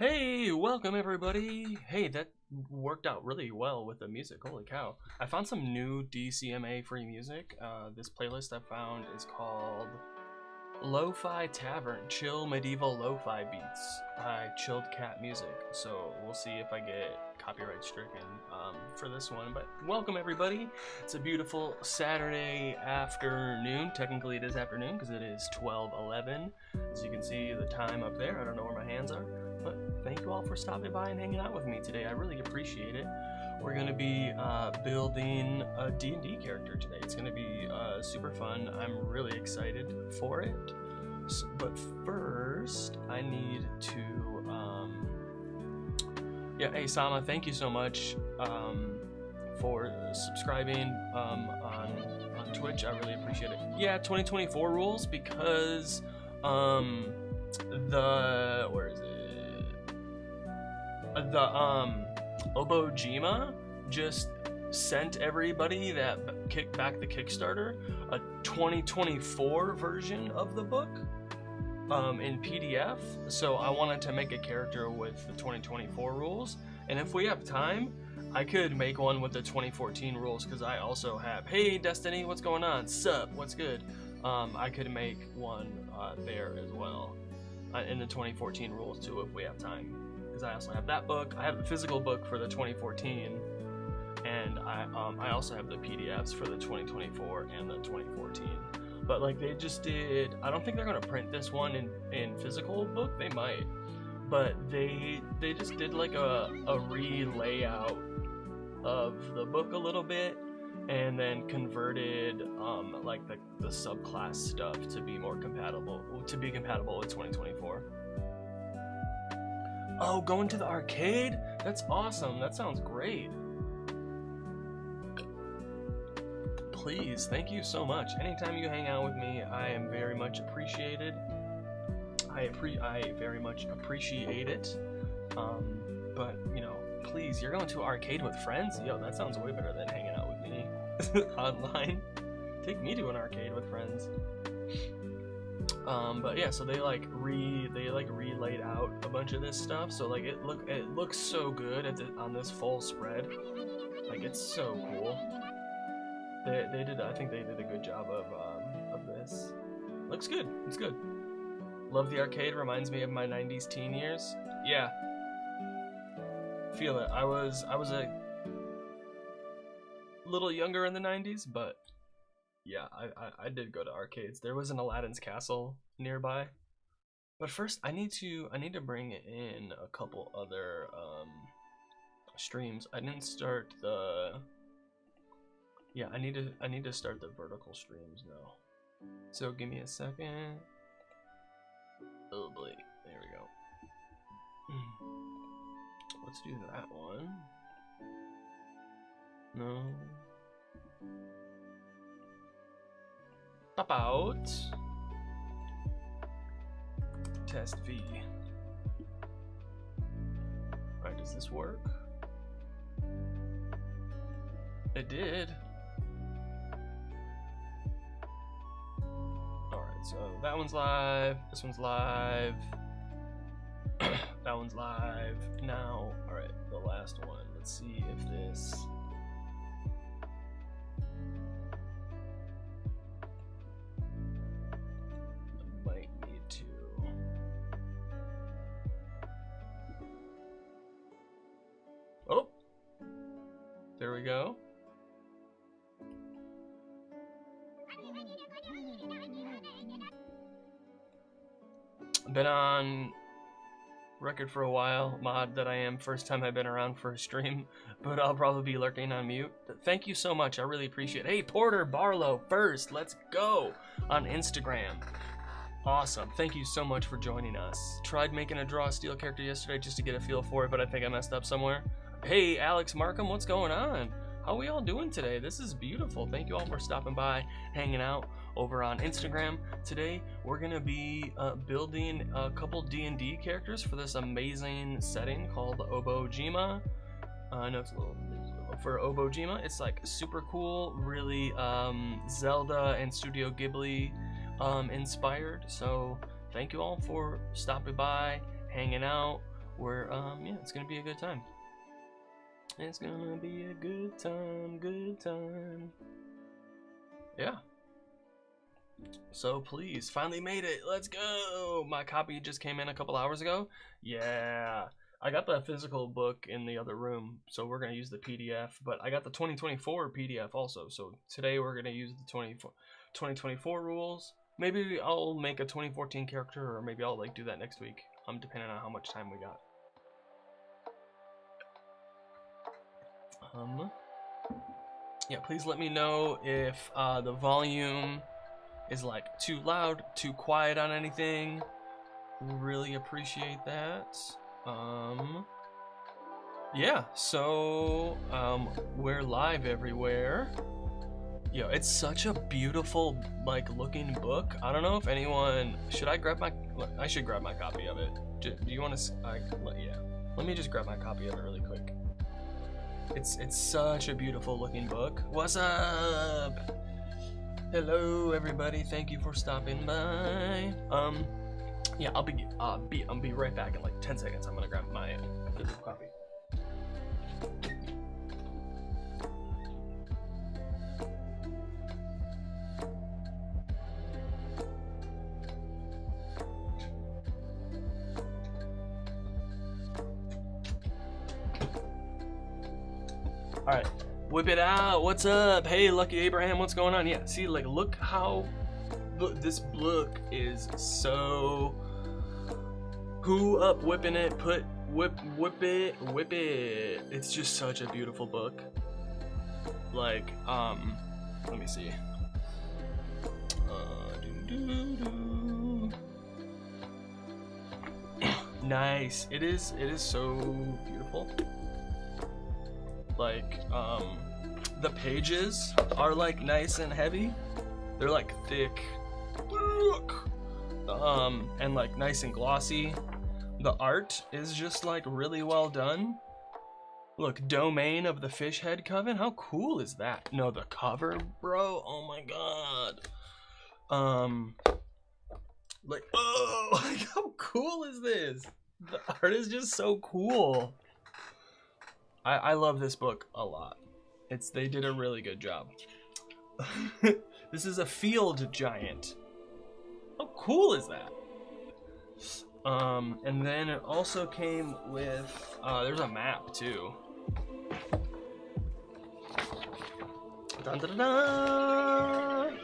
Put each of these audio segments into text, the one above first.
Hey, welcome everybody. Hey, that worked out really well with the music. Holy cow. I found some new DCMA free music. This playlist I found is called Lo-Fi Tavern, Chill Medieval Lo-Fi Beats by Chilled Cat Music. So we'll see if I get copyright stricken for this one. But welcome everybody. It's a beautiful Saturday afternoon. Technically it is afternoon because it is 12:11. As you can see the time up there. I don't know where my hands are. But thank you all for stopping by and hanging out with me today. I really appreciate it. We're going to be building a D&D character today. It's going to be super fun. I'm really excited for it. But first, I need to... hey, Sama, thank you so much for subscribing on Twitch. I really appreciate it. Yeah, 2024 rules because where is it? The Obojima just sent everybody that kicked back the Kickstarter a 2024 version of the book in PDF. So I wanted to make a character with the 2024 rules, and if we have time I could make one with the 2014 rules because I also have, hey Destiny, what's going on? Sup, what's good? I could make one there as well in the 2014 rules too if we have time. I also have that book. I have the physical book for the 2014, and I also have the PDFs for the 2024 and the 2014. But like they just did, I don't think they're gonna print this one in physical book. They might, but they just did like a re-layout of the book a little bit, and then converted like the subclass stuff to be more compatible with 2024. Oh, going to the arcade? That's awesome. That sounds great. Please, thank you so much. Anytime you hang out with me, I am very much appreciated. I very much appreciate it. But, you know, please, you're going to arcade with friends? Yo, that sounds way better than hanging out with me online. Take me to an arcade with friends. But yeah, so they relayed out a bunch of this stuff, so like it looks so good on this full spread. Like it's so cool. I think they did a good job of this. Looks good. It's good. Love the arcade. Reminds me of my 90s teen years. Yeah. Feel it. I was a little younger in the 90s, but yeah, I did go to arcades. There was an Aladdin's Castle nearby. But first I need to bring in a couple other streams. I didn't start the I need to start the vertical streams now. So give me a second. Oh boy, there we go. Let's do that one. No. Pop out. Test V. Alright, does this work? It did. Alright, so that one's live, this one's live, that one's live. Now, alright, the last one. Let's see if this... There we go. Been on record for a while, mod that I am. First time I've been around for a stream, but I'll probably be lurking on mute. Thank you so much. I really appreciate it. Hey, Porter Barlow first. Let's go on Instagram. Awesome. Thank you so much for joining us. Tried making a Draw a Steel character yesterday just to get a feel for it, but I think I messed up somewhere. Hey, Alex Markham, what's going on? How are we all doing today? This is beautiful. Thank you all for stopping by, hanging out over on Instagram. Today, we're going to be building a couple D&D characters for this amazing setting called Obojima. I know it's a little for Obojima. It's like super cool, really Zelda and Studio Ghibli inspired. So thank you all for stopping by, hanging out. where yeah, it's gonna be a good time. It's gonna be a good time. Yeah. So please, finally made it. Let's go. My copy just came in a couple hours ago. Yeah. I got the physical book in the other room, so we're gonna use the PDF. But I got the 2024 PDF also. So today we're gonna use the 2024 rules. Maybe I'll make a 2014 character, or maybe I'll like do that next week. Depending on how much time we got. Yeah, please let me know if the volume is like too loud, too quiet on anything. Really appreciate that. Yeah, so we're live everywhere. Yo, it's such a beautiful like looking book. I don't know if anyone should I grab my I should grab my copy of it. Do you want to yeah. Let me just grab my copy of it really quick. It's such a beautiful looking book. What's up? Hello everybody. Thank you for stopping by. Yeah, I'll be right back in like 10 seconds. I'm gonna grab my physical copy. All right, whip it out. What's up? Hey, Lucky Abraham, what's going on? Yeah, see, like, look how this book is so. Who up whipping it? Whip it. It's just such a beautiful book. Like, let me see. Nice. It is so beautiful. Like, the pages are like nice and heavy. They're like thick, and like nice and glossy. The art is just like really well done. Look, Domain of the Fish Head Coven. How cool is that? No, the cover, bro. Oh my god. Like, oh, like how cool is this? The art is just so cool. I love this book a lot. They did a really good job. This is a field giant. How cool is that? And then it also came with there's a map too. Dun, dun, dun, dun.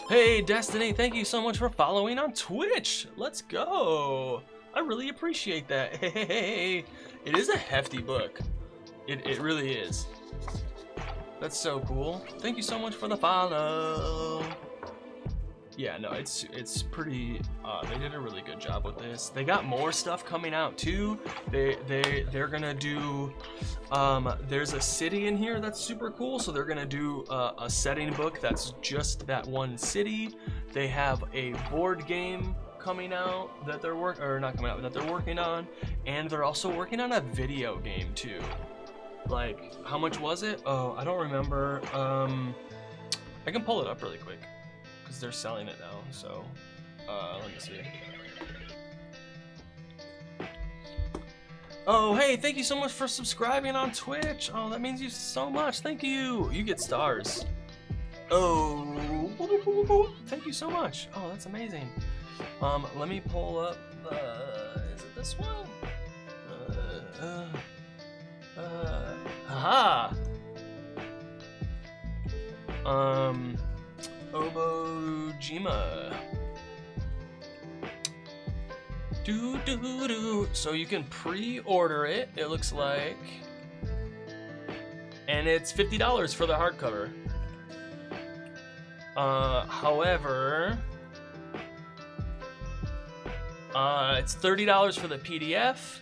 Hey Destiny, thank you so much for following on Twitch. Let's go. I really appreciate that. Hey. It is a hefty book. It really is. That's so cool. Thank you so much for the follow. Yeah, no, it's pretty. They did a really good job with this. They got more stuff coming out too. They're gonna do. There's a city in here that's super cool. So they're gonna do a setting book that's just that one city. They have a board game coming out that they're working on, and they're also working on a video game too. Like, how much was it? Oh, I don't remember. I can pull it up really quick because they're selling it now. So let me see. Oh, hey, thank you so much for subscribing on Twitch. Oh, that means you so much. Thank you. You get stars. Oh, thank you so much. Oh, that's amazing. Let me pull up, is it this one? Haha! Obojima. So you can pre-order it, it looks like. And it's $50 for the hardcover. However, it's $30 for the PDF.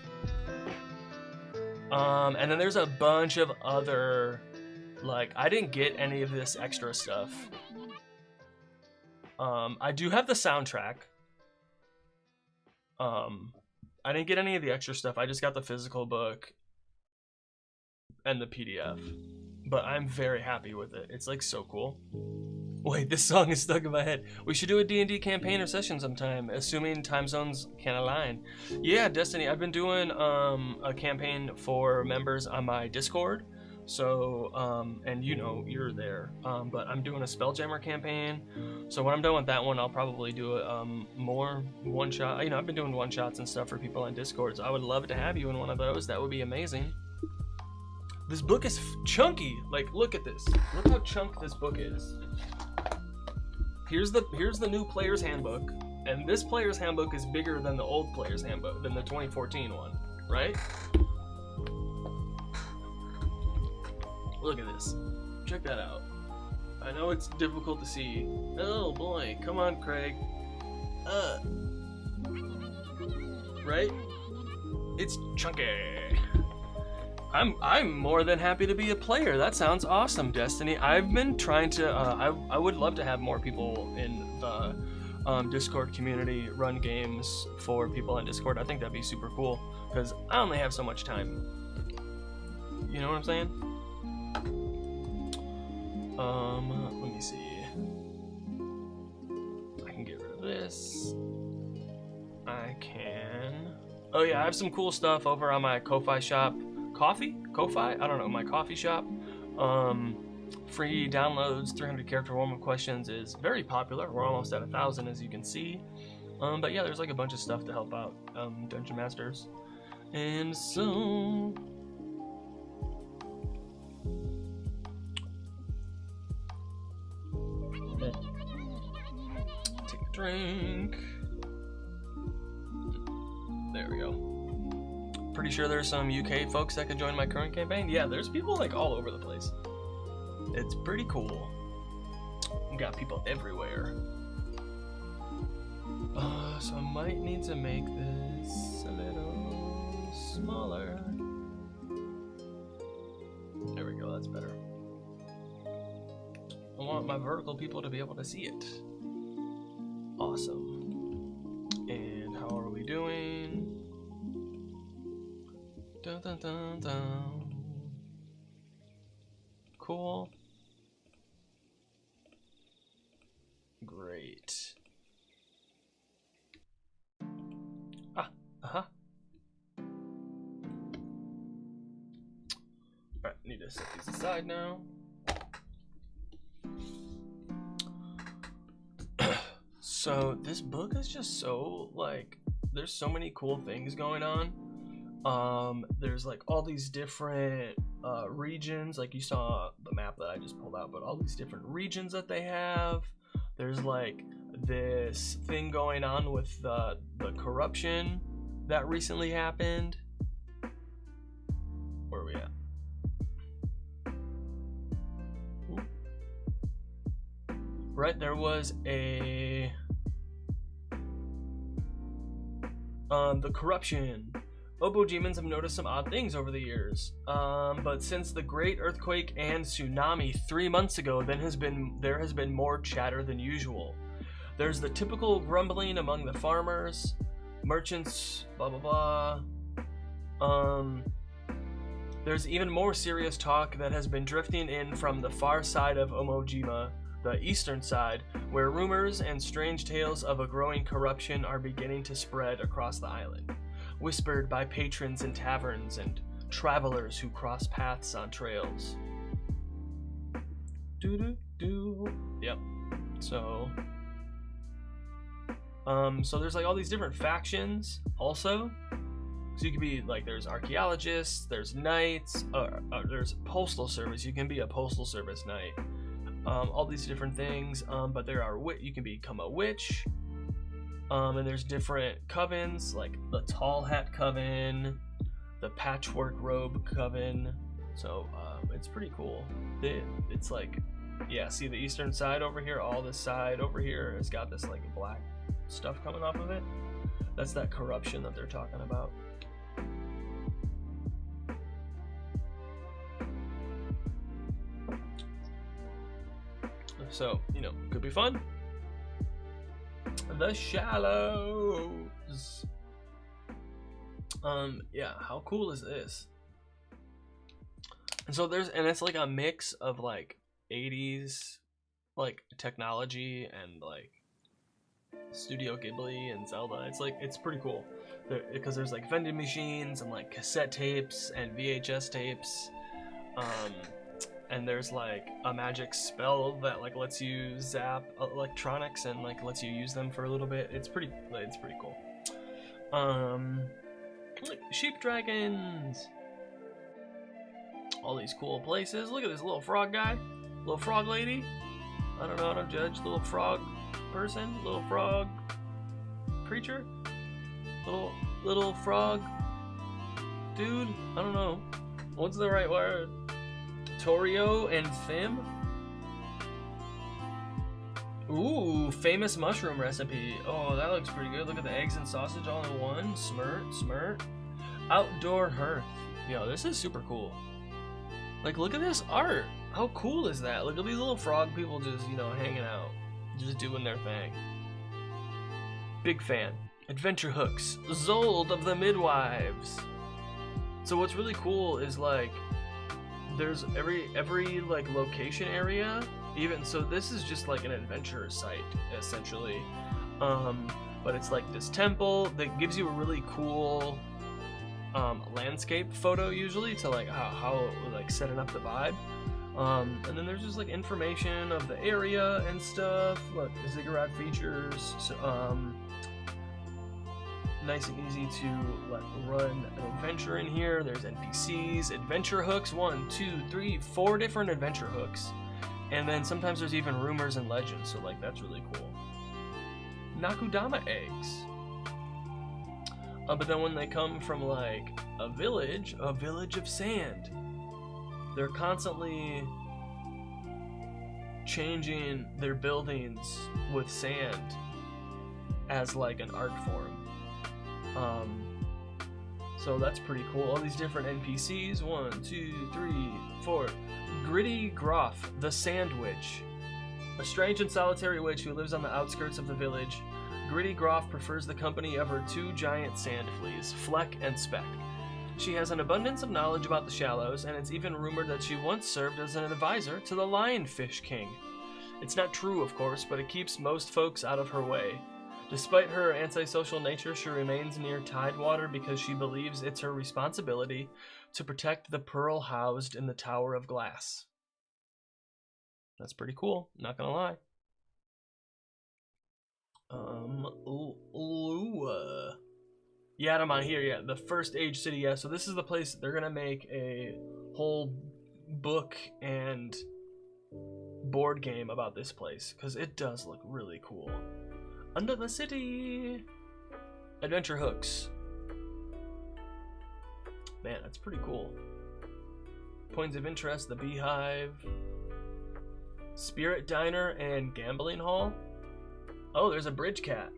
And then there's a bunch of other, like, I didn't get any of this extra stuff. I do have the soundtrack. I didn't get any of the extra stuff. I just got the physical book and the PDF. But I'm very happy with it. It's like so cool. Wait, this song is stuck in my head. We should do a D&D campaign or session sometime, assuming time zones can align. Yeah, Destiny, I've been doing a campaign for members on my Discord. So, and you know, you're there. But I'm doing a Spelljammer campaign. So when I'm done with that one, I'll probably do more one-shot. You know, I've been doing one-shots and stuff for people on Discord, so I would love to have you in one of those. That would be amazing. This book is chunky. Like, look at this. Look how chunk this book is. Here's the new player's handbook, and this player's handbook is bigger than the old player's handbook, than the 2014 one, right? Look at this. Check that out. I know it's difficult to see. Oh boy, come on, Craig. Right? It's chunky. I'm more than happy to be a player. That sounds awesome, Destiny. I've been trying to. I would love to have more people in the Discord community run games for people on Discord. I think that'd be super cool because I only have so much time. You know what I'm saying? Let me see. I can get rid of this. I can. Oh yeah, I have some cool stuff over on my Ko-Fi shop. Ko-Fi? I don't know, my coffee shop. Free downloads, 300 character warm-up questions is very popular. We're almost at 1,000 as you can see. But yeah, there's like a bunch of stuff to help out Dungeon Masters. And so... take a drink. There we go. Pretty sure there's some UK folks that can join my current campaign. Yeah, there's people like all over the place. It's pretty cool. We got people everywhere. So I might need to make this a little smaller. There we go, that's better. I want my vertical people to be able to see it. Awesome. And how are we doing? Dun, dun, dun, dun. Cool. Great. Alright, need to set these aside now. So this book is just so like, there's so many cool things going on. There's like all these different regions, like you saw the map that I just pulled out, but all these different regions that they have. There's like this thing going on with the corruption that recently happened. Where are we at? Ooh. Right, there was a the corruption. Obojimans have noticed some odd things over the years, but since the great earthquake and tsunami 3 months ago, there has been more chatter than usual. There's the typical grumbling among the farmers, merchants, blah blah blah. There's even more serious talk that has been drifting in from the far side of Obojima, the eastern side, where rumors and strange tales of a growing corruption are beginning to spread across the island, whispered by patrons in taverns and travelers who cross paths on trails. Yep. So there's like all these different factions also. So you can be like, there's archaeologists, there's knights, there's postal service. You can be a postal service knight. All these different things. But there are you can become a witch. And there's different covens, like the tall hat coven, the patchwork robe coven. So it's pretty cool. It's like, yeah, see the eastern side over here, all this side over here has got this like black stuff coming off of it. That's that corruption that they're talking about. So, you know, could be fun. The Shallows. Yeah, how cool is this? And so it's like a mix of like 80s like technology and like Studio Ghibli and Zelda. It's pretty cool because there's like vending machines and like cassette tapes and VHS tapes, and there's like a magic spell that like lets you zap electronics and like lets you use them for a little bit. It's pretty cool. Like sheep dragons, all these cool places. Look at this little frog guy, little frog lady. I don't know how to judge. Little frog person, little frog creature, little frog dude. I don't know. What's the right word? Torio and Thim. Ooh, famous mushroom recipe. Oh, that looks pretty good. Look at the eggs and sausage all in one. Smirt. Outdoor hearth. Yo, this is super cool. Like, look at this art. How cool is that? Look at these little frog people just, you know, hanging out. Just doing their thing. Big fan. Adventure hooks. Zold of the Midwives. So what's really cool is, like, there's every like location area, even so this is just like an adventure site essentially, but it's like this temple that gives you a really cool landscape photo usually to like how like setting up the vibe, and then there's just like information of the area and stuff. Look, ziggurat features, so, nice and easy to like run an adventure in here. There's NPCs, adventure hooks, 1, 2, 3, 4 different adventure hooks, and then sometimes there's even rumors and legends, so like that's really cool. Nakudama eggs, but then when they come from like a village of sand, they're constantly changing their buildings with sand as like an art form. So that's pretty cool. All these different NPCs. 1, 2, 3, 4. Gritty Groff, the Sand Witch. A strange and solitary witch who lives on the outskirts of the village. Gritty Groff prefers the company of her 2 giant sand fleas, Fleck and Speck. She has an abundance of knowledge about the shallows, and it's even rumored that she once served as an advisor to the Lionfish King. It's not true, of course, but it keeps most folks out of her way. Despite her antisocial nature, she remains near Tidewater because she believes it's her responsibility to protect the pearl housed in the Tower of Glass. That's pretty cool, not gonna lie. Yadamon here, yeah, the first age city, yeah. So this is the place they're gonna make a whole book and board game about this place because it does look really cool. Under the city. Adventure hooks. Man, that's pretty cool. Points of interest, the Beehive. Spirit Diner and Gambling Hall. Oh, there's a bridge cat.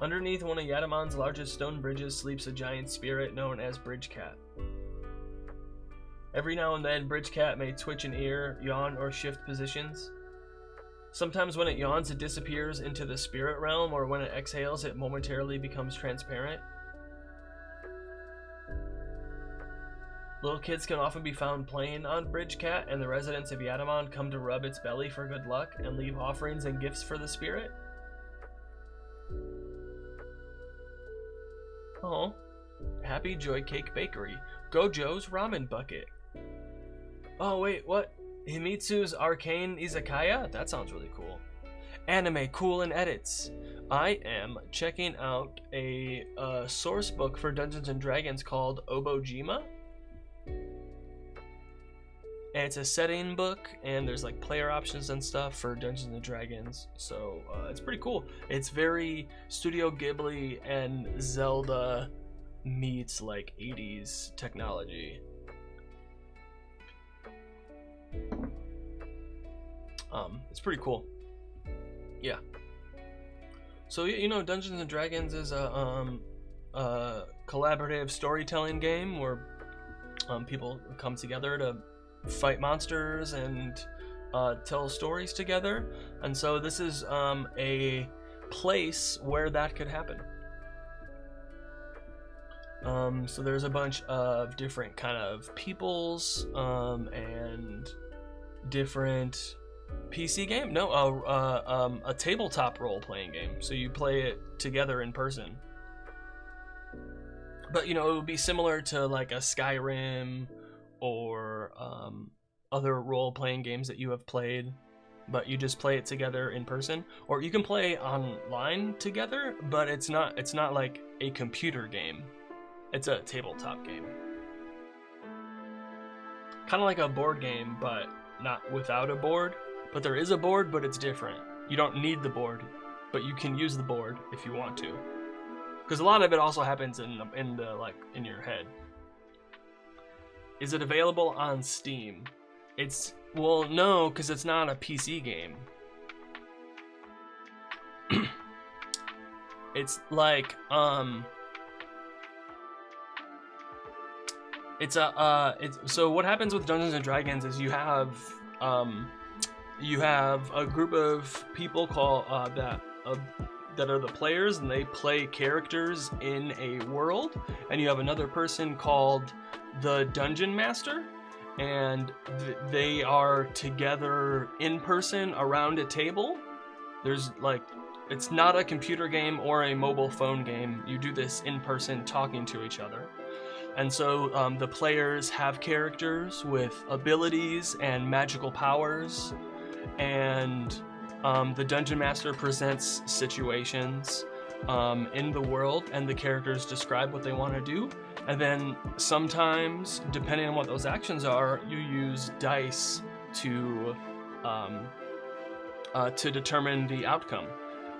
Underneath one of Yadamon's largest stone bridges sleeps a giant spirit known as Bridge Cat. Every now and then, Bridge Cat may twitch an ear, yawn, or shift positions. Sometimes when it yawns, it disappears into the spirit realm, or when it exhales, it momentarily becomes transparent. Little kids can often be found playing on Bridge Cat, and the residents of Yadamon come to rub its belly for good luck and leave offerings and gifts for the spirit. Oh, Happy Joy Cake Bakery. Gojo's Ramen Bucket. Oh wait, what? Himitsu's Arcane Izakaya? That sounds really cool. Anime Cool and Edits. I am checking out a source book for Dungeons & Dragons called Obojima. And it's a setting book, and there's like player options and stuff for Dungeons & Dragons. So it's pretty cool. It's very Studio Ghibli and Zelda meets like 80s technology. It's pretty cool. Yeah. So you know, Dungeons & Dragons is a collaborative storytelling game where people come together to fight monsters and tell stories together, and so this is a place where that could happen. So there's a bunch of different kind of peoples and different PC game. No, a tabletop role-playing game. So you play it together in person. But you know, it would be similar to like a Skyrim or other role-playing games that you have played, but you just play it together in person. Or you can play online together, but it's not like a computer game. It's a tabletop game. Kind of like a board game, but not without a board. But there is a board, but it's different. You don't need the board, but you can use the board if you want to. Because a lot of it also happens in your head. Is it available on Steam? Well, no, because it's not a PC game. It's like so what happens with Dungeons and Dragons is you have a group of people called that are the players, and they play characters in a world, and you have another person called the Dungeon Master, and they are together in person around a table. There's like, it's not a computer game or a mobile phone game. You do this in person, talking to each other. And so the players have characters with abilities and magical powers, and the Dungeon Master presents situations in the world, and the characters describe what they want to do. And then sometimes, depending on what those actions are, you use dice to determine the outcome.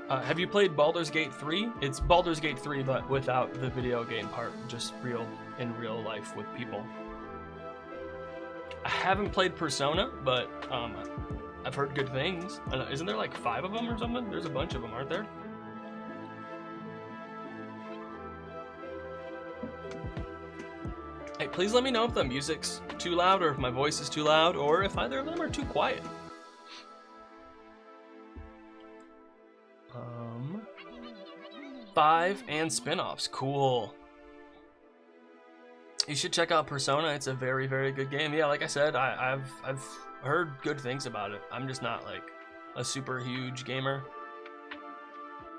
Have you played Baldur's Gate 3? It's Baldur's Gate 3, but without the video game part, just in real life with people. I haven't played Persona, but I've heard good things. Isn't there like 5 of them or something? There's a bunch of them, aren't there? Hey, please let me know if the music's too loud, or if my voice is too loud, or if either of them are too quiet. 5 and spin-offs, cool. You should check out Persona. It's a very, very good game. Yeah, like I said, I've heard good things about it. I'm just not like a super huge gamer.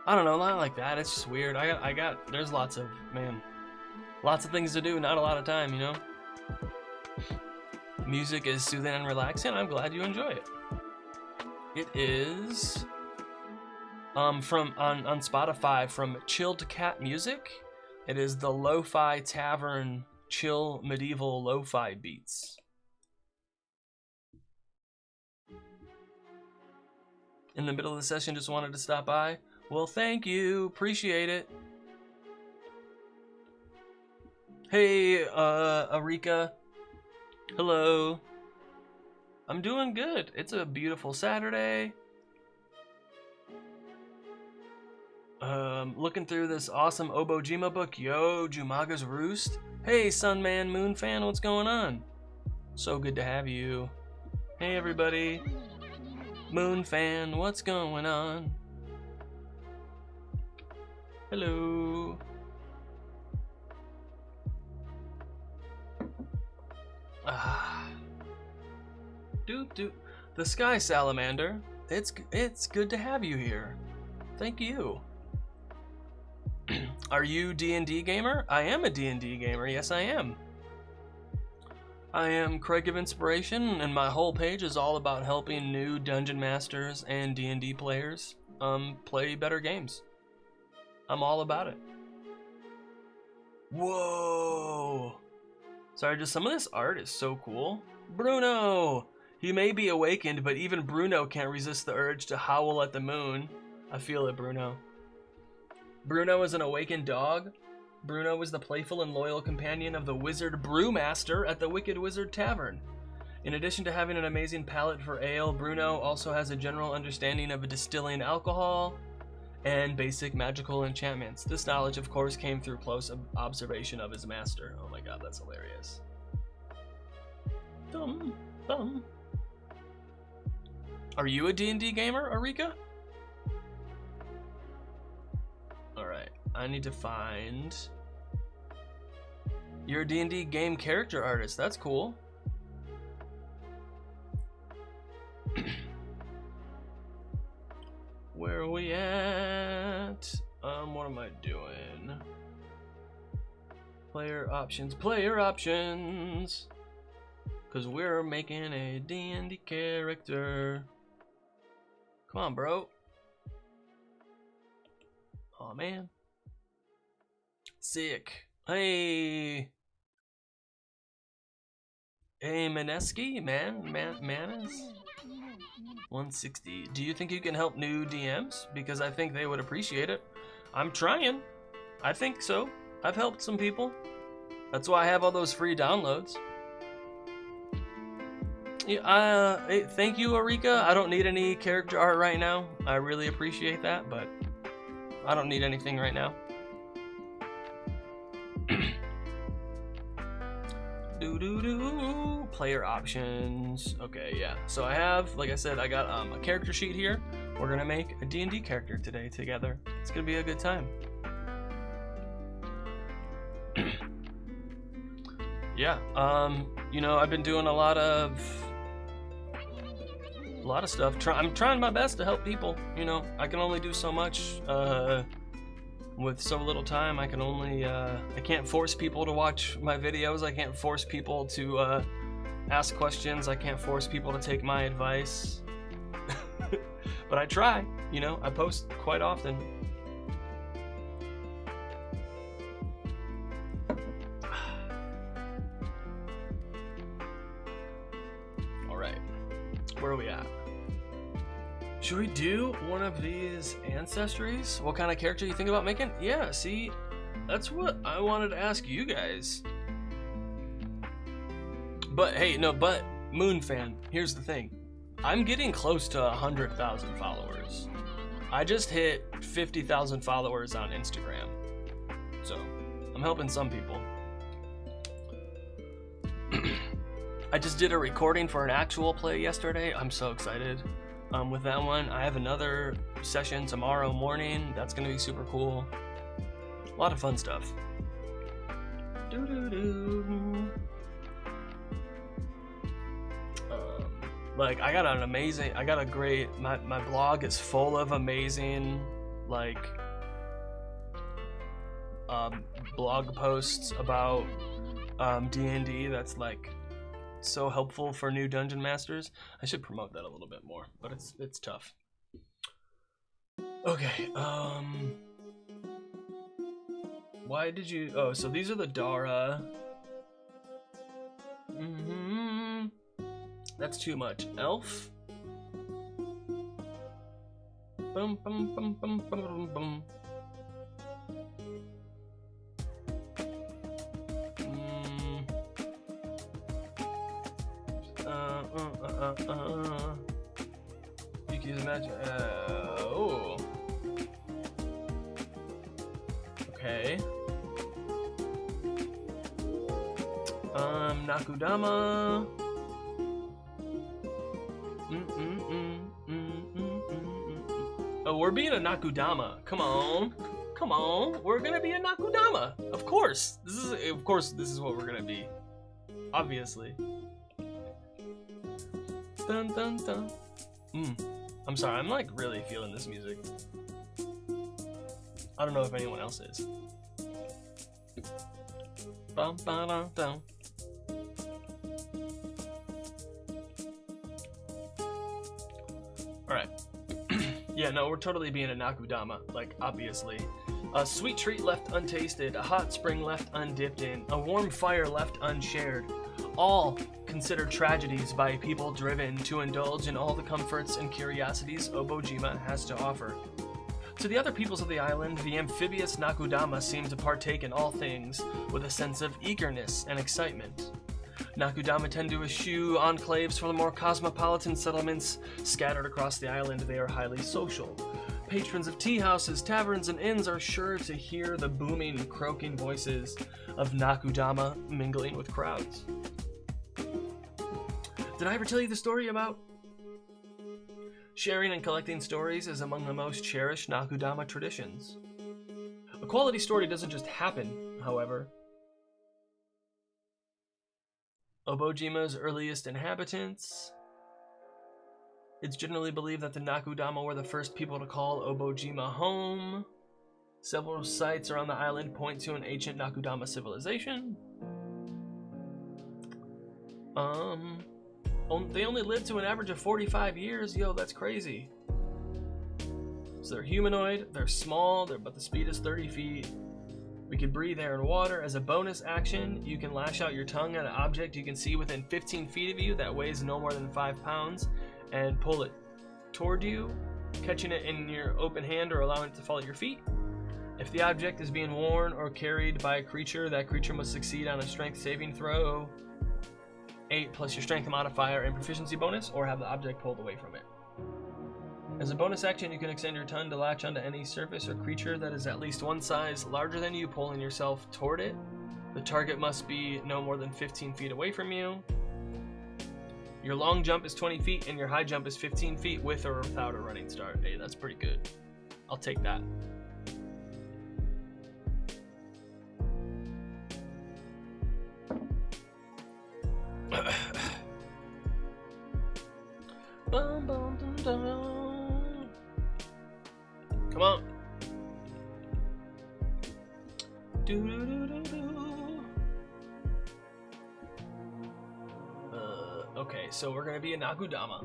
I don't know, not like that. It's just weird. There's lots of things to do, not a lot of time, you know? Music is soothing and relaxing. I'm glad you enjoy it. It is on Spotify from Chilled Cat Music. It is the Lo-Fi Tavern Chill Medieval Lo-Fi Beats. In the middle of the session, just wanted to stop by. Well, thank you. Appreciate it. Hey, Arika. Hello. I'm doing good. It's a beautiful Saturday. Looking through this awesome Obojima book. Yo, Jumaga's Roost. Hey, Sunman Moon fan, what's going on? So good to have you. Hey, everybody. Moon fan, what's going on? Hello. The Sky Salamander. It's good to have you here. Thank you. Are you D&D gamer? I am a D&D gamer. Yes, I am. I am Craig of Inspiration, and my whole page is all about helping new dungeon masters and D&D players play better games. I'm all about it. Whoa! Sorry, just some of this art is so cool. Bruno! He may be awakened, but even Bruno can't resist the urge to howl at the moon. I feel it, Bruno. Bruno is an awakened dog. Bruno is the playful and loyal companion of the wizard brewmaster at the Wicked Wizard Tavern. In addition to having an amazing palate for ale, Bruno also has a general understanding of distilling alcohol and basic magical enchantments. This knowledge, of course, came through close observation of his master. Oh my god, that's hilarious. Thumb. Are you a D&D gamer, Arika? Alright, I need to find You're a D&D game character artist. That's cool. Where are we at? What am I doing? Player options, player options. Because we're making a D&D character. Come on, bro. Oh man. Sick. Hey. Hey, Maneski, Manas? 160. Do you think you can help new DMs? Because I think they would appreciate it. I'm trying. I think so. I've helped some people. That's why I have all those free downloads. Yeah, hey, thank you, Arika. I don't need any character art right now. I really appreciate that, but I don't need anything right now. Player options. Okay, yeah. So I have, like I said, I got a character sheet here. We're gonna make a D&D character today together. It's gonna be a good time. Yeah. You know, I've been doing a lot of stuff. I'm trying my best to help people. You know, I can only do so much with so little time. I can only I can't force people to watch my videos. I can't force people to ask questions. I can't force people to take my advice. But I try. You know, I post quite often. All right, where are we at? Should we do one of these ancestries? What kind of character you think about making? Yeah, see, that's what I wanted to ask you guys. But hey, no, but Moonfan, here's the thing. I'm getting close to 100,000 followers. I just hit 50,000 followers on Instagram. So, I'm helping some people. I just did a recording for an actual play yesterday. I'm so excited. With that one, I have another session tomorrow morning. That's gonna be super cool. A lot of fun stuff. Like I got a great, my blog is full of amazing, like, blog posts about D&D that's like so helpful for new dungeon masters. I should promote that a little bit more, but it's tough. Okay, why did you, oh, so these are the Dara. That's too much. Elf. Bum bum bum bum bum bum bum. You can imagine. Oh. Okay. Nakudama. Oh, we're being a Nakudama. Come on. Come on. We're gonna be a Nakudama. Of course. This is what we're gonna be. Obviously. Dun dun dun. I'm sorry, I'm like really feeling this music. I don't know if anyone else is. Bum, ba, dum, dum. Alright. Yeah, no, we're totally being a Nakudama, like, obviously. A sweet treat left untasted, a hot spring left undipped in, a warm fire left unshared. All considered tragedies by people driven to indulge in all the comforts and curiosities Obojima has to offer. To the other peoples of the island, the amphibious Nakudama seem to partake in all things with a sense of eagerness and excitement. Nakudama tend to eschew enclaves for the more cosmopolitan settlements scattered across the island. They are highly social. Patrons of tea houses, taverns, and inns are sure to hear the booming, croaking voices of Nakudama mingling with crowds. Did I ever tell you the story about? Sharing and collecting stories is among the most cherished Nakudama traditions. A quality story doesn't just happen, however. Obojima's earliest inhabitants. It's generally believed that the Nakudama were the first people to call Obojima home. Several sites around the island point to an ancient Nakudama civilization. They only lived to an average of 45 years. Yo, that's crazy. So they're humanoid, they're small, but the speed is 30 feet. We can breathe air and water. As a bonus action, you can lash out your tongue at an object you can see within 15 feet of you that weighs no more than 5 pounds and pull it toward you, catching it in your open hand or allowing it to fall at your feet. If the object is being worn or carried by a creature, that creature must succeed on a strength saving throw, 8 plus your strength modifier and proficiency bonus, or have the object pulled away from it. As a bonus action, you can extend your tongue to latch onto any surface or creature that is at least one size larger than you, pulling yourself toward it. The target must be no more than 15 feet away from you. Your long jump is 20 feet and your high jump is 15 feet with or without a running start. Hey, that's pretty good. I'll take that. Bum, bum, dum, dum. Come on. Do, do, do, do, do. Okay, so we're gonna be a Nakudama.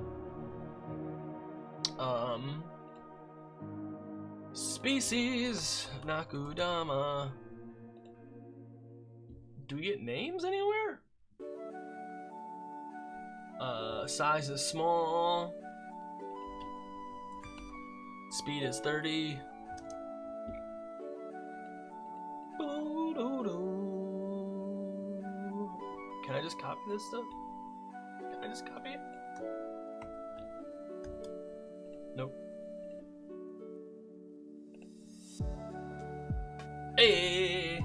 Species Nakudama. Do we get names anywhere? Size is small. Speed is 30. Can I just copy this stuff? Can I just copy it? Nope. Hey!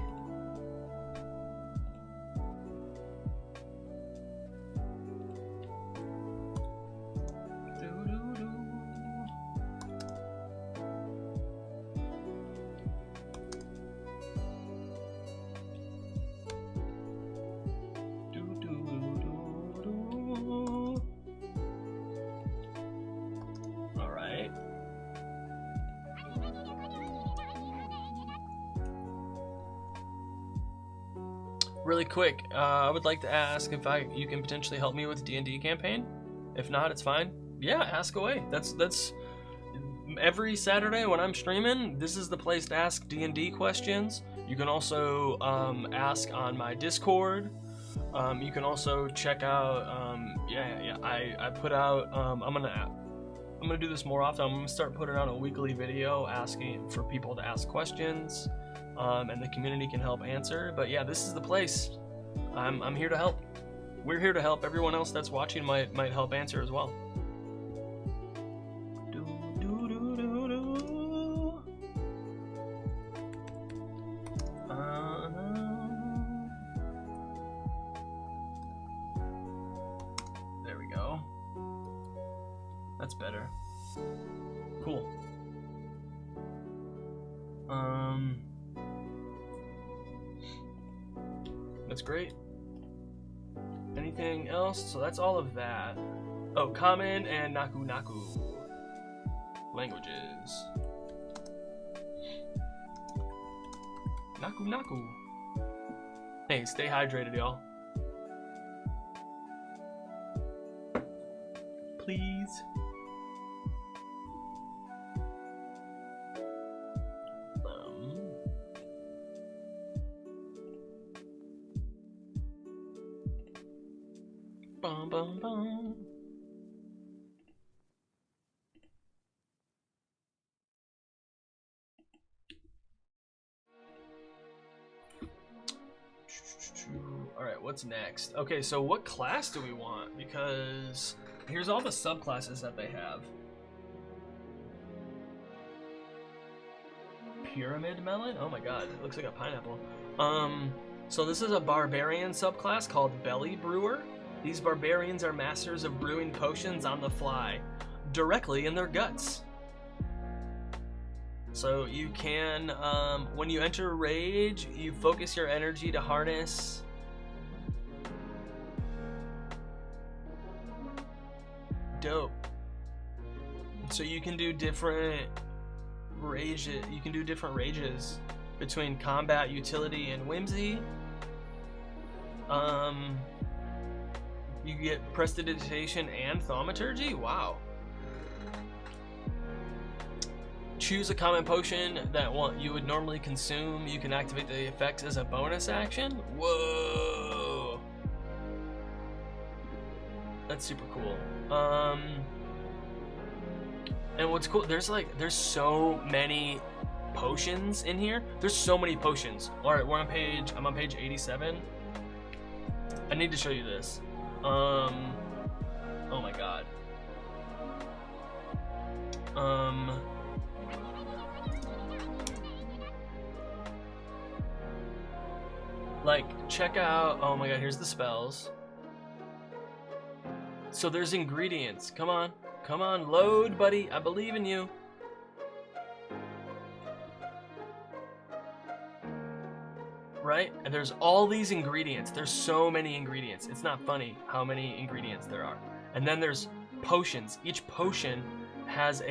Really quick, I would like to ask if you can potentially help me with D&D campaign. If not, it's fine. Yeah, ask away. That's every Saturday when I'm streaming. This is the place to ask D&D questions. You can also ask on my Discord. You can also check out. I put out. I'm gonna do this more often. I'm gonna start putting out a weekly video asking for people to ask questions. And the community can help answer. But yeah, this is the place. I'm here to help. We're here to help. Everyone else that's watching might help answer as well. There we go. That's better. Cool. That's great. Anything else? So that's all of that. Oh, Common and Naku Naku languages. Naku Naku. Hey, stay hydrated, y'all. Please. Bum, bum, bum. All right, what's next? Okay, so what class do we want? Because here's all the subclasses that they have. Pyramid melon? Oh my god, it looks like a pineapple. So this is a barbarian subclass called Belly Brewer. These barbarians are masters of brewing potions on the fly, directly in their guts. So you can, when you enter Rage, you focus your energy to harness dope. So you can do different rages. You can do different rages between combat, utility, and whimsy. You get prestidigitation and thaumaturgy. Wow. Choose a common potion that you would normally consume. You can activate the effects as a bonus action. Whoa. That's super cool. And what's cool, there's so many potions in here. There's so many potions. All right, I'm on page 87. I need to show you this. Oh my god. Like, check out, oh my god, here's the spells. So there's ingredients. Come on, load, buddy. I believe in you. Right? And there's all these ingredients. There's so many ingredients. It's not funny how many ingredients there are. And then there's potions. Each potion has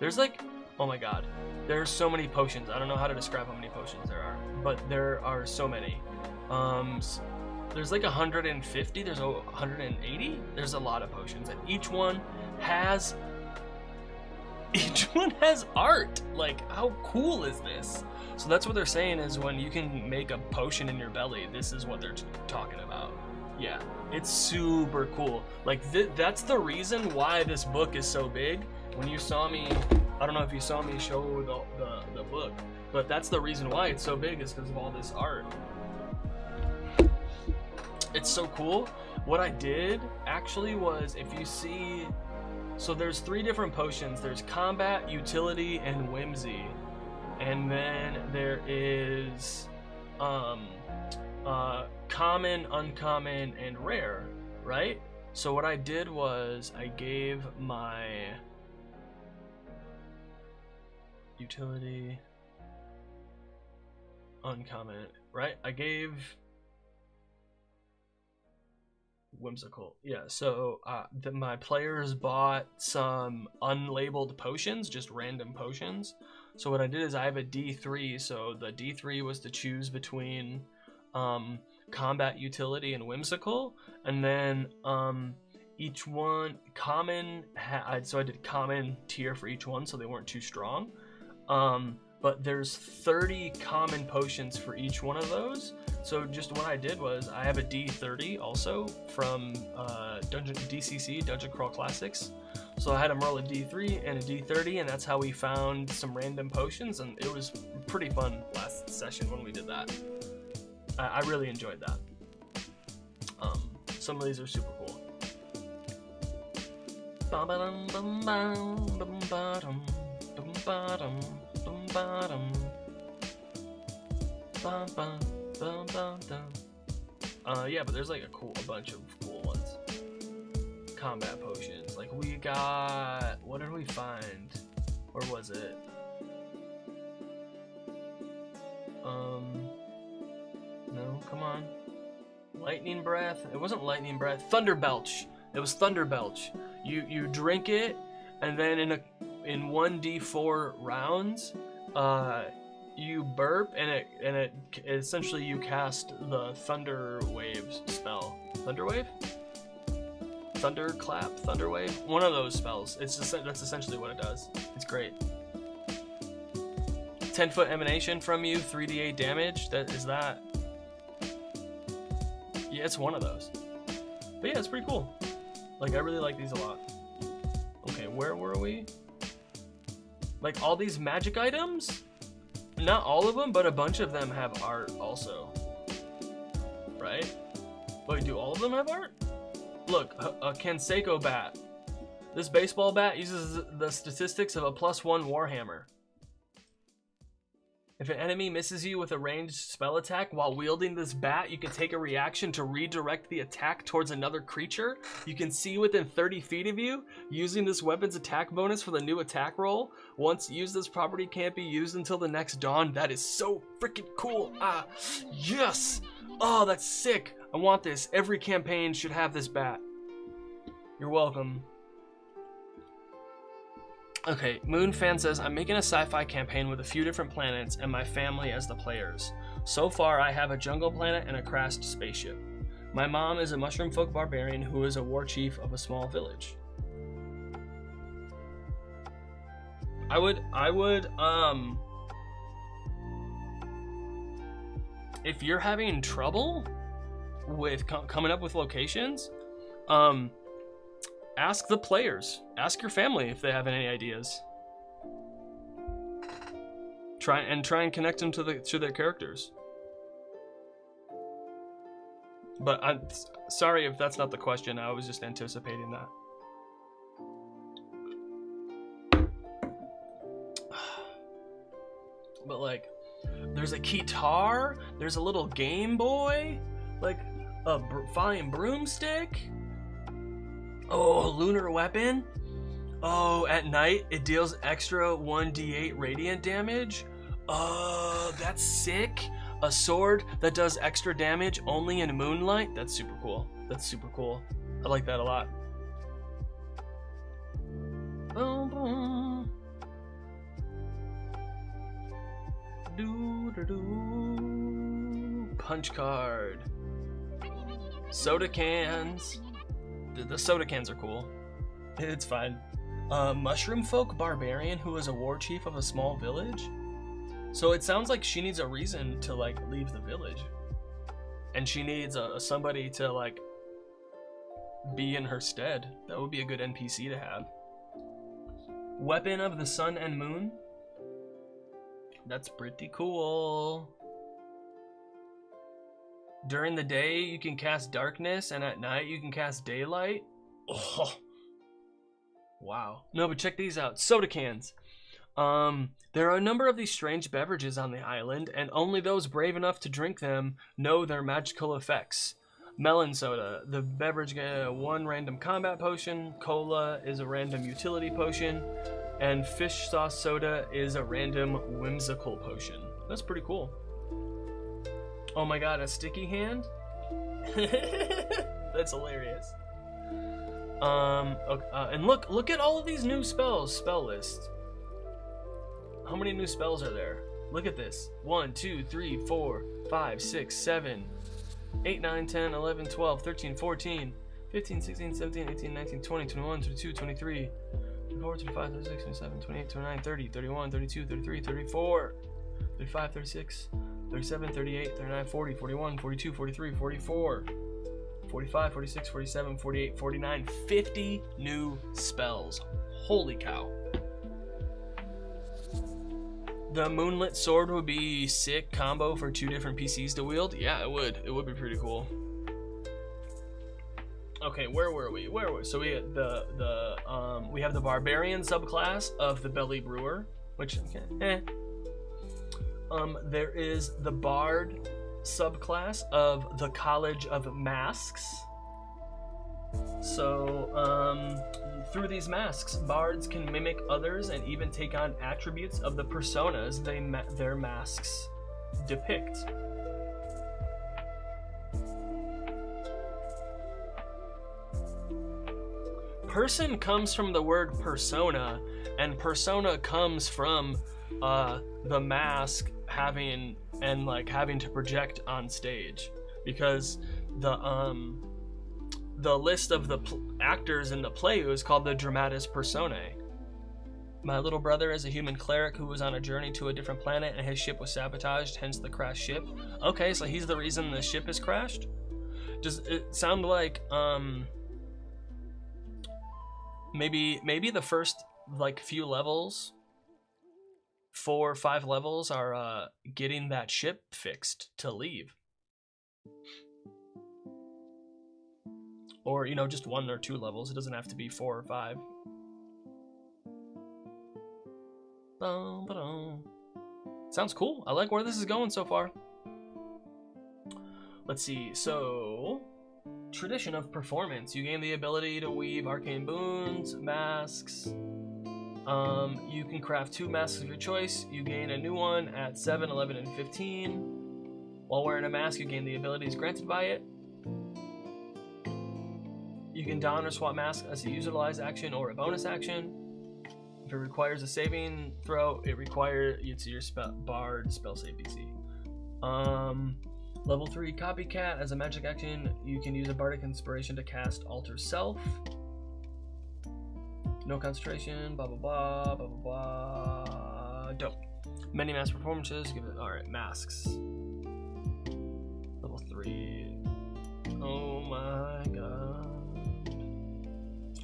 there's like, oh my god. There's so many potions. I don't know how to describe how many potions there are, but there are so many. There's like 150, there's 180. There's a lot of potions, and each one has art. Like, how cool is this? So that's what they're saying, is when you can make a potion in your belly, this is what they're talking about. Yeah, it's super cool. Like, that's the reason why this book is so big. When you saw me, I don't know if you saw me show the book, but that's the reason why it's so big, is because of all this art. It's so cool. What I did actually was, if you see, so there's 3 different potions. There's combat, utility, and whimsy. And then there is common, uncommon, and rare, right? So what I did was I gave my utility, uncommon, right? I gave whimsical, yeah. So my players bought some unlabeled potions, just random potions. So what I did is I have a D3, so the D3 was to choose between combat, utility, and whimsical, and then each one common so I did common tier for each one, so they weren't too strong. But there's 30 common potions for each one of those. So just what I did was I have a D30 also from DCC, Dungeon Crawl Classics. So I had him roll a D3 and a D30, and that's how we found some random potions, and it was pretty fun last session when we did that. I really enjoyed that. Some of these are super cool. Yeah, but there's like a bunch of cool ones. Combat potions. Like, we got, what did we find? Where was it? No, come on. Lightning breath. It wasn't lightning breath. Thunder belch. It was thunder belch. You drink it, and then in 1d4 rounds, you burp, and it essentially you cast the thunder waves spell. Thunder wave? Thunder clap? Thunder wave? One of those spells. That's essentially what it does. It's great. 10-foot emanation from you, 3d8 damage. Yeah, it's one of those. But yeah, it's pretty cool. Like, I really like these a lot. Okay, where were we? Like, all these magic items? Not all of them, but a bunch of them have art also. Right? Wait, do all of them have art? Look, a Kanseiko bat. This baseball bat uses the statistics of a +1 Warhammer. If an enemy misses you with a ranged spell attack while wielding this bat, you can take a reaction to redirect the attack towards another creature you can see within 30 feet of you, using this weapon's attack bonus for the new attack roll. Once used, this property can't be used until the next dawn. That is so freaking cool. Ah, yes! Oh, that's sick. I want this. Every campaign should have this bat. You're welcome. Okay, Moonfan says, I'm making a sci-fi campaign with a few different planets and my family as the players. So far, I have a jungle planet and a crashed spaceship. My mom is a mushroom folk barbarian who is a war chief of a small village. I would, if you're having trouble with coming up with locations, ask the players. Ask your family if they have any ideas. Try and connect them to their characters. But I'm sorry if that's not the question. I was just anticipating that. But like, there's a guitar, there's a little Game Boy, like a flying broomstick. Oh, a lunar weapon. Oh, at night it deals extra 1d8 radiant damage. Oh, that's sick. A sword that does extra damage only in moonlight. That's super cool. That's super cool. I like that a lot. Punch card. Soda cans. The soda cans are cool. It's fine. Mushroom folk barbarian who is a war chief of a small village. So it sounds like she needs a reason to like leave the village, and she needs somebody to like be in her stead. That would be a good NPC to have. Weapon of the sun and moon. That's pretty cool. During the day you can cast darkness, and at night you can cast daylight. Oh, wow. No, but check these out. Soda cans. There are a number of these strange beverages on the island, and only those brave enough to drink them know their magical effects. Melon soda, the beverage get one random combat potion. Cola is a random utility potion, and fish sauce soda is a random whimsical potion. That's pretty cool. Oh my god, a sticky hand? That's hilarious. Okay, and look at all of these new spells. Spell list. How many new spells are there? Look at this. 1, 2, 3, 4, 5, 6, 7, 8, 9, 10, 11, 12, 13, 14, 15, 16, 17, 18, 19, 20, 21, 22, 23, 24, 25, 26, 27, 28, 29, 30, 31, 32, 33, 34, 35, 36, 37, 38, 39, 40, 41, 42, 43, 44, 45, 46, 47, 48, 49, 50 new spells. Holy cow. The moonlit sword would be sick combo for 2 different PCs to wield. Yeah, it would. It would be pretty cool. Okay, where were we? So we had we have the barbarian subclass of the belly brewer, which there is the bard subclass of the College of Masks. So through these masks, bards can mimic others and even take on attributes of the personas their masks depict. Person comes from the word persona, and persona comes from the mask having to project on stage, because the list of the actors in the play is called the dramatis personae. My little brother is a human cleric who was on a journey to a different planet and his ship was sabotaged, hence the crashed ship. Okay, so he's the reason the ship is crashed? Does it sound like maybe the first like few levels, 4 or 5 levels, are getting that ship fixed to leave? Or, just 1 or 2 levels. It doesn't have to be 4 or 5. Sounds cool. I like where this is going so far. Let's see. So, tradition of performance. You gain the ability to weave arcane boons, masks. You can craft 2 masks of your choice. You gain a new one at 7, 11, and 15. While wearing a mask, you gain the abilities granted by it. You can don or swap masks as a utilize action or a bonus action. If it requires a saving throw, it's your bard spell save DC. Level 3 copycat. As a magic action, you can use a bardic inspiration to cast Alter Self. No concentration. Blah blah blah blah blah blah. Dope. Many mask performances. Give it. All right, masks. Level 3. Oh my god.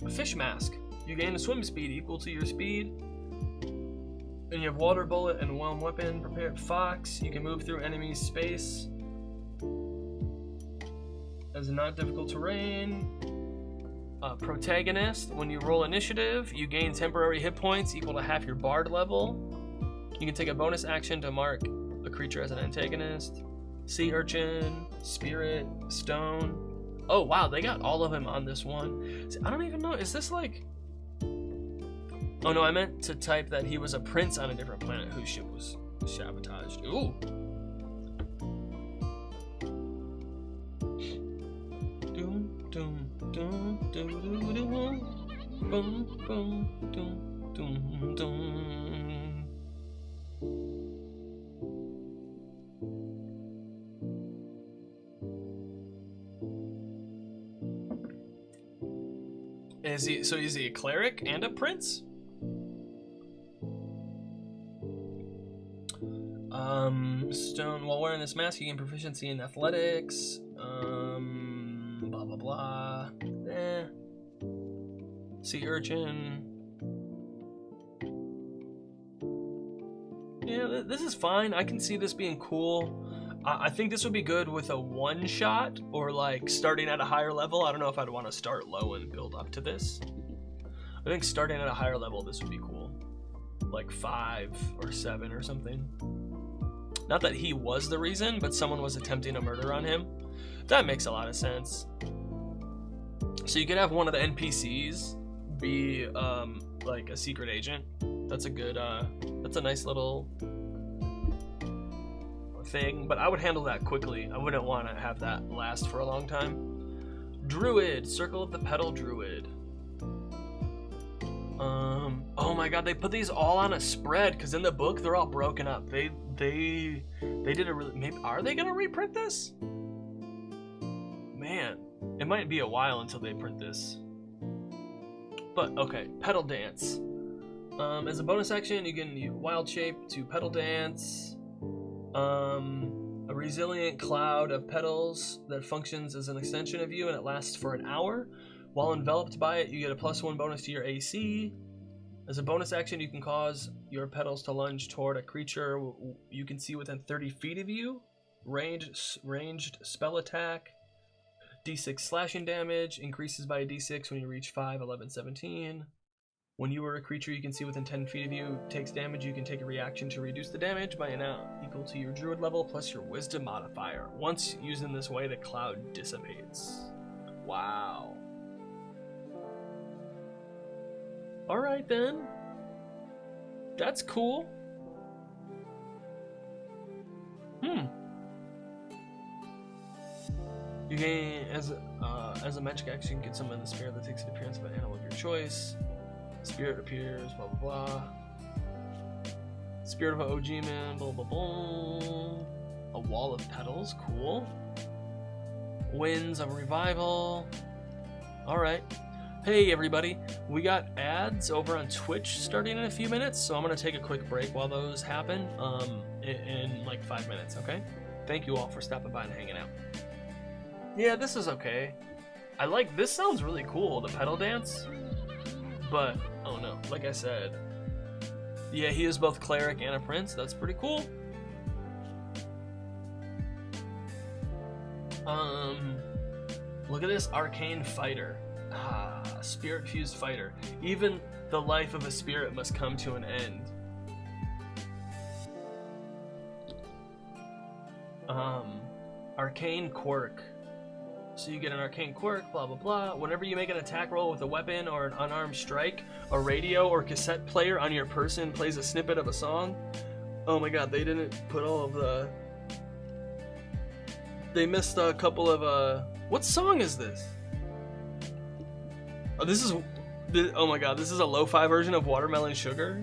A fish mask. You gain a swim speed equal to your speed. And you have water bullet and whelm weapon. Prepared fox. You can move through enemy space. As a not difficult terrain. Protagonist. When you roll initiative, you gain temporary hit points equal to half your bard level. You can take a bonus action to mark a creature as an antagonist. Sea urchin, spirit, stone. Oh wow, they got all of them on this one. See, I don't even know. Is this like? Oh no, I meant to type that he was a prince on a different planet whose ship was sabotaged. Ooh. Doom, doom, doom, doom, doom, doom, boom, boom, doom, doom, doom. Is he a cleric and a prince? Stone. While wearing this mask, you gain proficiency in athletics. Blah blah blah. Sea urchin. Yeah, this is fine. I can see this being cool. I think this would be good with a one shot or like starting at a higher level. I don't know if I'd want to start low and build up to this. I think starting at a higher level, this would be cool. Like 5 or 7 or something. Not that he was the reason, but someone was attempting a murder on him. That makes a lot of sense. So you could have one of the NPCs be like a secret agent. That's a good, that's a nice little thing, but I would handle that quickly. I wouldn't want to have that last for a long time. Druid, Circle of the Petal Druid. Oh my god, they put these all on a spread because in the book they're all broken up. They did a really. Maybe are they gonna reprint this? Man, it might be a while until they print this. But okay, Petal Dance. As a bonus action, you can use Wild Shape to Petal Dance. A resilient cloud of petals that functions as an extension of you and it lasts for an hour. While enveloped by it, you get a +1 bonus to your AC. As a bonus action, you can cause your petals to lunge toward a creature you can see within 30 feet of you. Ranged spell attack. D6 slashing damage increases by a D6 when you reach 5, 11, 17. When you are a creature you can see within 10 feet of you takes damage, you can take a reaction to reduce the damage by an amount equal to your druid level plus your wisdom modifier. Once used in this way, the cloud dissipates. Wow. Alright then. That's cool. You gain, as a magic action, get summon the spirit that takes the appearance of an animal of your choice. Spirit appears, blah blah blah. Spirit of Obojima, blah blah blah. A wall of petals, cool. Winds of revival. Alright. Hey everybody, we got ads over on Twitch starting in a few minutes, so I'm gonna take a quick break while those happen, in like 5 minutes, okay? Thank you all for stopping by and hanging out. Yeah, this is okay. This sounds really cool, the pedal dance, but, oh no, like I said, yeah, he is both cleric and a prince, that's pretty cool. Look at this arcane fighter. Spirit fused fighter. Even the life of a spirit must come to an end. Arcane quirk. So you get an arcane quirk, blah blah blah. Whenever you make an attack roll with a weapon or an unarmed strike, a radio or cassette player on your person plays a snippet of a song. Oh my god, they didn't put all of the... They missed a couple of, What song is this? Oh, this is... Oh my god, this is a lo-fi version of Watermelon Sugar?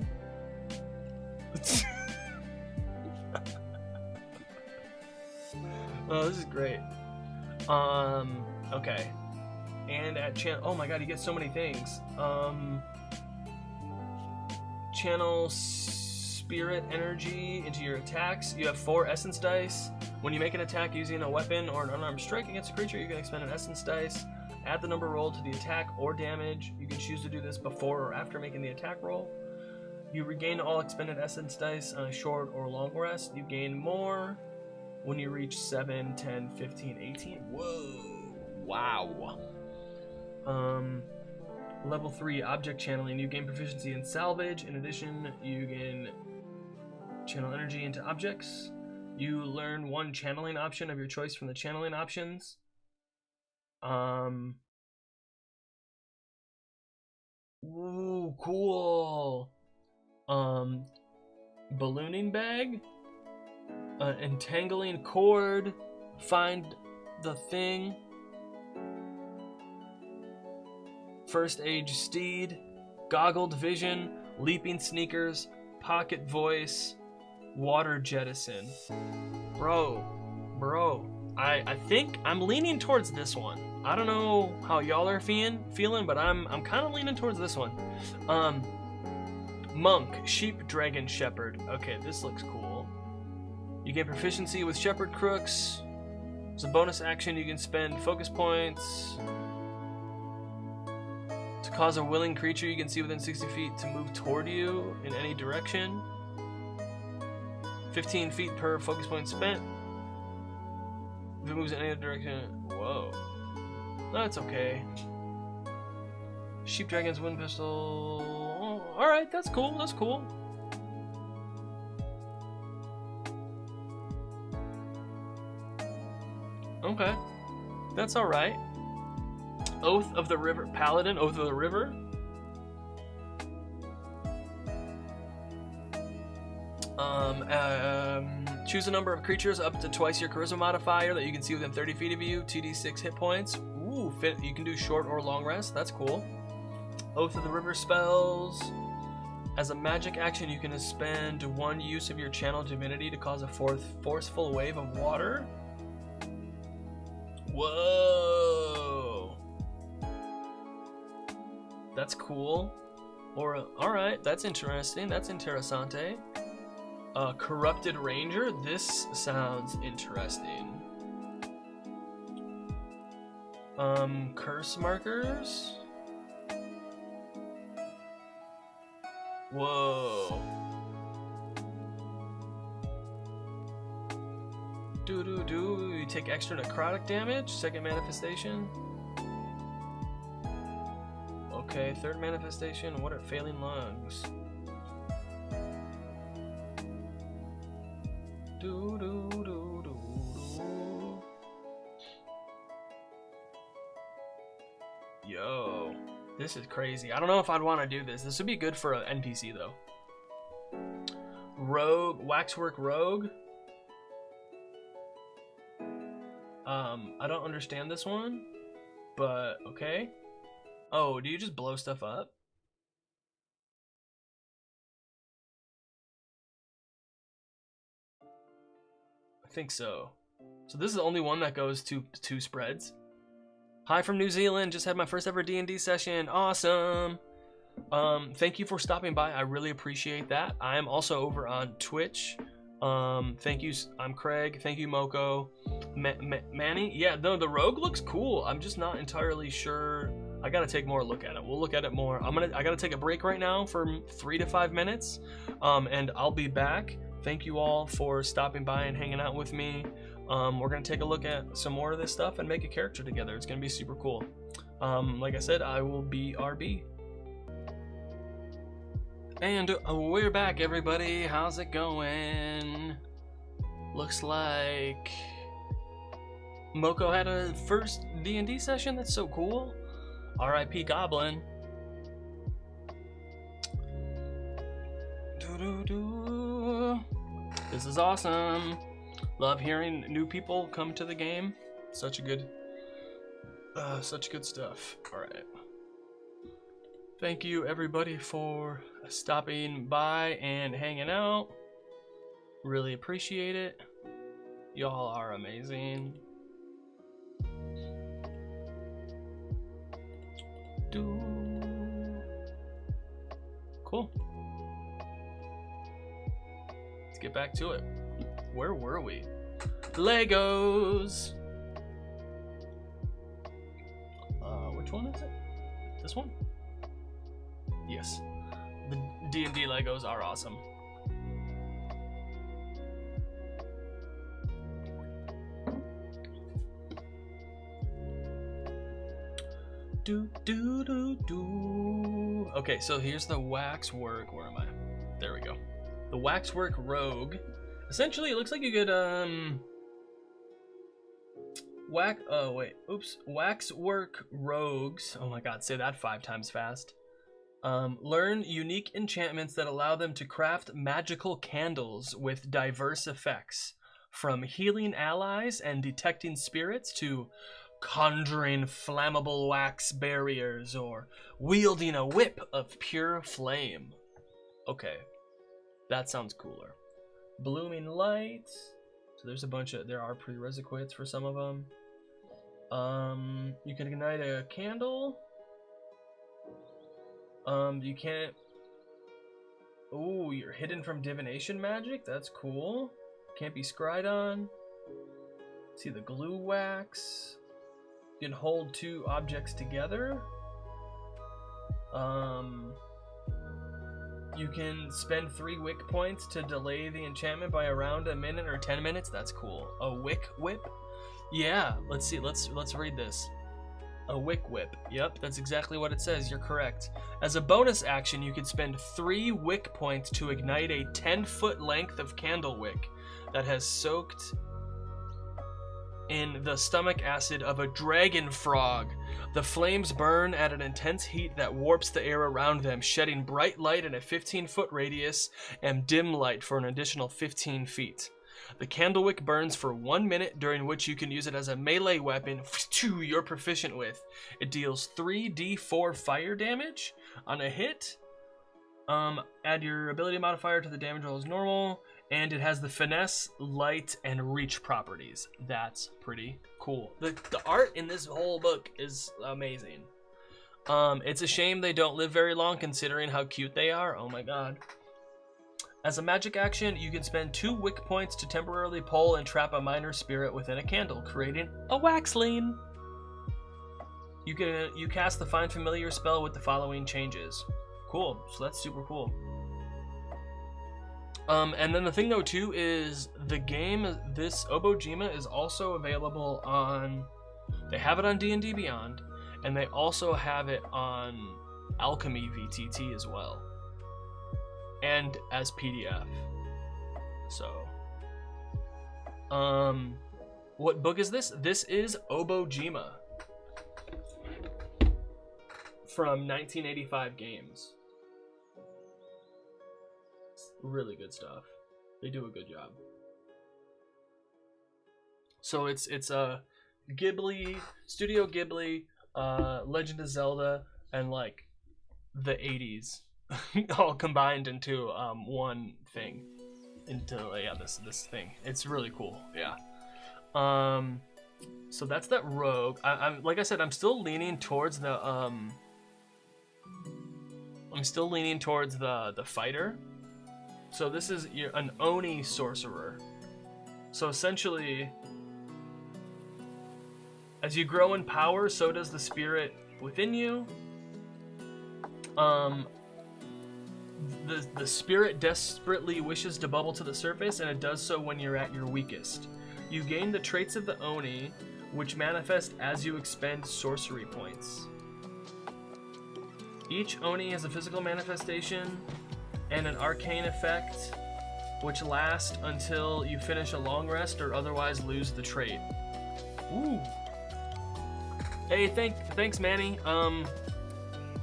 Oh, this is great. Okay. And at channel, oh my god, you get so many things. Channel spirit energy into your attacks. You have 4 essence dice. When you make an attack using a weapon or an unarmed strike against a creature, you can expend an essence dice. Add the number rolled to the attack or damage. You can choose to do this before or after making the attack roll. You regain all expended essence dice on a short or long rest. You gain more when you reach 7, 10, 15, 18. Whoa. Wow. Level 3 object channeling. You gain proficiency in salvage. In addition, you gain channel energy into objects. You learn 1 channeling option of your choice from the channeling options. Ooh, cool. Ballooning bag. Entangling cord. Find the thing. First age steed. Goggled vision. Leaping sneakers. Pocket voice. Water jettison. Bro. I think I'm leaning towards this one. I don't know how y'all are feeling, but I'm kind of leaning towards this one. Monk, sheep, dragon, shepherd. Okay, this looks cool. You get proficiency with shepherd crooks. As a bonus action, you can spend focus points to cause a willing creature you can see within 60 feet to move toward you in any direction. 15 feet per focus point spent. If it moves in any other direction. Whoa. That's okay. Sheep Dragon's Wind Pistol. Oh, alright, that's cool. That's cool. Okay. That's alright. Oath of the River. Paladin, Oath of the River. Choose a number of creatures up to twice your charisma modifier that you can see within 30 feet of you. 2d6 hit points. Ooh, you can do short or long rest. That's cool. Oath of the River spells. As a magic action, you can spend 1 use of your channel divinity to cause a forceful wave of water. Whoa. That's cool. Or alright, that's interesting. That's interessante. Corrupted Ranger. This sounds interesting. Curse markers. Whoa. You take extra necrotic damage. Second manifestation. Okay, third manifestation. What are failing lungs? Yo, this is crazy. I don't know if I'd want to do this. This would be good for an NPC though. Rogue, Waxwork Rogue. I don't understand this one, but okay. Oh, do you just blow stuff up? I think so. So this is the only one that goes to 2 spreads. Hi from New Zealand. Just had my first ever D&D session. Awesome. Thank you for stopping by. I really appreciate that. I am also over on Twitch. Thank you. I'm Craig. Thank you, Moko. Manny. Yeah, no, the rogue looks cool. I'm just not entirely sure. I gotta take more look at it. We'll look at it more. I gotta take a break right now for 3 to 5 minutes. And I'll be back. Thank you all for stopping by and hanging out with me. We're gonna take a look at some more of this stuff and make a character together. It's gonna be super cool. Like I said, I will be RB. And we're back, everybody. How's it going? Looks like Moko had a first D&D session. That's so cool. R.I.P. Goblin. This is awesome. Love hearing new people come to the game. Such good stuff. All right. Thank you everybody for stopping by and hanging out. Really appreciate it. Y'all are amazing. Cool. Let's get back to it. Where were we? Legos. Which one is it? This one? Yes. The D&D Legos are awesome. Okay, so here's the waxwork. Where am I? There we go. The waxwork rogue. Essentially, it looks like you could waxwork rogues. Oh my god, say that 5 times fast. Learn unique enchantments that allow them to craft magical candles with diverse effects, from healing allies and detecting spirits to conjuring flammable wax barriers or wielding a whip of pure flame. Okay, that sounds cooler. Blooming light. So there's a bunch of, there are prerequisites for some of them. You can ignite a candle. You can't. Oh, you're hidden from divination magic. That's cool. Can't be scryed on. See the glue wax. You can hold 2 objects together. You can spend 3 wick points to delay the enchantment by around a minute or 10 minutes. That's cool. A wick whip? Yeah, let's see. Let's read this. A wick whip. Yep, that's exactly what it says. You're correct. As a bonus action, you could spend 3 wick points to ignite a 10-foot length of candle wick that has soaked in the stomach acid of a dragon frog. The flames burn at an intense heat that warps the air around them, shedding bright light in a 15-foot radius and dim light for an additional 15 feet. The candlewick burns for 1 minute, during which you can use it as a melee weapon you're proficient with. It deals 3d4 fire damage on a hit. Add your ability modifier to the damage roll as normal, and it has the finesse, light, and reach properties. That's pretty cool. The art in this whole book is amazing. It's a shame they don't live very long considering how cute they are. Oh my god. As a magic action, you can spend 2 wick points to temporarily pull and trap a minor spirit within a candle, creating a waxling. You cast the Find Familiar spell with the following changes. Cool, so that's super cool. And then the thing though too is the game, this Obojima is also available on, they have it on D&D Beyond, and they also have it on Alchemy VTT as well. And as PDF. So, what book is this? This is Obojima from 1985 Games. Really good stuff. They do a good job. So it's a Ghibli, Studio Ghibli, Legend of Zelda, and like the 80s. All combined into one thing, into this thing. It's really cool. Yeah. So that's that rogue. I'm like I said, I'm still leaning towards the the fighter. So this is an Oni sorcerer. So essentially, as you grow in power, so does the spirit within you. The spirit desperately wishes to bubble to the surface, and it does so when you're at your weakest. You gain the traits of the Oni, which manifest as you expend sorcery points. Each Oni has a physical manifestation and an arcane effect, which lasts until you finish a long rest or otherwise lose the trait. Ooh. Hey, thanks, Manny.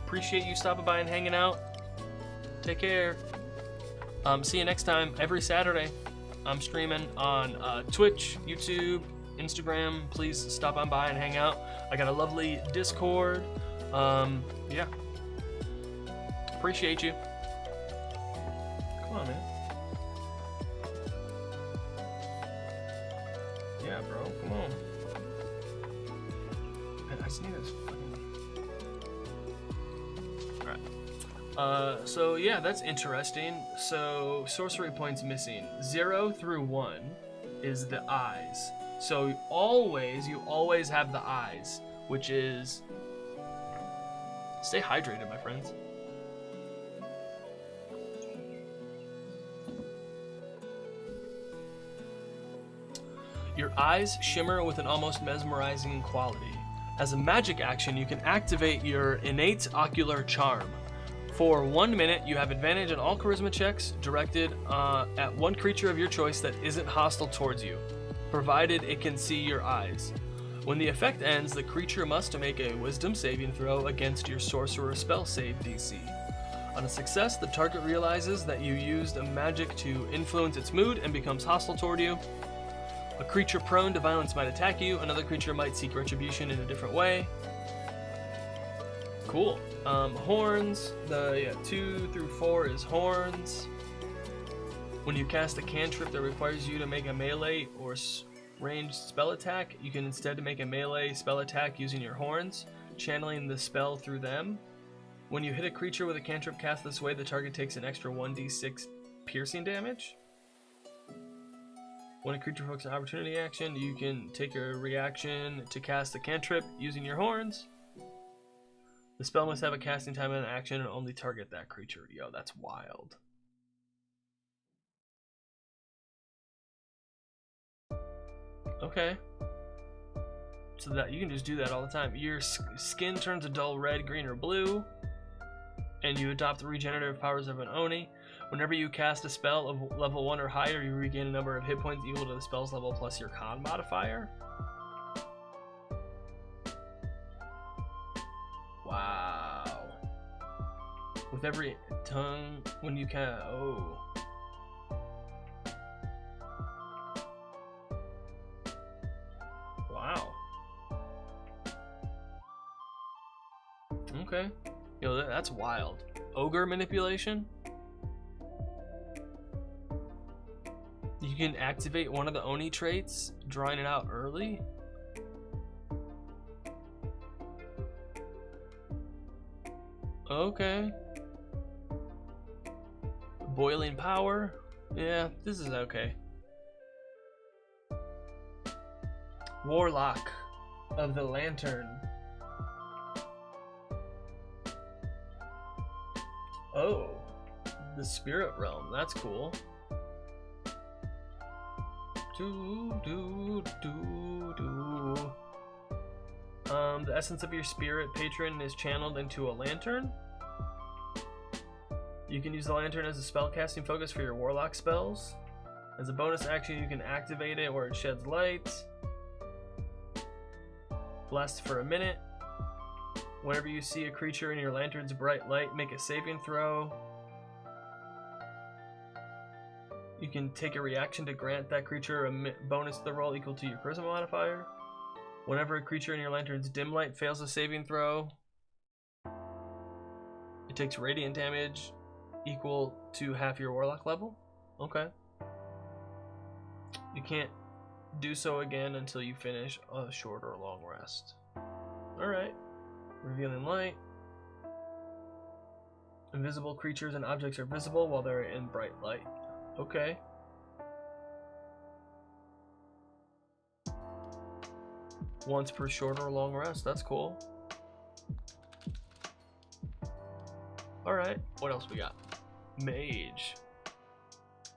Appreciate you stopping by and hanging out. Take care. See you next time. Every Saturday, I'm streaming on Twitch, YouTube, Instagram. Please stop on by and hang out. I got a lovely Discord. Yeah. Appreciate you. Come on, man. Yeah, bro. Come on. Man, I just need this fucking... Alright. So yeah, that's interesting. So sorcery points missing. 0 through 1 is the eyes. So you always have the eyes, which is... Stay hydrated, my friends. Your eyes shimmer with an almost mesmerizing quality. As a magic action, you can activate your innate ocular charm. For 1 minute, you have advantage on all charisma checks directed at one creature of your choice that isn't hostile towards you, provided it can see your eyes. When the effect ends, the creature must make a wisdom saving throw against your sorcerer spell save DC. On a success, the target realizes that you used a magic to influence its mood and becomes hostile toward you. A creature prone to violence might attack you. Another creature might seek retribution in a different way. Cool. Horns. 2 through 4 is horns. When you cast a cantrip that requires you to make a melee or ranged spell attack, you can instead make a melee spell attack using your horns, channeling the spell through them. When you hit a creature with a cantrip cast this way, the target takes an extra 1d6 piercing damage. When a creature provokes an opportunity action, you can take a reaction to cast a cantrip using your horns. The spell must have a casting time and an action and only target that creature. Yo, that's wild. Okay. So that you can just do that all the time. Your skin turns a dull red, green, or blue, and you adopt the regenerative powers of an Oni. Whenever you cast a spell of level 1 or higher, you regain a number of hit points equal to the spell's level plus your con modifier. Wow. With every tongue, when you can... Oh. Wow. Okay. Yo, that's wild. Ogre manipulation? You can activate one of the Oni traits, drawing it out early. Okay. Boiling power. Yeah, this is okay. Warlock of the Lantern. Oh, the spirit realm. That's cool. The essence of your spirit patron is channeled into a lantern. You can use the lantern as a spellcasting focus for your warlock spells. As a bonus action, you can activate it where it sheds light. Lasts for a minute. Whenever you see a creature in your lantern's bright light, make a saving throw. You can take a reaction to grant that creature a bonus to the roll equal to your charisma modifier. Whenever a creature in your lantern's dim light fails a saving throw, it takes radiant damage equal to half your warlock level. Okay. You can't do so again until you finish a short or long rest. Alright. Revealing light. Invisible creatures and objects are visible while they're in bright light. Okay. Once per short or long rest. That's cool. Alright. What else we got? Mage.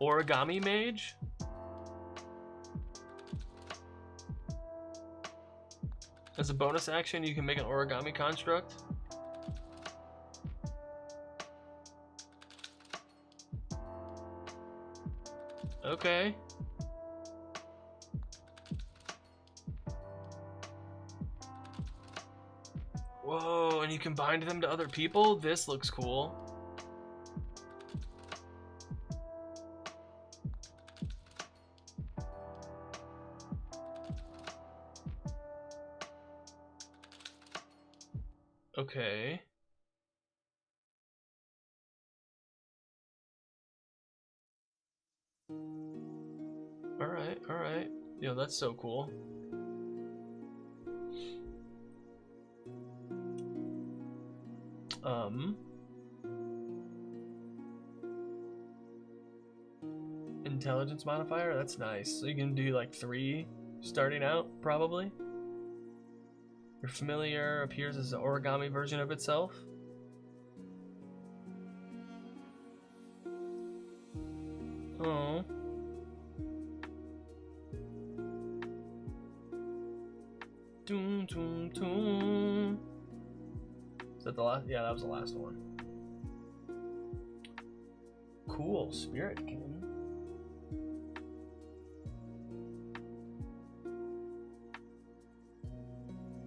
Origami mage? As a bonus action, you can make an origami construct. Okay. Whoa, and you can bind them to other people? This looks cool. Okay. Yo, that's so cool. Intelligence modifier, that's nice. So you can do like 3 starting out, probably. Your familiar appears as an origami version of itself. Oh. Doom, doom, doom. Is that the last? Yeah, that was the last one. Cool, Spiritkin.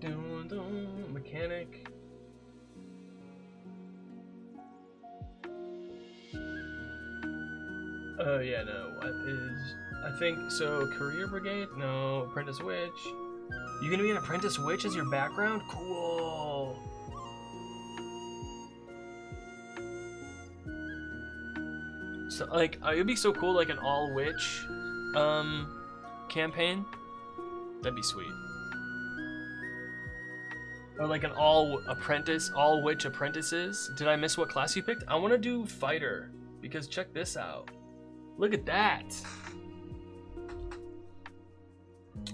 Doom, doom, mechanic. Oh yeah, no. What is? I think so. Career Brigade? No. Apprentice Witch. You gonna be an Apprentice Witch as your background? Cool. So like, it'd be so cool, like an all witch, campaign. That'd be sweet. Or like an all witch apprentices. Did I miss what class you picked? I want to do fighter because check this out. Look at that.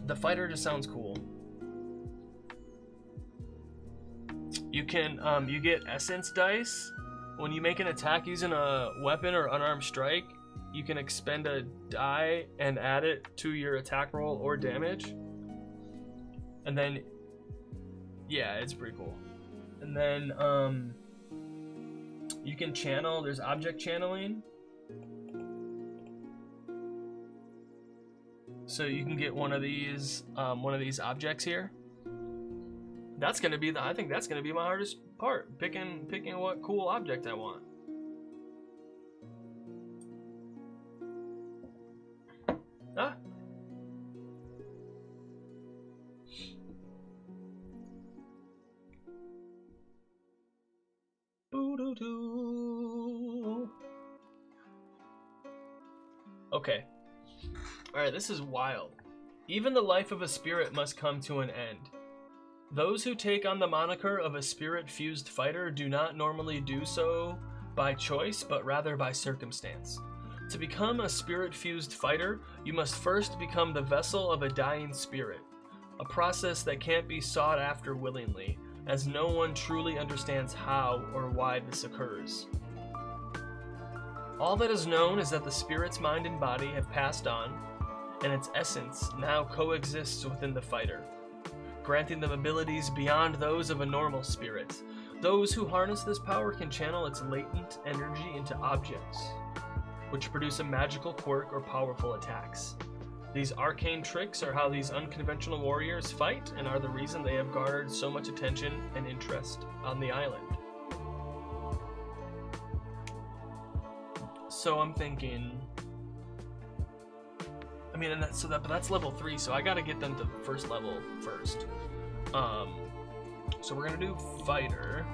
The fighter just sounds cool. You can you get essence dice when you make an attack using a weapon or unarmed strike. You can expend a die and add it to your attack roll or damage. And then yeah, it's pretty cool. And then you can channel. There's object channeling. So you can get one of these objects here. That's gonna be I think that's gonna be my hardest part. Picking what cool object I want. Ah. Boo-doo-doo. Okay. Alright, this is wild. Even the life of a spirit must come to an end. Those who take on the moniker of a spirit-fused fighter do not normally do so by choice, but rather by circumstance. To become a spirit-fused fighter, you must first become the vessel of a dying spirit, a process that can't be sought after willingly, as no one truly understands how or why this occurs. All that is known is that the spirit's mind and body have passed on, and its essence now coexists within the fighter, granting them abilities beyond those of a normal spirit. Those who harness this power can channel its latent energy into objects, which produce a magical quirk or powerful attacks. These arcane tricks are how these unconventional warriors fight and are the reason they have garnered so much attention and interest on the island. So I'm thinking, I mean, and but that's level 3, so I gotta get them to first level first. So we're gonna do fighter.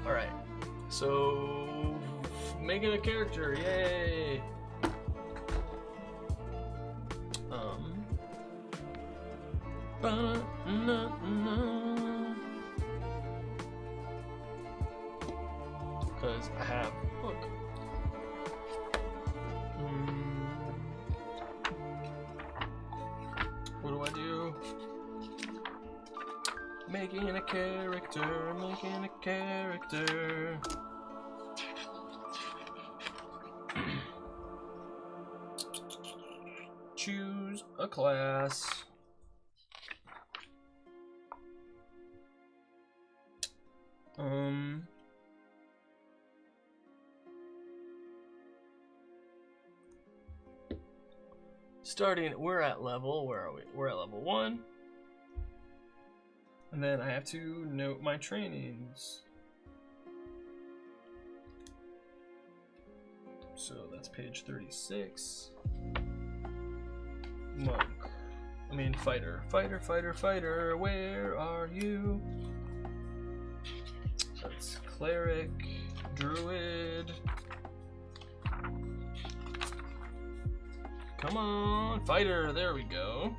Alright, so making a character, yay! Because I have, look. What do I do? Making a character, making a character. Choose a class. Starting, we're at level, where are we? We're at level 1. And then I have to note my trainings. So that's page 36. Monk. I mean fighter. Fighter, fighter, fighter, where are you? That's cleric, druid. Come on, fighter, there we go.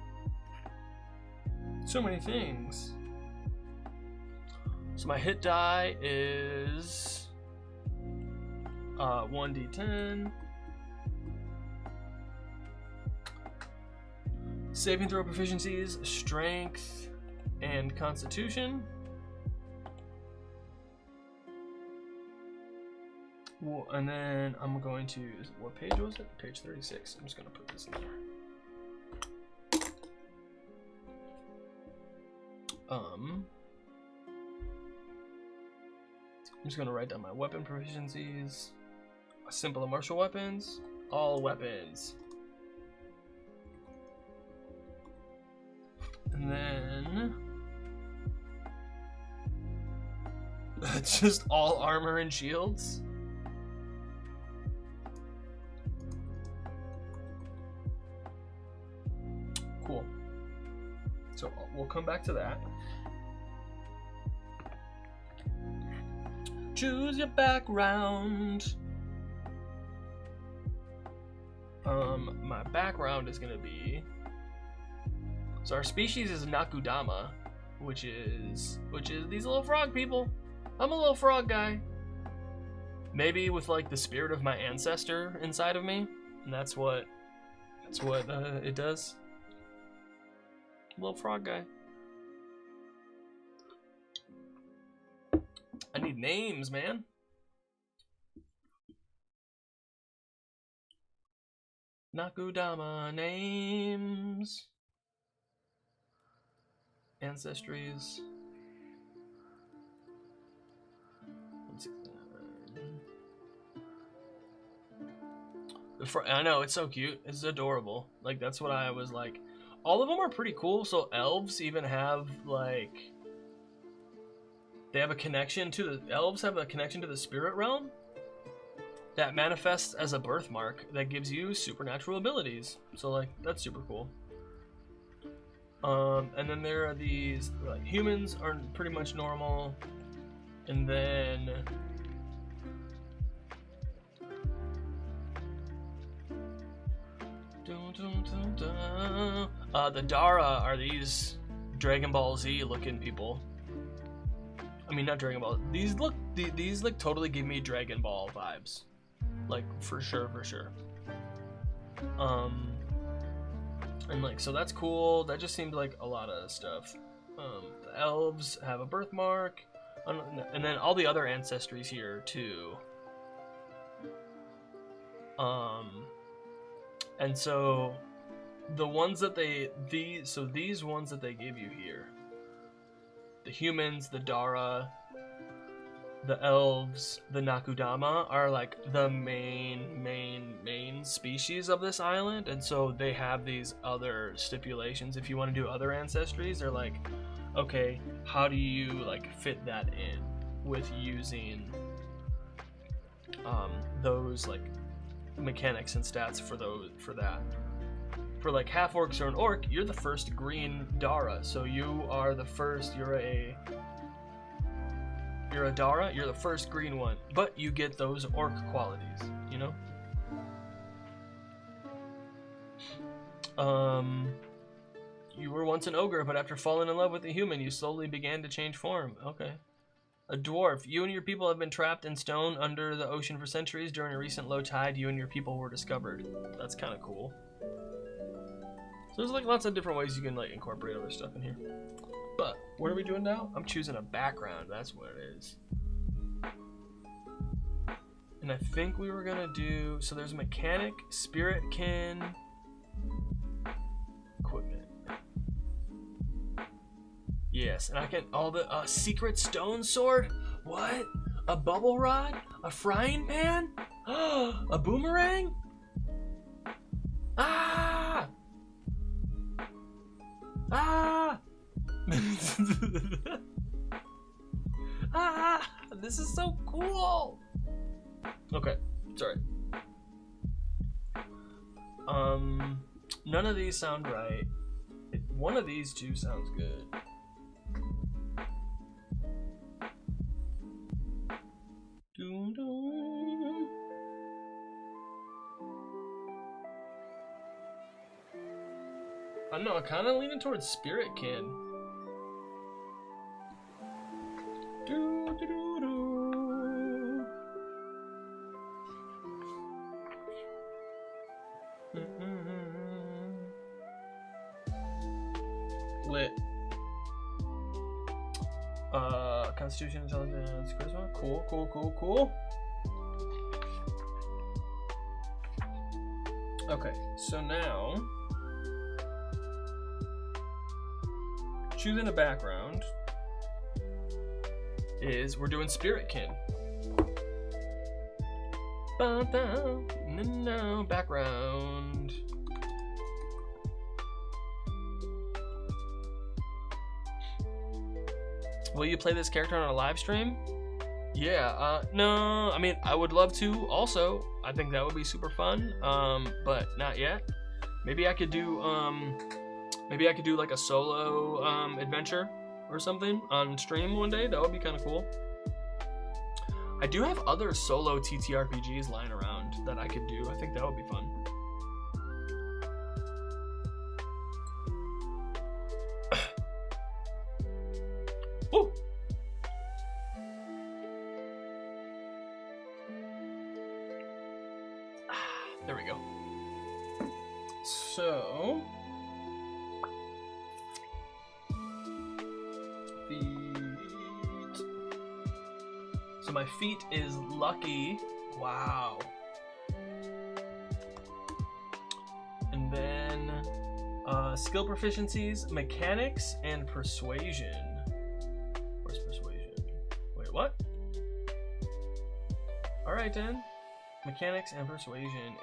So many things. So my hit die is 1d10. Saving throw proficiencies, strength, and constitution. Well, and then I'm going to, what page was it? Page 36. I'm just going to put this in there. I'm just going to write down my weapon proficiencies. Simple and martial weapons. All weapons. And then it's just all armor and shields. Cool. So we'll come back to that. Choose your background. My background is gonna be. So our species is Nakudama, which is these little frog people. I'm a little frog guy. Maybe with like the spirit of my ancestor inside of me, and that's what it does. Little frog guy. I need names, man. Nakudama names. Ancestries. I know, it's so cute. It's adorable. Like, that's what I was like. All of them are pretty cool. So elves even have like, they have a connection to the elves have a connection to the spirit realm that manifests as a birthmark that gives you supernatural abilities. So like, that's super cool. And then there are these like humans are pretty much normal, and then the Dara are these Dragon Ball Z looking people. I mean, not Dragon Ball. These like totally give me Dragon Ball vibes, like for sure. And like, so that's cool. That just seemed like a lot of stuff. The elves have a birthmark, and then all the other ancestries here too. And so the ones that these ones that they give you here, the humans, the Dara, the elves, the Nakudama are like the main species of this island, and so they have these other stipulations. If you want to do other ancestries, they're like, okay, how do you like fit that in with using those like mechanics and stats for that. For like half orcs or an orc, you're the first green Dara, so you are the first. You're a Dara, you're the first green one, but you get those orc qualities, you know? You were once an ogre, but after falling in love with a human, you slowly began to change form. Okay. A dwarf. You and your people have been trapped in stone under the ocean for centuries. During a recent low tide, you and your people were discovered. That's kind of cool. So there's like lots of different ways you can like incorporate other stuff in here. But what are we doing now? I'm choosing a background. That's what it is. And I think we were gonna do, so there's mechanic, spirit kin, equipment. Yes, and I can, all the secret stone sword. What? A bubble rod? A frying pan? A boomerang? Ah! Ah! Ah! This is so cool! Okay, sorry. None of these sound right. One of these two sounds good. I don't know, I'm kind of leaning towards Spiritkin. Lit. Constitution, intelligence, charisma. Cool, cool, cool, cool. Okay, so now choosing a background is we're doing Spiritkin. No, background. Will you play this character on a live stream? Yeah, no, I mean, I would love to also. I think that would be super fun, but not yet. Maybe I could do like a solo adventure or something on stream one day. That would be kind of cool. I do have other solo TTRPGs lying around that I could do. I think that would be fun. Woo! There we go. So my feat is lucky. Wow. And then skill proficiencies, mechanics, and persuasion. Where's persuasion? Wait, what? Alright then. Mechanics and persuasion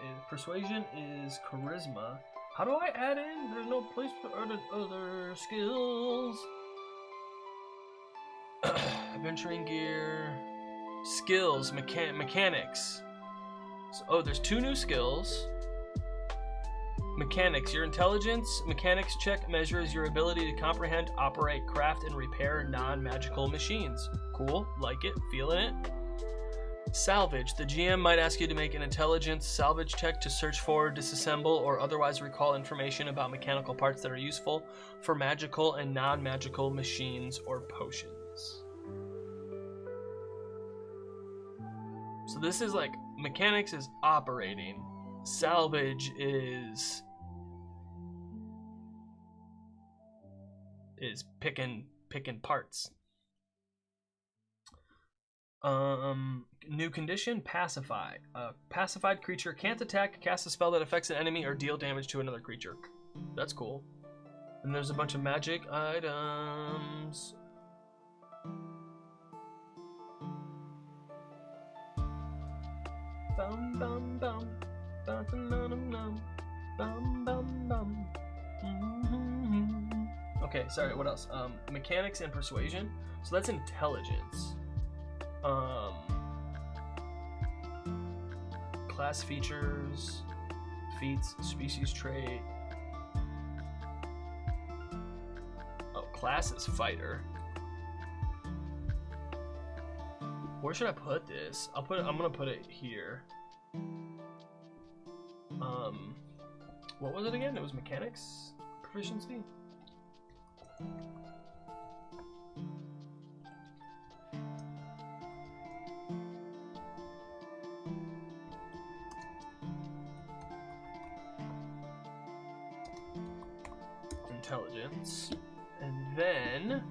is charisma. How do I add in? There's no place for other skills. Adventuring gear. Skills, mechanics. So, oh, there's 2 new skills. Mechanics, your intelligence mechanics check measures your ability to comprehend, operate, craft, and repair non-magical machines. Cool, like it, feeling it. Salvage, the GM might ask you to make an intelligence salvage check to search for, disassemble, or otherwise recall information about mechanical parts that are useful for magical and non-magical machines or potions. So this is like, mechanics is operating, salvage is picking parts. New condition, pacify. Pacified creature can't attack, cast a spell that affects an enemy, or deal damage to another creature. That's cool. And there's a bunch of magic items. Bum bum bum, bum bum bum bum bum. Okay, sorry. What else? Mechanics and persuasion. So that's intelligence. Class features, feats, species trait. Oh, class is fighter. Where should I put this? I'm gonna put it here. What was it again? It was mechanics proficiency. Intelligence, and then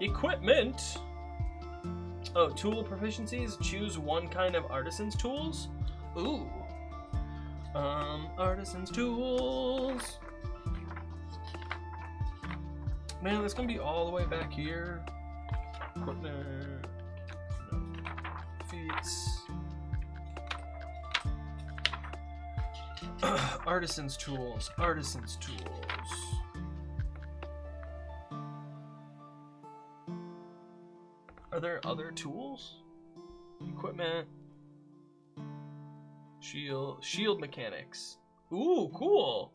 equipment. Oh, tool proficiencies. Choose one kind of artisan's tools. Ooh. Artisan's tools. Man, that's gonna be all the way back here. Equipment. No. Feats. Artisan's tools. Artisan's tools. Are there other tools? Equipment. Shield mechanics. Ooh, cool.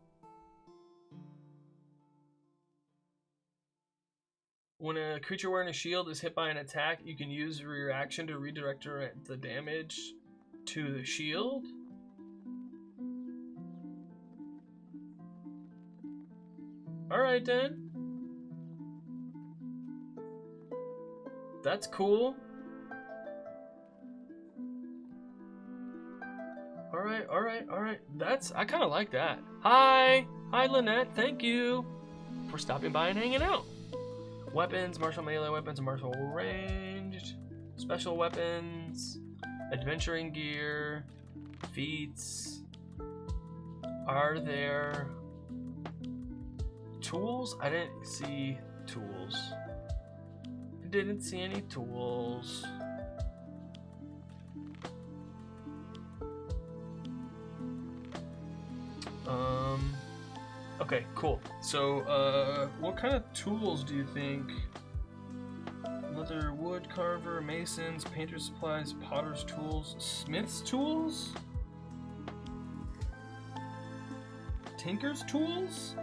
When a creature wearing a shield is hit by an attack, you can use your reaction to redirect the damage to the shield. Alright then. That's cool. Alright. I kinda like that. Hi, Lynette, thank you for stopping by and hanging out. Weapons, martial melee weapons, martial ranged, special weapons, adventuring gear, feats. Are there tools? I didn't see tools. Didn't see any tools. Okay, cool. So, what kind of tools do you think? Leather, wood carver, masons, painter's supplies, potter's tools, smith's tools? Tinker's tools?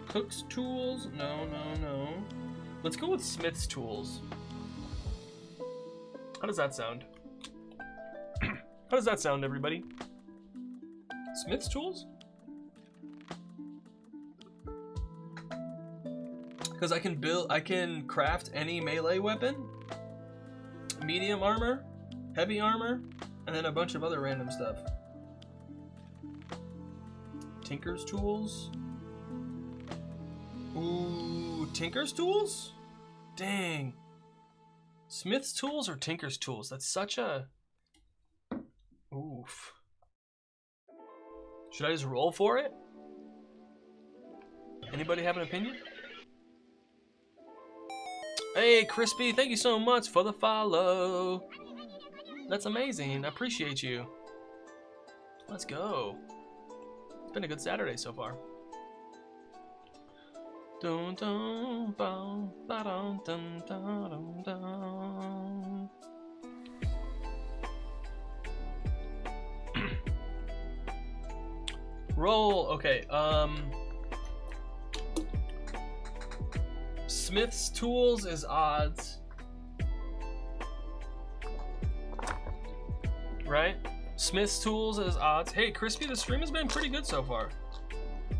Cook's tools? No. Let's go with smith's tools. How does that sound? How does that sound, everybody? Smith's tools? Because I can craft any melee weapon, medium armor, heavy armor, and then a bunch of other random stuff. Tinker's tools? Ooh, Tinker's tools? Dang. Smith's tools or Tinker's tools? That's such a... Oof. Should I just roll for it? Anybody have an opinion? Hey, Crispy, thank you so much for the follow. That's amazing. I appreciate you. Let's go. It's been a good Saturday so far. Dun, dun, dun, dun, dun, dun, dun. Roll. Okay. Smith's tools is odds. Right? Smith's tools is odds. Hey, Crispy, the stream has been pretty good so far.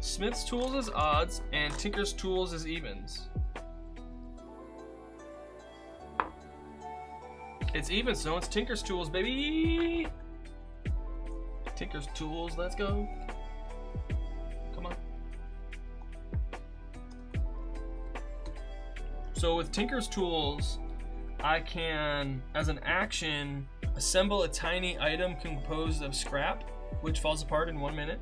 Smith's tools is odds, and Tinker's tools is evens. It's even, so it's Tinker's tools, baby! Tinker's tools, let's go. Come on. So with Tinker's tools, I can, as an action, assemble a tiny item composed of scrap, which falls apart in 1 minute.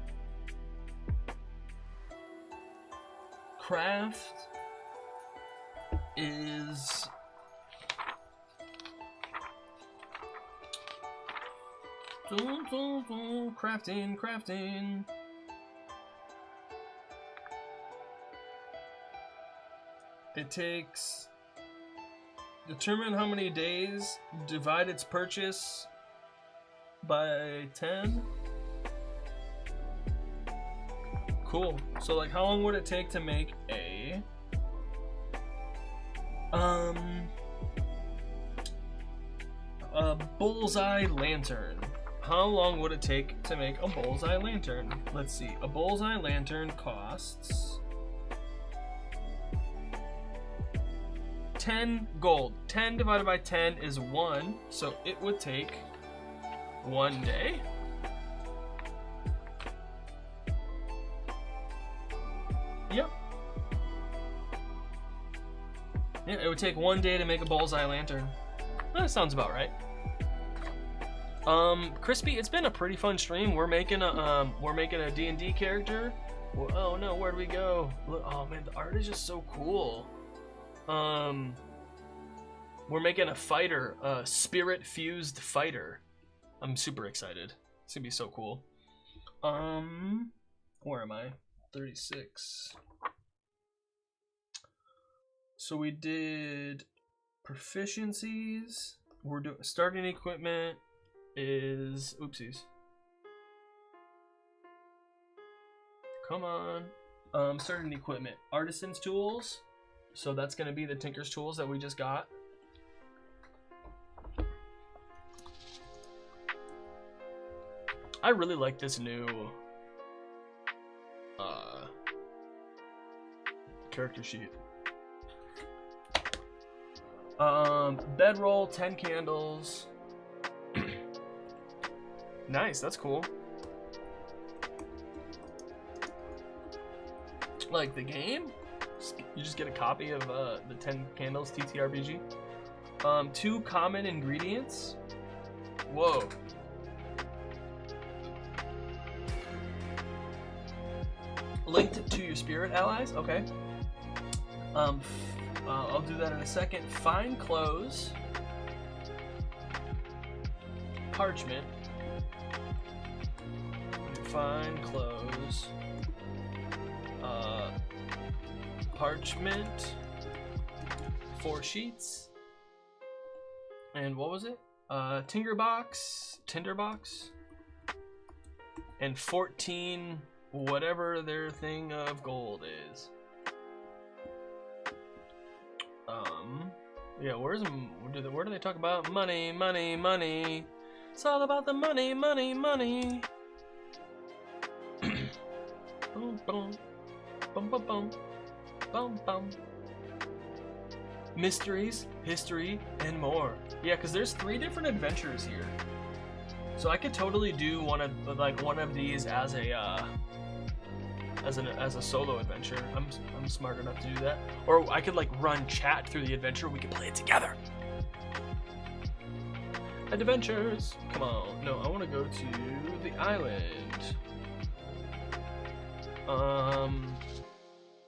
Craft is crafting. It takes, determine how many days, divide its purchase by 10. Cool. So like, how long would it take to make a bullseye lantern? How long would it take to make a bullseye lantern? Let's see. A bullseye lantern costs 10 gold. 10 divided by 10 is 1, so it would take 1 day. Yep. Yeah, it would take 1 day to make a bullseye lantern. That sounds about right. Crispy, it's been a pretty fun stream. We're making a D&D character. Oh no, where'd we go? Look, oh man, the art is just so cool. We're making a fighter, a spirit fused fighter. I'm super excited. It's gonna be so cool. Where am I? 36. So we did proficiencies. we're doing starting equipment is oopsies. Come on. Starting equipment, artisan's tools. So that's gonna be the tinker's tools that we just got. I really like this new character sheet. Bedroll, 10 candles. Nice, that's cool. Like the game, you just get a copy of the 10 candles ttrpg. 2 common ingredients. Whoa. Linked to your spirit allies. Okay. I'll do that in a second. Fine clothes. Parchment. Fine clothes. Parchment. 4 sheets. And what was it? Tinderbox. And 14 whatever their thing of gold is. Yeah, where do they talk about money? It's all about the money. Boom, boom, boom, boom, boom, boom, boom. Mysteries, history, and more. Yeah, because there's 3 different adventures here, so I could totally do one of these as a as a solo adventure. I'm smart enough to do that. Or I could like run chat through the adventure. We could play it together. Adventures. Come on. No, I want to go to the island.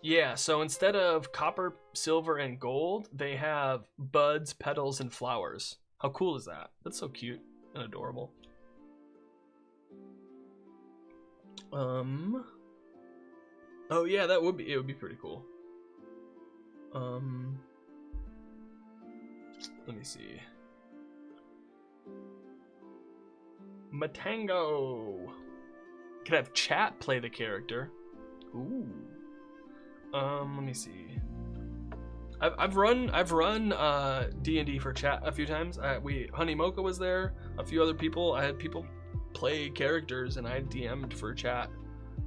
Yeah, so instead of copper, silver, and gold, they have buds, petals, and flowers. How cool is that? That's so cute and adorable. Oh yeah, it would be pretty cool. Let me see. Matango. Could have chat play the character. Ooh. Let me see. I've run D&D for chat a few times. Honey Mocha was there. A few other people. I had people play characters, and I DM'd for chat.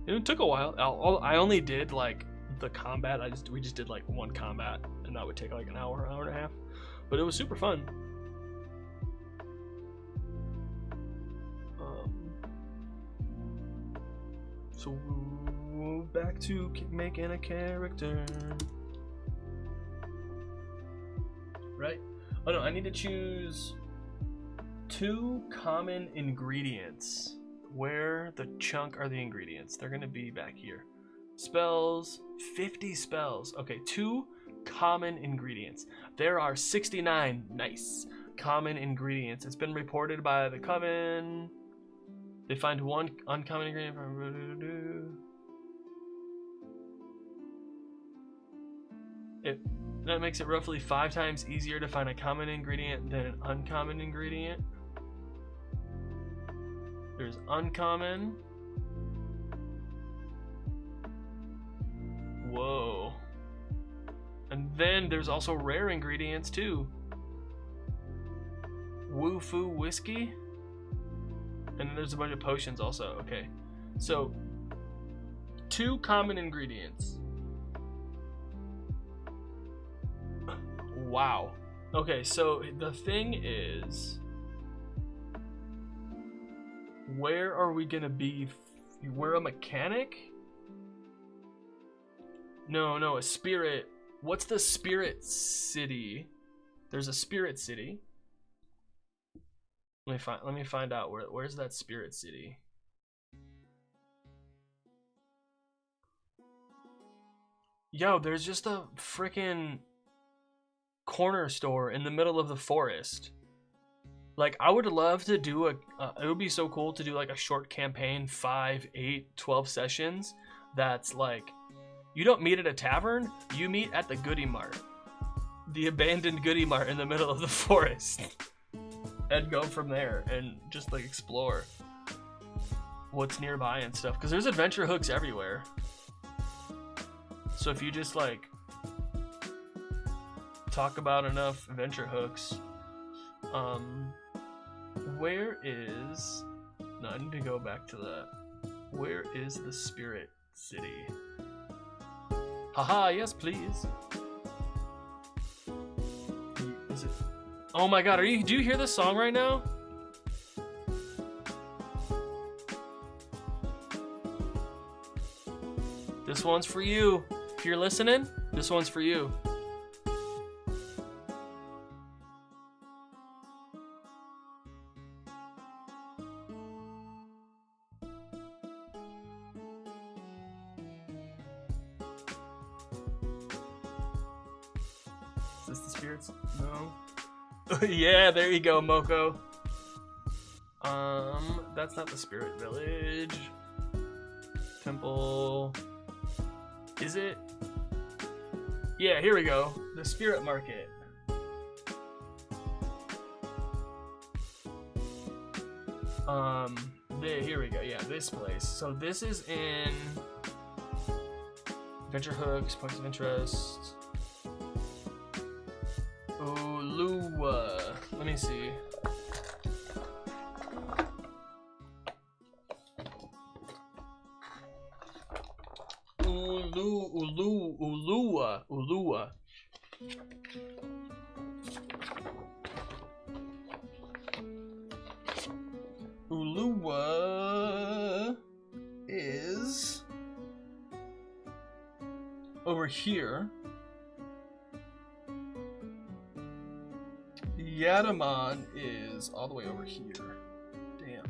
It took a while. I only did like the combat. We just did like 1 combat, and that would take like an hour and a half. But it was super fun. So back to making a character. Right? Oh no, I need to choose 2 common ingredients. Where the chunk are the ingredients? They're gonna be back here. Spells, 50 spells. Okay, 2 common ingredients. There are 69 nice common ingredients. It's been reported by the Coven. They find 1 uncommon ingredient from that makes it roughly 5 times easier to find a common ingredient than an uncommon ingredient. There's uncommon. Whoa. And then there's also rare ingredients too. Woo-foo whiskey. And then there's a bunch of potions also. Okay. So 2 common ingredients. Wow. Okay, so the thing is, where are we gonna be? We're a mechanic? No, a spirit. What's the spirit city? There's a spirit city. Let me find out where's that spirit city. Yo, there's just a freaking corner store in the middle of the forest. Like, I would love to do it would be so cool to do like a short campaign, 5, 8, 12 sessions. That's like, you don't meet at a tavern, you meet at the Goody Mart. The abandoned Goody Mart in the middle of the forest. and go from there and just like explore what's nearby and stuff, because there's adventure hooks everywhere. So if you just like talk about enough adventure hooks, where is, no, I need to go back to that. Where is the spirit city? Haha, yes please. Is it, oh my god, do you hear this song right now? This one's for you. If you're listening, this one's for you. Is this the spirits? No. Yeah, there you go, Moko. That's not the spirit village. Temple. Is it? Yeah, here we go. The spirit market. Here we go. Yeah, this place. So this is in Adventure Hooks, Points of Interest. Ulua. Let me see. Ulua. Ulua is over here. Yadaman is all the way over here. Damn.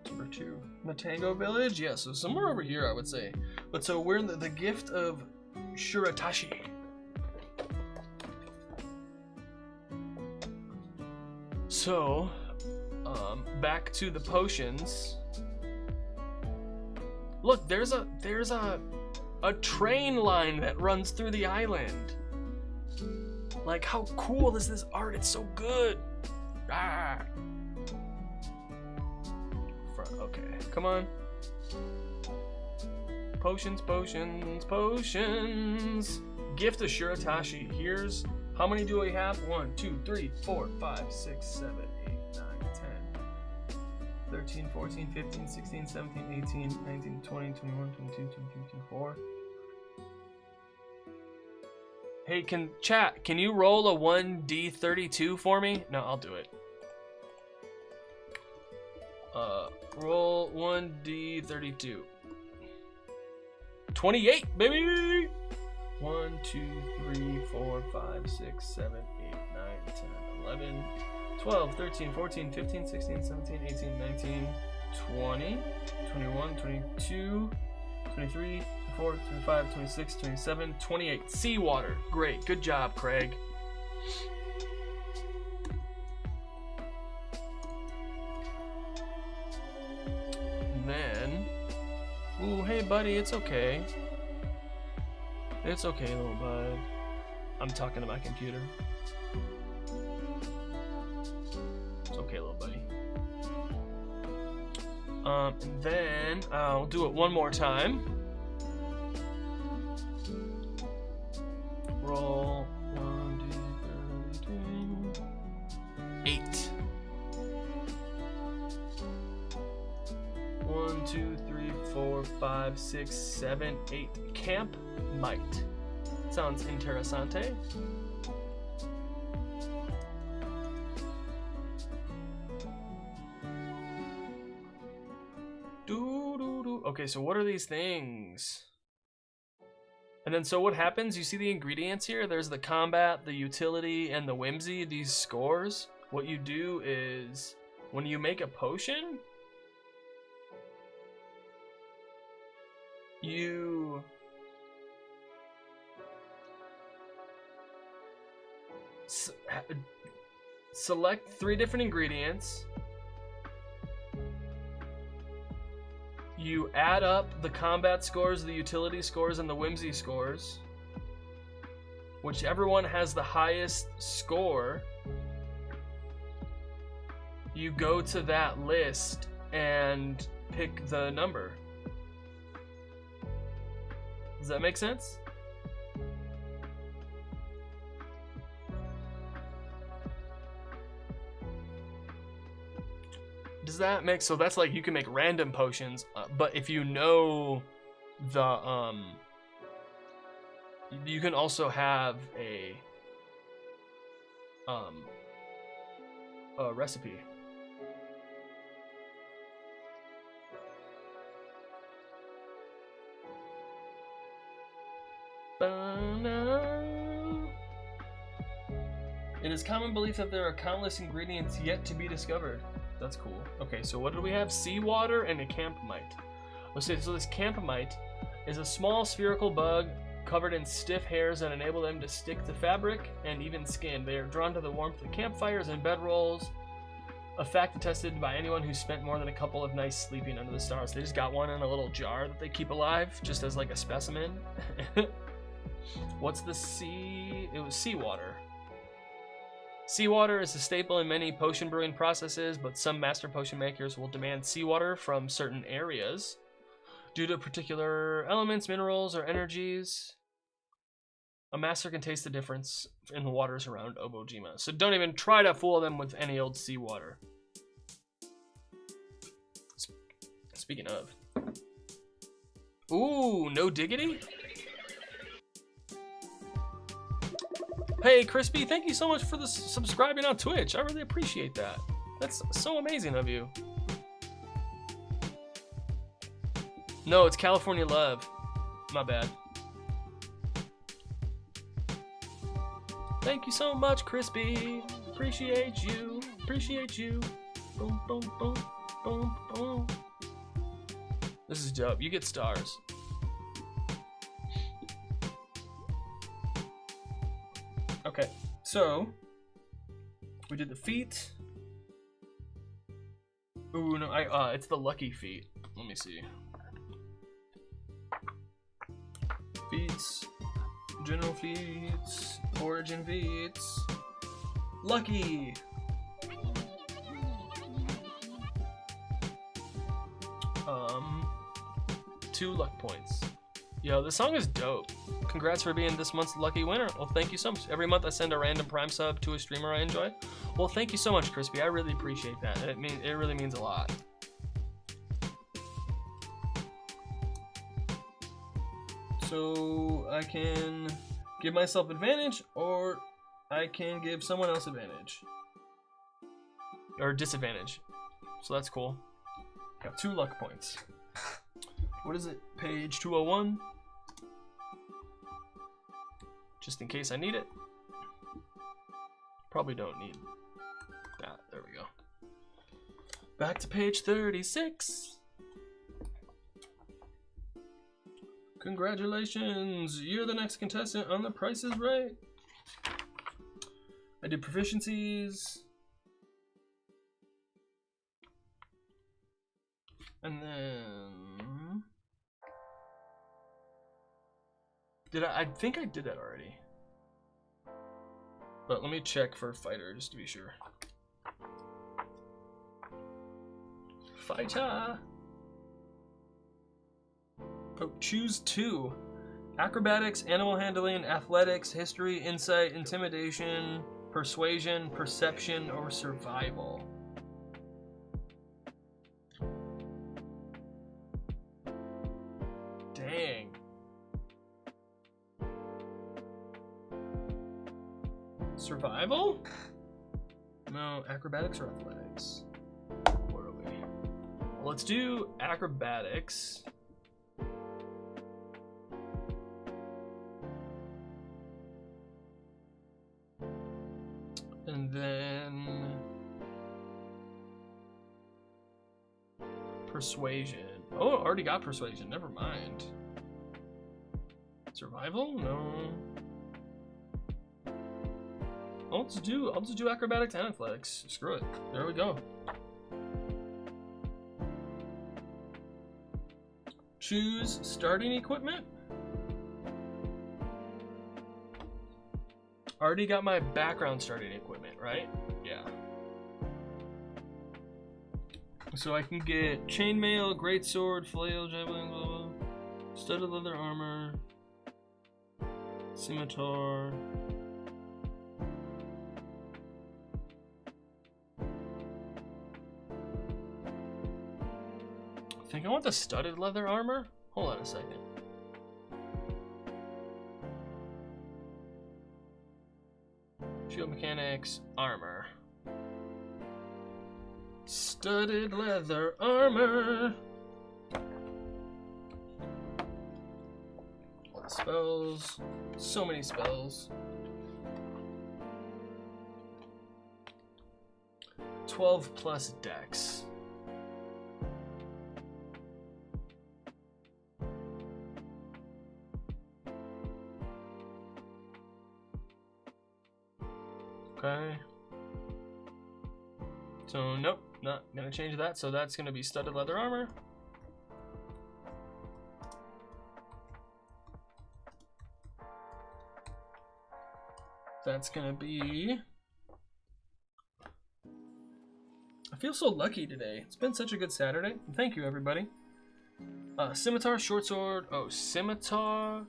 Number 2. Matango Village? Yeah, so somewhere over here, I would say. But so we're in the gift of Shuratashi. So, back to the potions. Look, there's a train line that runs through the island. Like, how cool is this art? It's so good. Ah. Okay, come on. Potions. Gift of Shuratashi. Here's, how many do we have? 1, 2, 3, 4, 5, 6, 7, 8, 9, 10, 13, 14, 15, 16, 17, 18, 19, 20, 21, 22, 23, 24. Hey, can you roll a 1d32 for me? No, I'll do it. Roll 1d32. 28, baby! 1, 2, 3, 4, 5, 6, 7, 8, 9, 10, 11, 12, 13, 14, 15, 16, 17, 18, 19, 20, 21, 22, 23, 24, 25, 26, 27, 28. Seawater. Great. Good job, Craig. And then... Ooh, hey, buddy. It's okay. It's okay, little bud. I'm talking to my computer. It's okay, little buddy. And then I'll do it one more time. Roll 1d32. 8. 1, 2, 3, 4, 5, 6, 7, 8. Camp Might. Sounds interessante. Okay, so what are these things? And then so what happens? You see the ingredients here? There's the combat, the utility, and the whimsy, these scores. What you do is when you make a potion, you select 3 different ingredients. You add up the combat scores, the utility scores, and the whimsy scores. Whichever one has the highest score you go to that list and pick the number. Does that make sense? Does that make, so that's like you can make random potions, but if you know the you can also have a recipe. It is common belief that there are countless ingredients yet to be discovered. That's cool. Okay, so what do we have? Seawater and a campmite. Let's say, so this campmite is a small spherical bug covered in stiff hairs that enable them to stick to fabric and even skin. They are drawn to the warmth of campfires and bedrolls, a fact attested by anyone who spent more than a couple of nights sleeping under the stars. They just got one in a little jar that they keep alive, just as like a specimen. What's the sea? It was seawater. Seawater is a staple in many potion brewing processes, but some master potion makers will demand seawater from certain areas due to particular elements, minerals, or energies. A master can taste the difference in the waters around Obojima, so don't even try to fool them with any old seawater. Speaking of. Ooh, no diggity? Hey, Crispy, thank you so much for the subscribing on Twitch. I really appreciate that. That's so amazing of you. No, it's California Love. My bad. Thank you so much, Crispy. Appreciate you. Appreciate you. Boom, boom, boom, boom, boom. This is dope. You get stars. Okay, so we did the feat. Ooh, no, it's the lucky feat. Let me see. Feats, general feats, origin feats, lucky. 2 luck points. Yo, this song is dope. Congrats for being this month's lucky winner. Well, thank you so much. Every month I send a random Prime sub to a streamer I enjoy. Well, thank you so much, Crispy. I really appreciate that. It really means a lot. So I can give myself advantage, or I can give someone else advantage. Or disadvantage. So that's cool. Got 2 luck points. What is it? Page 201. Just in case I need it. Probably don't need that. There we go. Back to page 36. Congratulations! You're the next contestant on The Price is Right. I did proficiencies. And then... I think I did that already. But let me check for fighter just to be sure. Fighter! Oh, choose 2. Acrobatics, animal handling, athletics, history, insight, intimidation, persuasion, perception, or survival. Dang. Survival? No, acrobatics or athletics? Where are we? Well, let's do acrobatics. And then persuasion. Oh, already got persuasion. Never mind. Survival? No. I'll just do acrobatics and athletics. Screw it. There we go. Choose starting equipment. Already got my background starting equipment, right? Yeah. So I can get chainmail, greatsword, flail, javelin, blah, blah, studded leather armor, scimitar. I think I want the studded leather armor. Hold on a second. Shield mechanics, armor. Studded leather armor. All the spells. So many spells. 12 plus dex. Okay. So nope, not gonna change that. So that's gonna be studded leather armor. That's gonna be. I feel so lucky today. It's been such a good Saturday. Thank you, everybody. Scimitar, short sword. Oh, scimitar.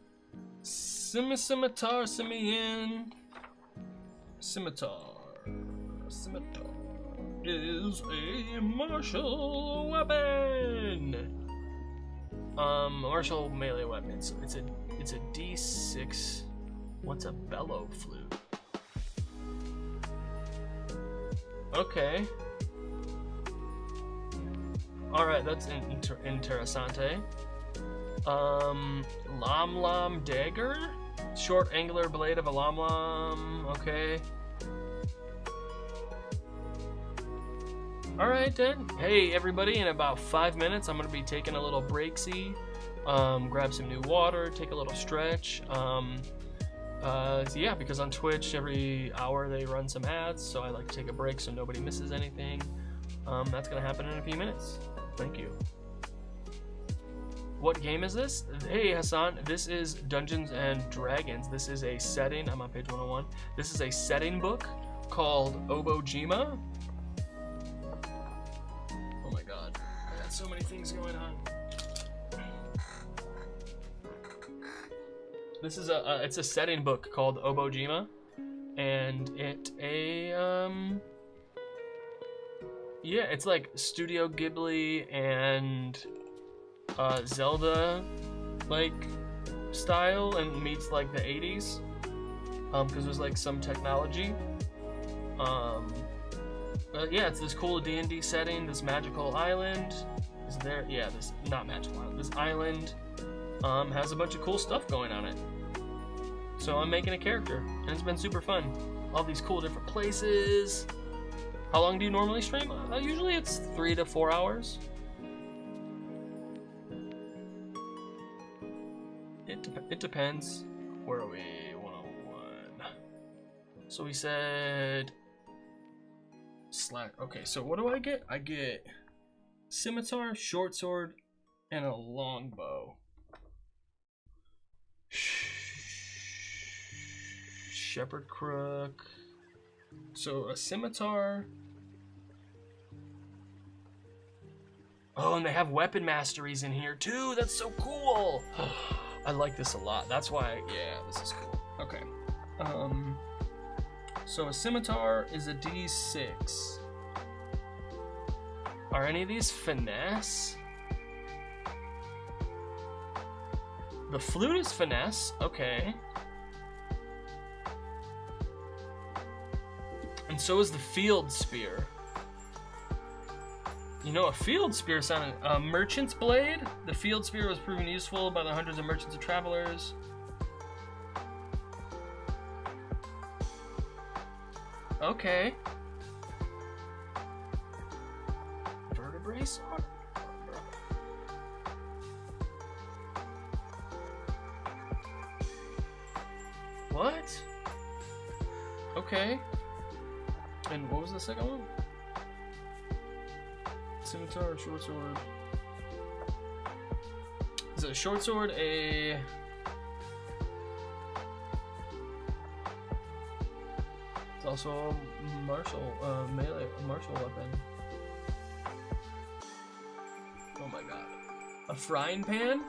Scimitar, simian. Scimitar. Scimitar is a martial weapon. Martial melee weapon. So it's a D6. What's a bellow flute? Okay. All right, that's interessante. Lam dagger. Short angular blade of a lam. Okay. Alright then. Hey everybody, in about 5 minutes I'm gonna be taking a little breaksy. Grab some new water, take a little stretch. So yeah, because on Twitch every hour they run some ads, so I like to take a break so nobody misses anything. That's gonna happen in a few minutes. Thank you. What game is this? Hey Hassan, this is Dungeons and Dragons. This is a setting, I'm on page 101. This is a setting book called Obojima. Oh my god, I got so many things going on. This is it's a setting book called Obojima, and yeah, it's like Studio Ghibli and Zelda like style, and meets like the 80s, because there's like some technology. Yeah, it's this cool D&D setting, this magical island. Is there? Yeah, this not magical island. This island has a bunch of cool stuff going on it. So I'm making a character, and it's been super fun. All these cool different places. How long do you normally stream? Usually it's 3 to 4 hours. It depends. Where are we? 101. So we said slack. Okay, so what do I get? I get scimitar, short sword, and a longbow. Shepherd crook. So a scimitar. Oh, and they have weapon masteries in here too. That's so cool. I like this a lot. That's why, yeah, this is cool. Okay. So a scimitar is a D6. Are any of these finesse? The flute is finesse. Okay. And so is the field spear. You know, a field spear sounded a merchant's blade. The field spear was proven useful by the hundreds of merchants and travelers. Okay. Vertebrae sword. What? Okay. And what was the second one? Scimitar or short sword? Is it a short sword? It's also a martial melee martial weapon. A frying pan?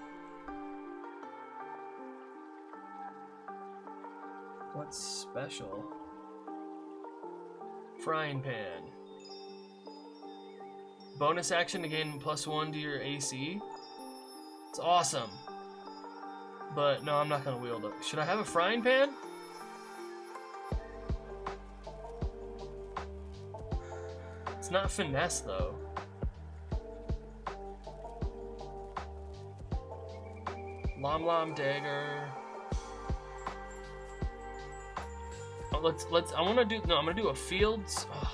What's special? Frying pan. Bonus action to gain +1 to your AC. It's awesome. But no, I'm not gonna wield it. Should I have a frying pan? It's not finesse though. Lom dagger. Oh, let's. I want to do. No, I'm gonna do a fields. Ugh.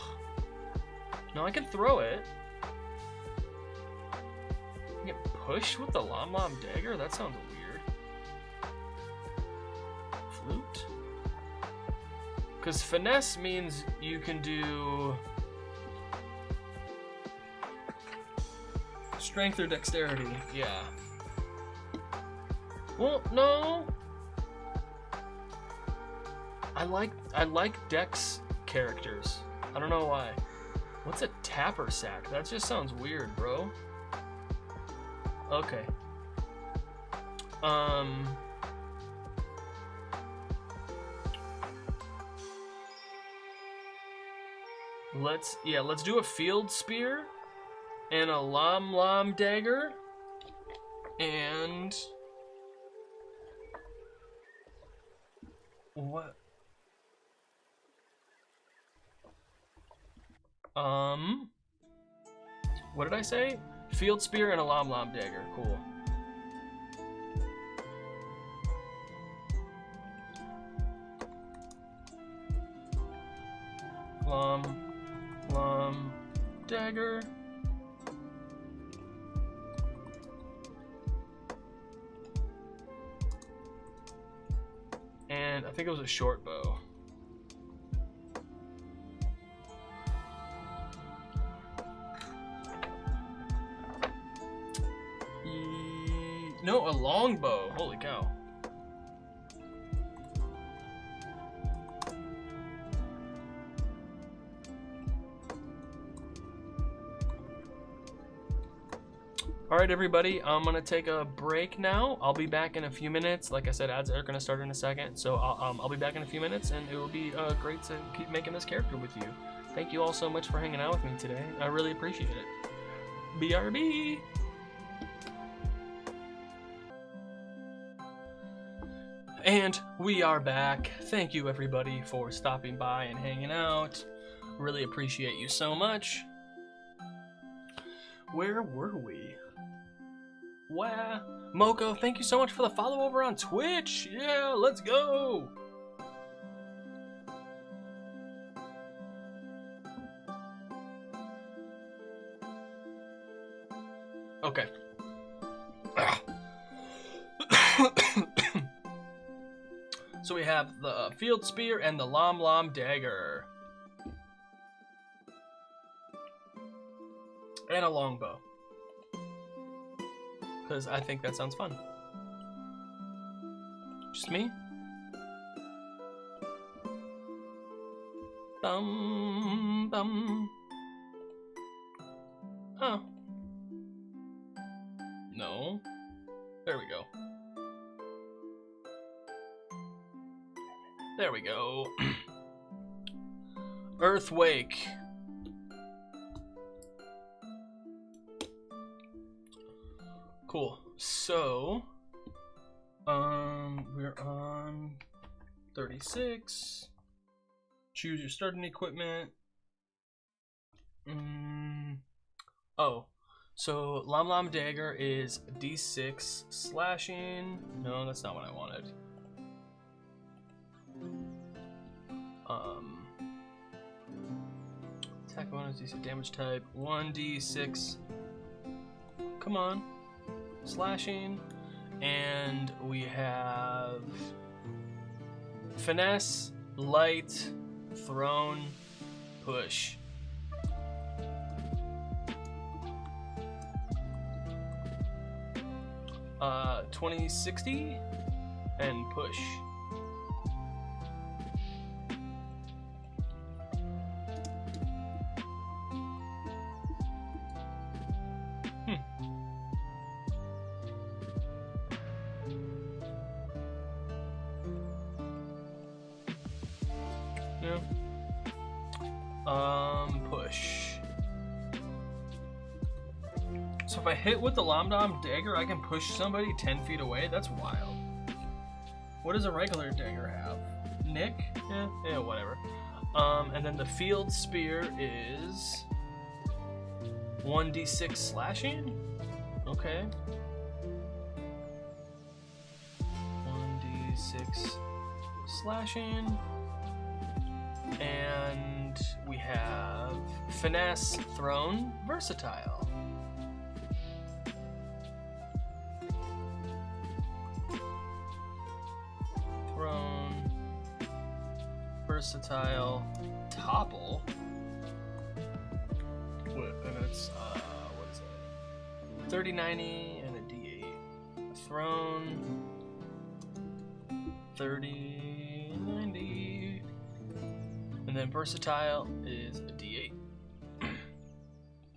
No, I can throw it. Get pushed with the Lom dagger? That sounds weird. Flute? Because finesse means you can do strength or dexterity. Yeah. Well, no. I like dex characters. I don't know why. What's a tapper sack? That just sounds weird, bro. Okay. Let's do a field spear and a Lom dagger and what? What did I say? Field spear and a Lom dagger. Cool. Lom dagger. And I think it was a short bow. No, a long bow. Holy cow. Alright everybody, I'm gonna take a break now. I'll be back in a few minutes. Like I said, ads are gonna start in a second, so I'll be back in a few minutes, and it will be great to keep making this character with you. Thank you all so much for hanging out with me today. I really appreciate it. BRB! And we are back. Thank you everybody for stopping by and hanging out. Really appreciate you so much. Where were we? Wow. Moko, thank you so much for the follow over on Twitch. Yeah, let's go. Okay. So we have the field spear and the Lom dagger. And a longbow. Because I think that sounds fun. Just me? Bum. Huh. No. There we go. There we go. Earthwake. Cool. So, we're on 36. Choose your starting equipment. Oh, so Lom dagger is D6 slashing. No, that's not what I wanted. Attack bonus, D6 damage type, 1d6. Come on. Slashing. And we have finesse, light, thrown, push. Uh, 2060 and push. Push. So if I hit with the Lomdom dagger, I can push somebody 10 feet away? That's wild. What does a regular dagger have? Nick? Yeah, whatever. And then the field spear is 1d6 slashing? Okay. 1d6 slashing. And we have finesse, thrown, versatile. Thrown, versatile, topple. And it's what is it? 30-90 and a d8. Thrown, 30-90. And then versatile is a d8. You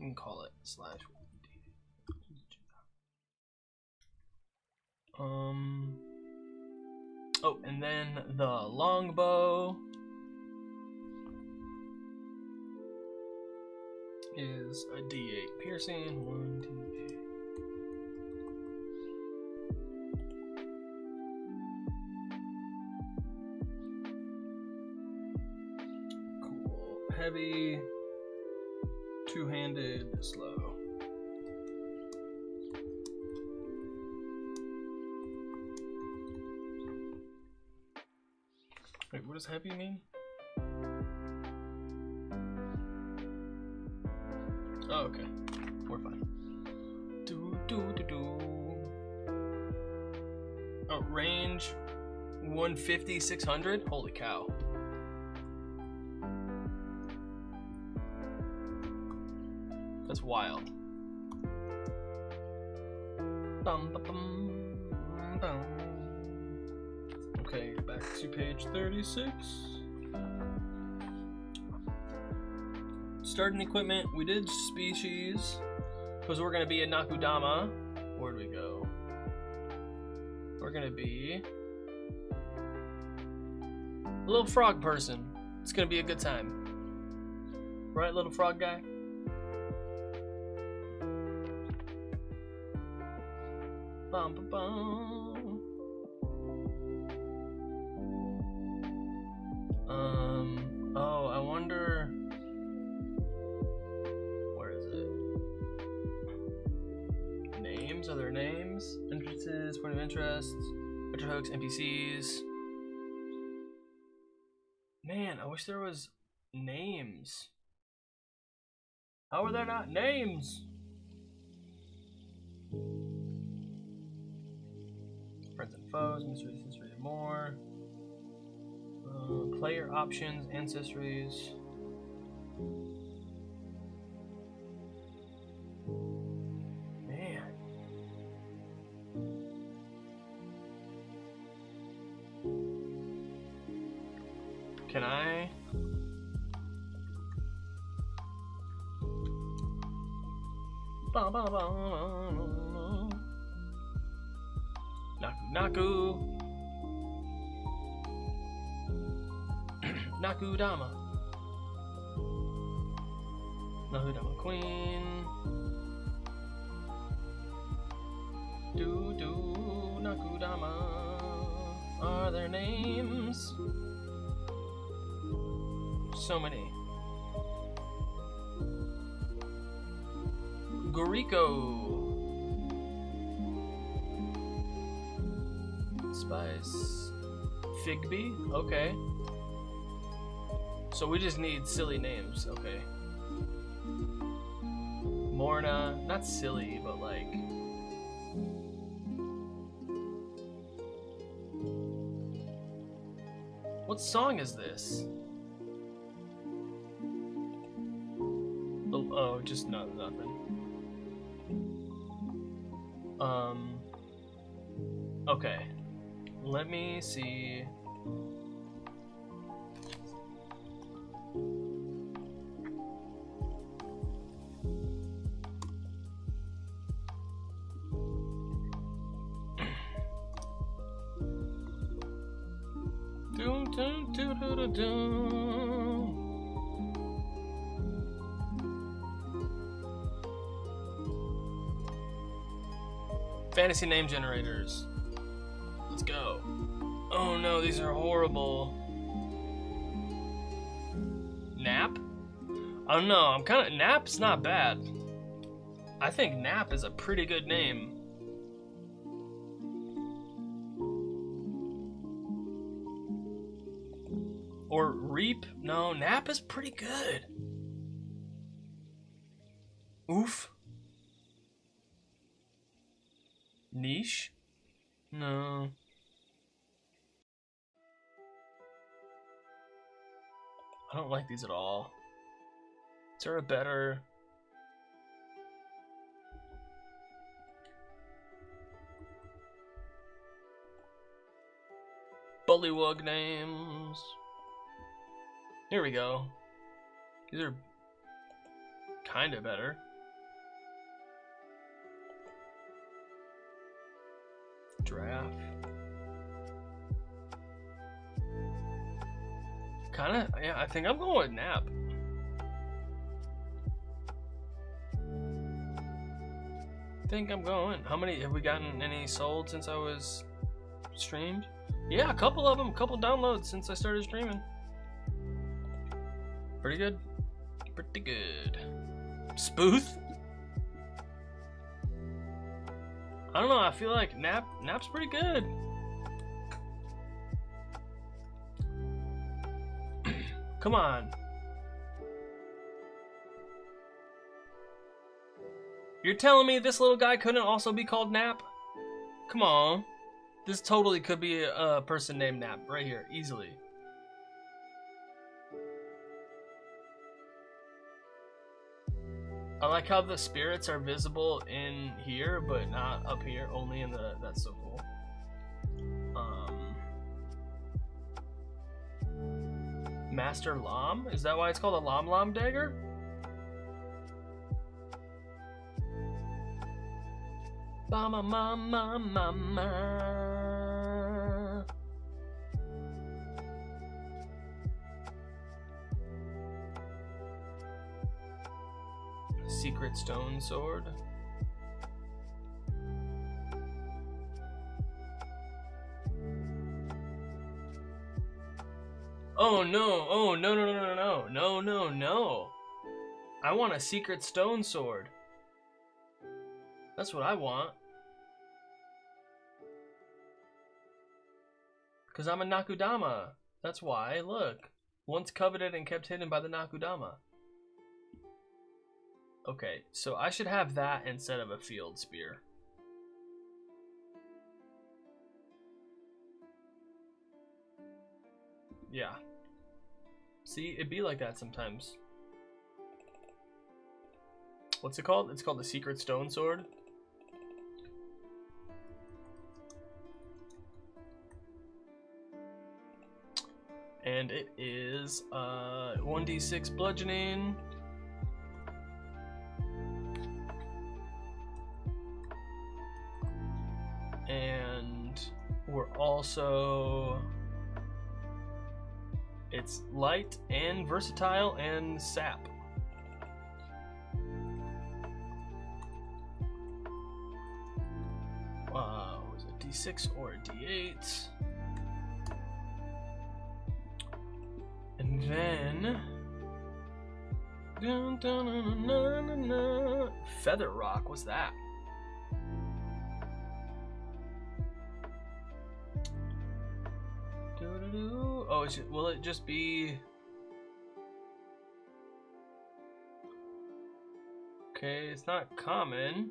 can call it /d8. Oh, and then the longbow is a d8 piercing. 1d8. Cool. Heavy, two-handed, slow. Wait, what does heavy mean? Oh, okay. We're fine. Oh, range 150, 600? Holy cow. That's wild. Okay, back to page 36. Starting equipment, we did species, because we're going to be a Nakudama. Where'd we go? We're going to be a little frog person. It's going to be a good time. Right, little frog guy? Bum, bum, bum. Oh, I wonder. Where is it? Names? Are there names? Entrances, point of interest, Retro hooks, NPCs. Man, I wish there was names. How are there not names? Friends and foes, mysteries, history, and more. Player options, ancestries. Man. Can I? Ba, ba, ba. Naku. Nakudama. Nakudama Queen. Nakudama. Are there names? So many. Goriko. Spice. Figby? Okay. So we just need silly names, okay. Morna, not silly, but like... What song is this? Oh, just nothing. Okay. Let me see... Fantasy name generators. Let's go. Oh no, these are horrible. Nap? I don't know. I'm kind of Nap's not bad. I think Nap is a pretty good name. Or Reap? No, Nap is pretty good. Oof. Niche? No. I don't like these at all. Is there a better... Bullywug names? Here we go. These are kind of better. Draft. Kind of, yeah, I think I'm going with Nap. I think I'm going. How many have we gotten? Any sold since I was streamed? Yeah, a couple of them, a couple downloads since I started streaming. Pretty good. Pretty good. Spooth? I don't know, I feel like Nap's pretty good. Come on. You're telling me this little guy couldn't also be called Nap? Come on. This totally could be a person named Nap right here, easily. I like how the spirits are visible in here, but not up here, only in the, that's so cool. Master Lam? Is that why it's called a Lam Lam dagger? Ba ma ma ma ma ma. Secret stone sword. Oh no, oh no no no no no no no no. I want a secret stone sword. That's what I want. Cause I'm a Nakudama. That's why, look. Once coveted and kept hidden by the Nakudama. Okay, so I should have that instead of a field spear. Yeah. See, it'd be like that sometimes. What's it called? It's called the Secret Stone Sword. And it is 1d6 bludgeoning. And we're also, it's light and versatile and sap. Was it d6 or a d8? And then dun, dun, dun, dun, dun, dun. Feather rock, what's that? Oh, will it just be... Okay, it's not common.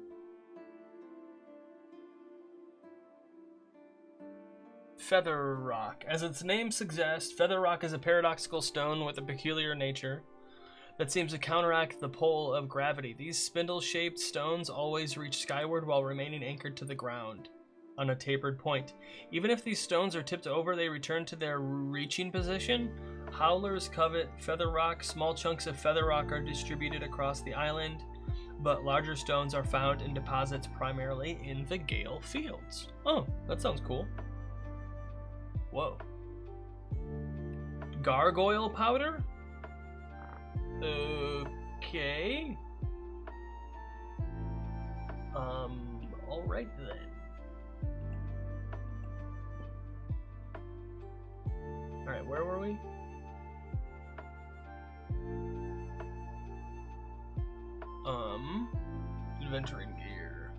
Feather rock. As its name suggests, feather rock is a paradoxical stone with a peculiar nature that seems to counteract the pull of gravity. These spindle-shaped stones always reach skyward while remaining anchored to the ground on a tapered point. Even if these stones are tipped over, they return to their reaching position. Howlers covet feather rock. Small chunks of feather rock are distributed across the island, but larger stones are found in deposits primarily in the Gale Fields. Oh, that sounds cool. Whoa. Gargoyle powder? Okay. Alright then. Alright, where were we? Adventuring gear.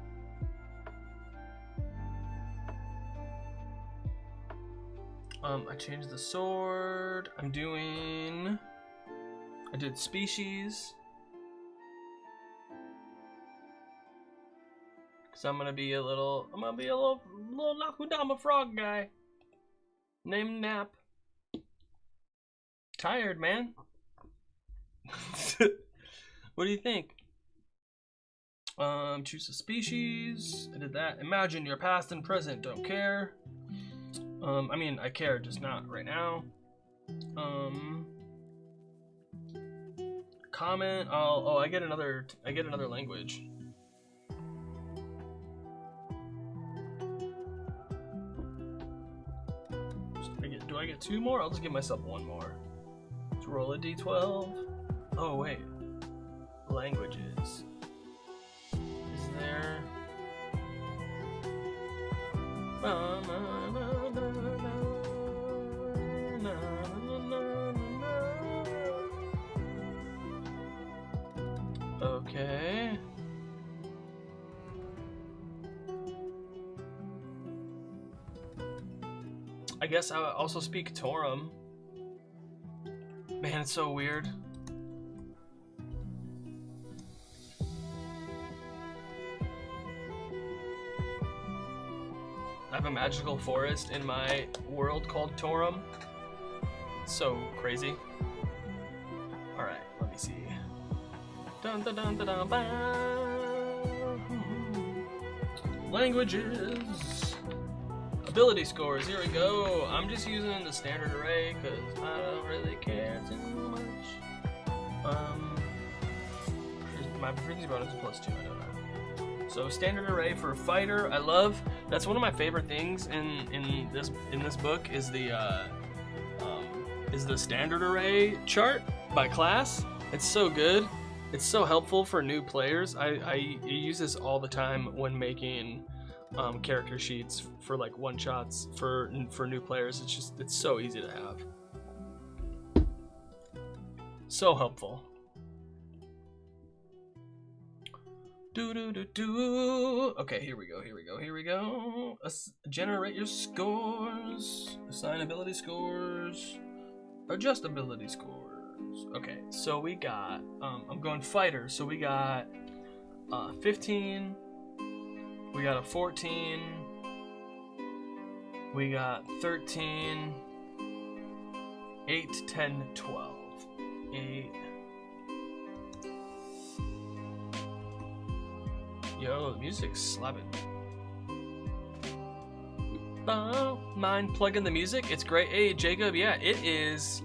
I changed the sword. I did species. Cause I'm gonna be a little Nakudama frog guy. Named Nap. Tired, man. What do you think? Choose a species. I did that. Imagine your past and present. Don't care. I mean, I care, just not right now. Comment. Oh, I get another language. Do I get 2 more? I'll just give myself 1 more. Let's roll a d12. Oh wait. Languages. Is there? Okay. I guess I also speak Torum. Man, it's so weird. I have a magical forest in my world called Torum. It's so crazy. Alright, let me see. Dun, dun, dun, dun, dun, dun. Languages. Ability scores, here we go. I'm just using the standard array because I don't really care too much. My proficiency bonus is +2, I know that. So standard array for fighter, I love. That's one of my favorite things in this book is the standard array chart by class. It's so good. It's so helpful for new players. I use this all the time when making character sheets for like one shots for new players. It's so easy to have. So helpful. Okay, here we go. Generate your scores. Assign ability scores. Adjust ability scores. Okay, so we got, I'm going fighter, so we got 15, we got a 14, we got 13, 8, 10, 12, 8. Yo, the music's slapping. Oh, mind plugging the music? It's great. Hey, Jacob, yeah, it is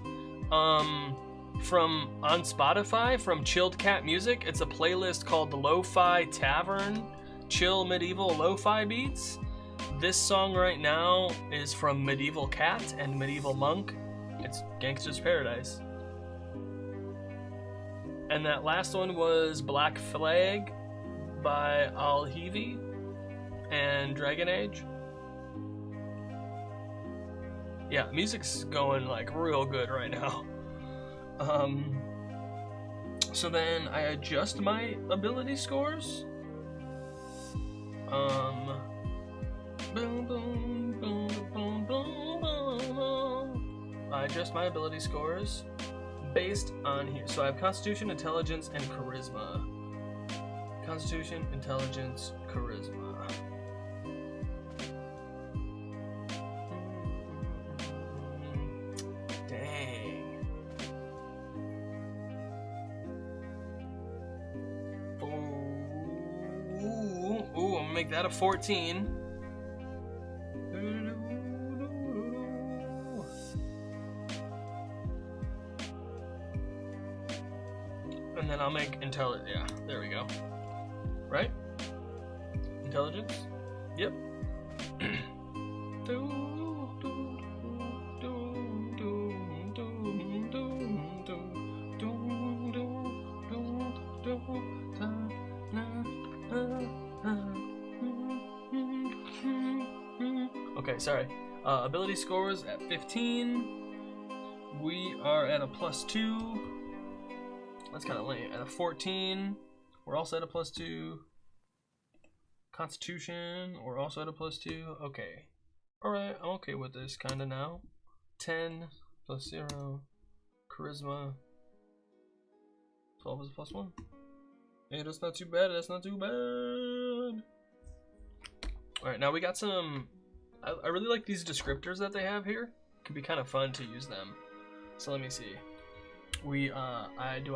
from on Spotify from Chilled Cat Music. It's a playlist called the Lo-Fi Tavern, Chill Medieval Lo-Fi Beats. This song right now is from Medieval Cat and Medieval Monk. It's Gangster's Paradise. And that last one was Black Flag by Al-Hivi and Dragon Age. Yeah, music's going like real good right now. So then I adjust my ability scores. Boom, boom, boom, boom, boom, boom. I adjust my ability scores based on here. So I have Constitution, Intelligence, and Charisma. Constitution, Intelligence, Charisma. Dang. Ooh, I'm gonna make that a 14. And then I'll make intelligence. Yeah, there we go. Right? Intelligence? Yep. Okay, sorry. Ability scores at 15. We are at a +2. That's kind of lame. At a 14, we're also at a +2. Constitution, we're also at a +2. Okay. Alright, I'm okay with this kind of now. 10 +0. Charisma. 12 is a +1. Hey, that's not too bad. That's not too bad. Alright, now we got some... I really like these descriptors that they have here. It can be kind of fun to use them. So let me see. Do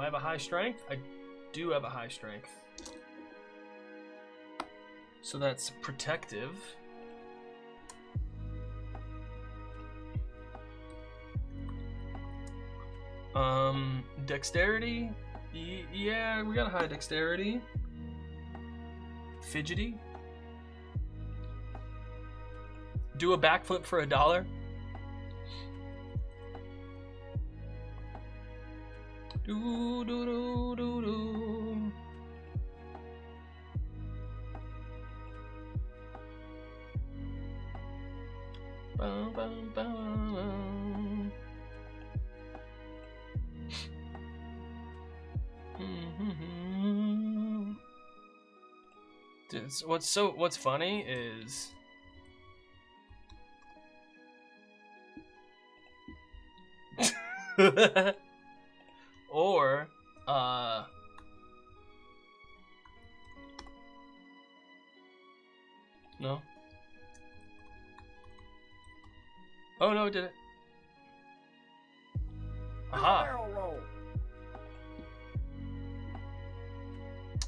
I have a high strength? I do have a high strength. So that's protective. Dexterity? Yeah, we got a high dexterity. Fidgety. Do a backflip for $1. Do do do do do. Bum, bum, bum. Dude, what's funny is or no. Oh no, it did it. Aha.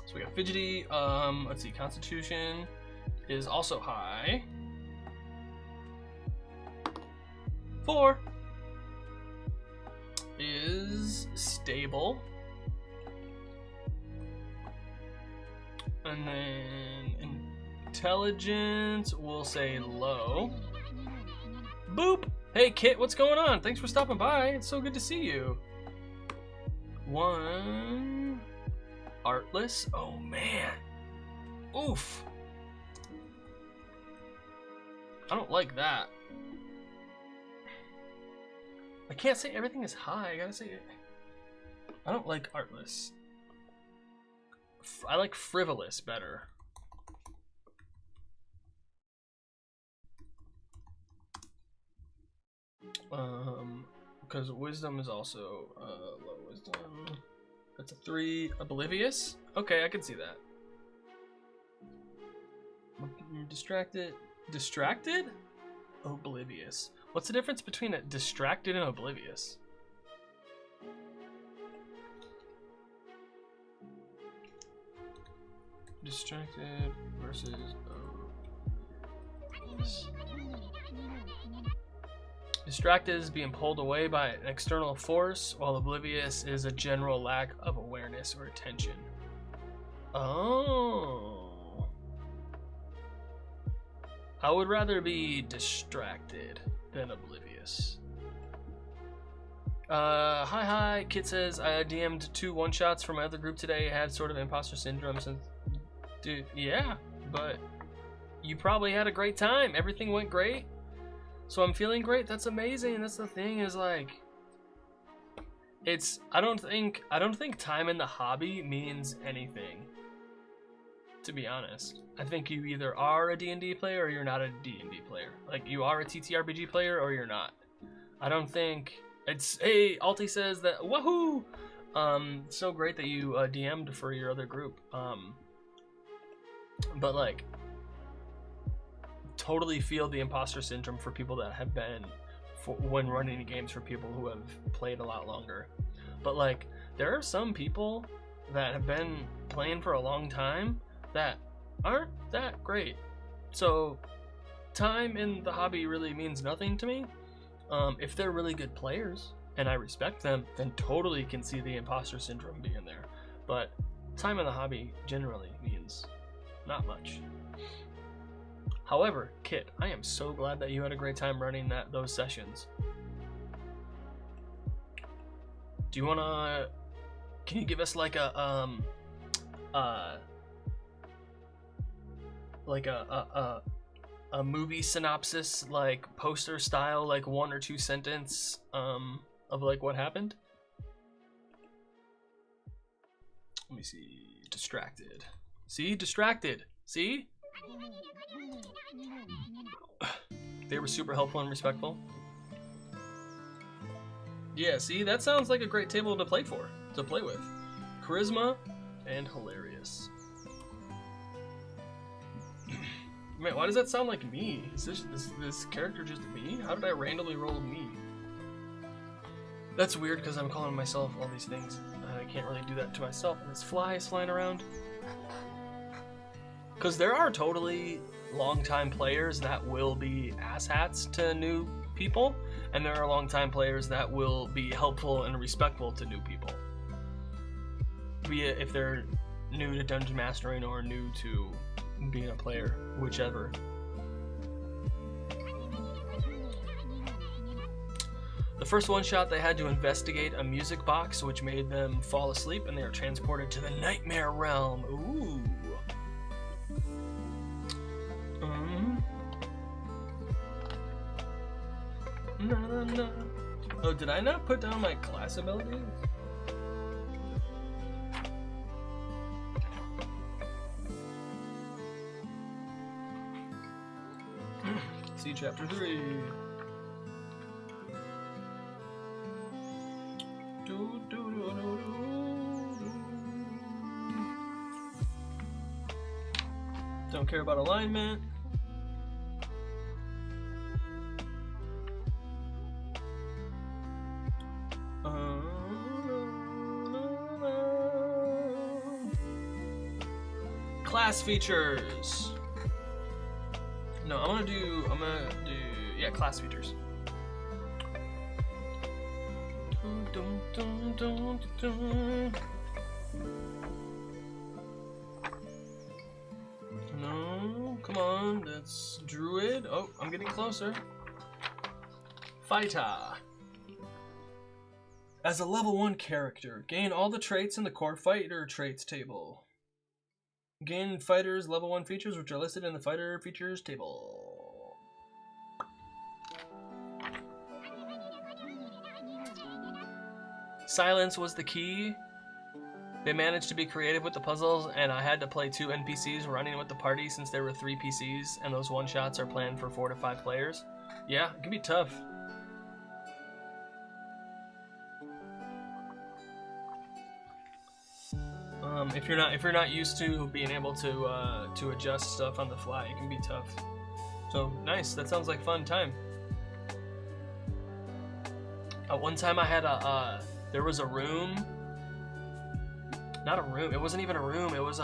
So we got fidgety. Let's see. Constitution is also high. 4 is stable. And then intelligence, we'll say low. Boop! Hey Kit, what's going on? Thanks for stopping by. It's so good to see you. 1 artless. Oh man. Oof. I don't like that. I can't say everything is high. I gotta say it. I don't like artless. I like frivolous better. Because wisdom is also low wisdom. That's a 3. Oblivious. Okay, I can see that. Distracted. Distracted? Oblivious. What's the difference between a distracted and oblivious? Distracted versus oblivious. Distracted is being pulled away by an external force, while oblivious is a general lack of awareness or attention. Oh. I would rather be distracted than oblivious. Hi. Kit says, I DM'd 2 one-shots for my other group today. Had sort of imposter syndrome since... Dude, yeah, but you probably had a great time. Everything went great. So I'm feeling great. That's amazing. That's the thing is like... I don't think time in the hobby means anything. To be honest. I think you either are a D&D player or you're not a D&D player. Like, you are a ttrpg player or you're not. I don't think it's... Hey, Alti says that... Woohoo! So great that you DM'd for your other group. But, like... Totally feel the imposter syndrome for people that have been... when running games for people who have played a lot longer. But, like, there are some people that have been playing for a long time that aren't that great. So time in the hobby really means nothing to me. If they're really good players and I respect them, then totally can see the imposter syndrome being there. But time in the hobby generally means not much. However, Kit, I am so glad that you had a great time running those sessions. Do you wanna... Can you give us like a movie synopsis, like poster style, like 1 or 2 sentence of like what happened. Let me see. Distracted. See? Distracted. See? They were super helpful and respectful. Yeah, see? That sounds like a great table to play with. Charisma and hilarious. Man, why does that sound like me? Is this character just me? How did I randomly roll me? That's weird because I'm calling myself all these things. I can't really do that to myself. And this fly is flying around. Because there are totally long-time players that will be asshats to new people, and there are long-time players that will be helpful and respectful to new people. Be it if they're new to dungeon mastering or new to being a player, whichever. The first one shot, they had to investigate a music box, which made them fall asleep, and they were transported to the nightmare realm. Ooh. No. Oh, did I not put down my class abilities? See chapter 3. Don't care about alignment. Class features. No, I'm gonna do, yeah, class features. No, come on, that's druid. Oh, I'm getting closer. Fighter. As a level 1 character, gain all the traits in the core fighter traits table. Gain fighters level 1 features which are listed in the fighter features table. Silence was the key. They managed to be creative with the puzzles, and I had to play 2 NPCs running with the party since there were 3 PCs, and those one-shots are planned for 4 to 5 players. Yeah, it can be tough. If you're not used to being able to adjust stuff on the fly, it can be tough. So nice. That sounds like fun time. One time I had there was a room. Not a room. It wasn't even a room. It was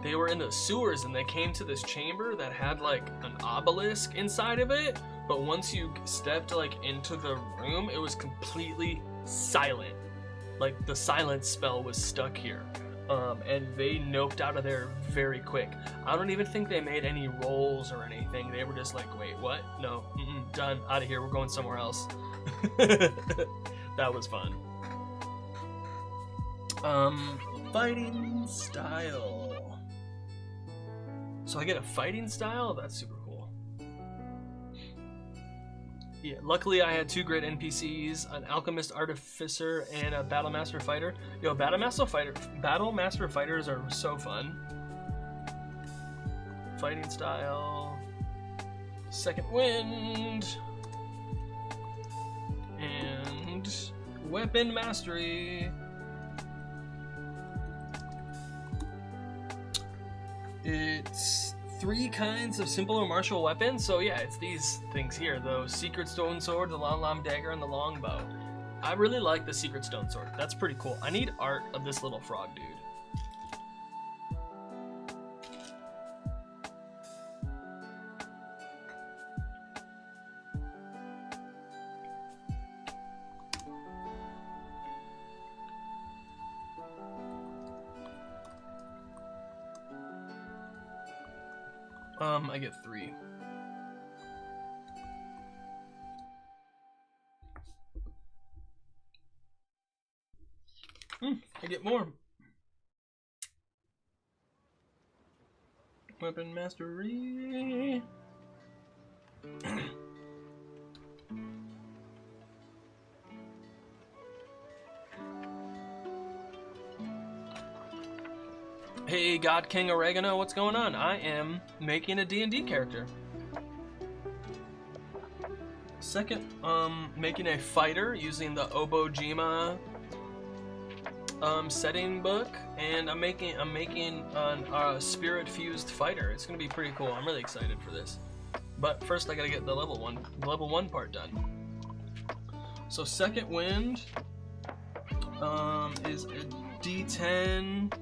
They were in the sewers and they came to this chamber that had like an obelisk inside of it. But once you stepped like into the room, it was completely silent. Like the silence spell was stuck here. And they noped out of there very quick. I don't even think they made any rolls or anything. They were just like, wait, what? No, done, out of here, we're going somewhere else. That was fun. Fighting style. So I get a fighting style? That's super cool. Yeah, luckily I had 2 great NPCs, an alchemist artificer and a battle master fighter. Yo, battle master fighters are so fun. Fighting style, second wind, and weapon mastery. It's 3 kinds of simple or martial weapons. So yeah, it's these things here: the secret stone sword, the long dagger, and the longbow. I really like the secret stone sword. That's pretty cool. I need art of this little frog dude. I get 3. I get more. Weapon mastery. Hey, God King Oregano, what's going on? I am making a D&D character. Second, making a fighter using the Obojima setting book, and I'm making a spirit fused fighter. It's gonna be pretty cool. I'm really excited for this. But first, I gotta get the level one part done. So second wind is a D10.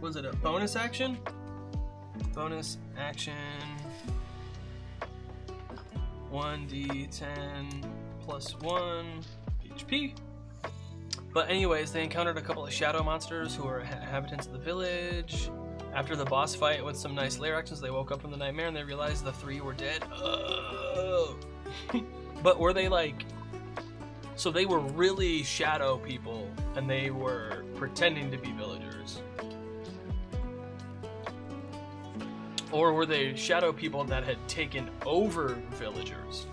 Was it a bonus action? Bonus action. 1d10 plus 1 HP. But anyways, they encountered a couple of shadow monsters who were inhabitants of the village. After the boss fight with some nice lair actions, they woke up from the nightmare and they realized the 3 were dead. Oh. But were they like... So they were really shadow people and they were pretending to be villagers. Or were they shadow people that had taken over villagers?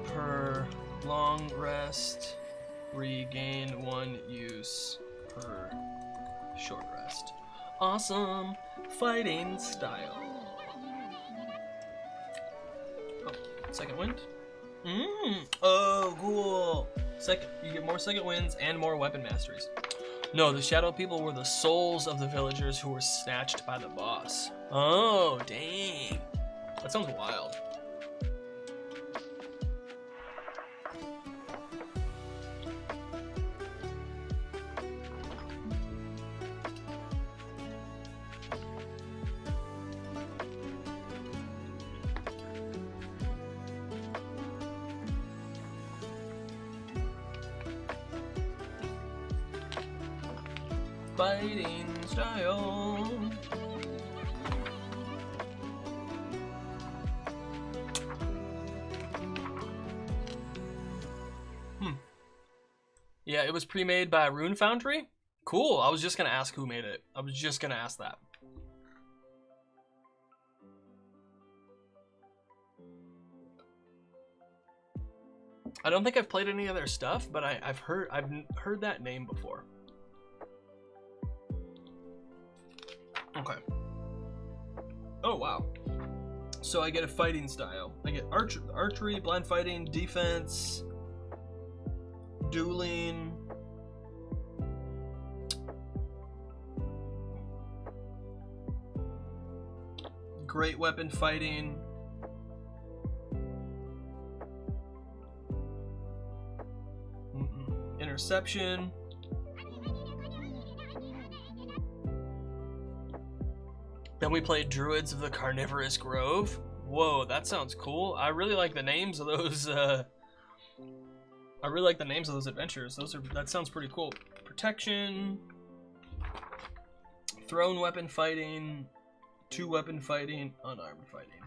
Per long rest, regain 1 use per short rest. Awesome fighting style. Oh, second wind. Oh, cool. You get more second winds and more weapon masteries. No, the shadow people were the souls of the villagers who were snatched by the boss. Oh, dang. That sounds wild. Fighting style. Yeah, it was pre-made by Rune Foundry. Cool. I was just gonna ask who made it. I was just gonna ask that. I don't think I've played any of their stuff, but I've heard that name before. Okay. Oh, wow. So I get a fighting style. I get archery, blind fighting, defense, dueling, great weapon fighting, interception, then we played Druids of the Carnivorous Grove. Whoa, that sounds cool. I really like the names of those. I really like the names of those adventures. That sounds pretty cool. Protection, thrown weapon fighting, 2 weapon fighting, unarmed fighting.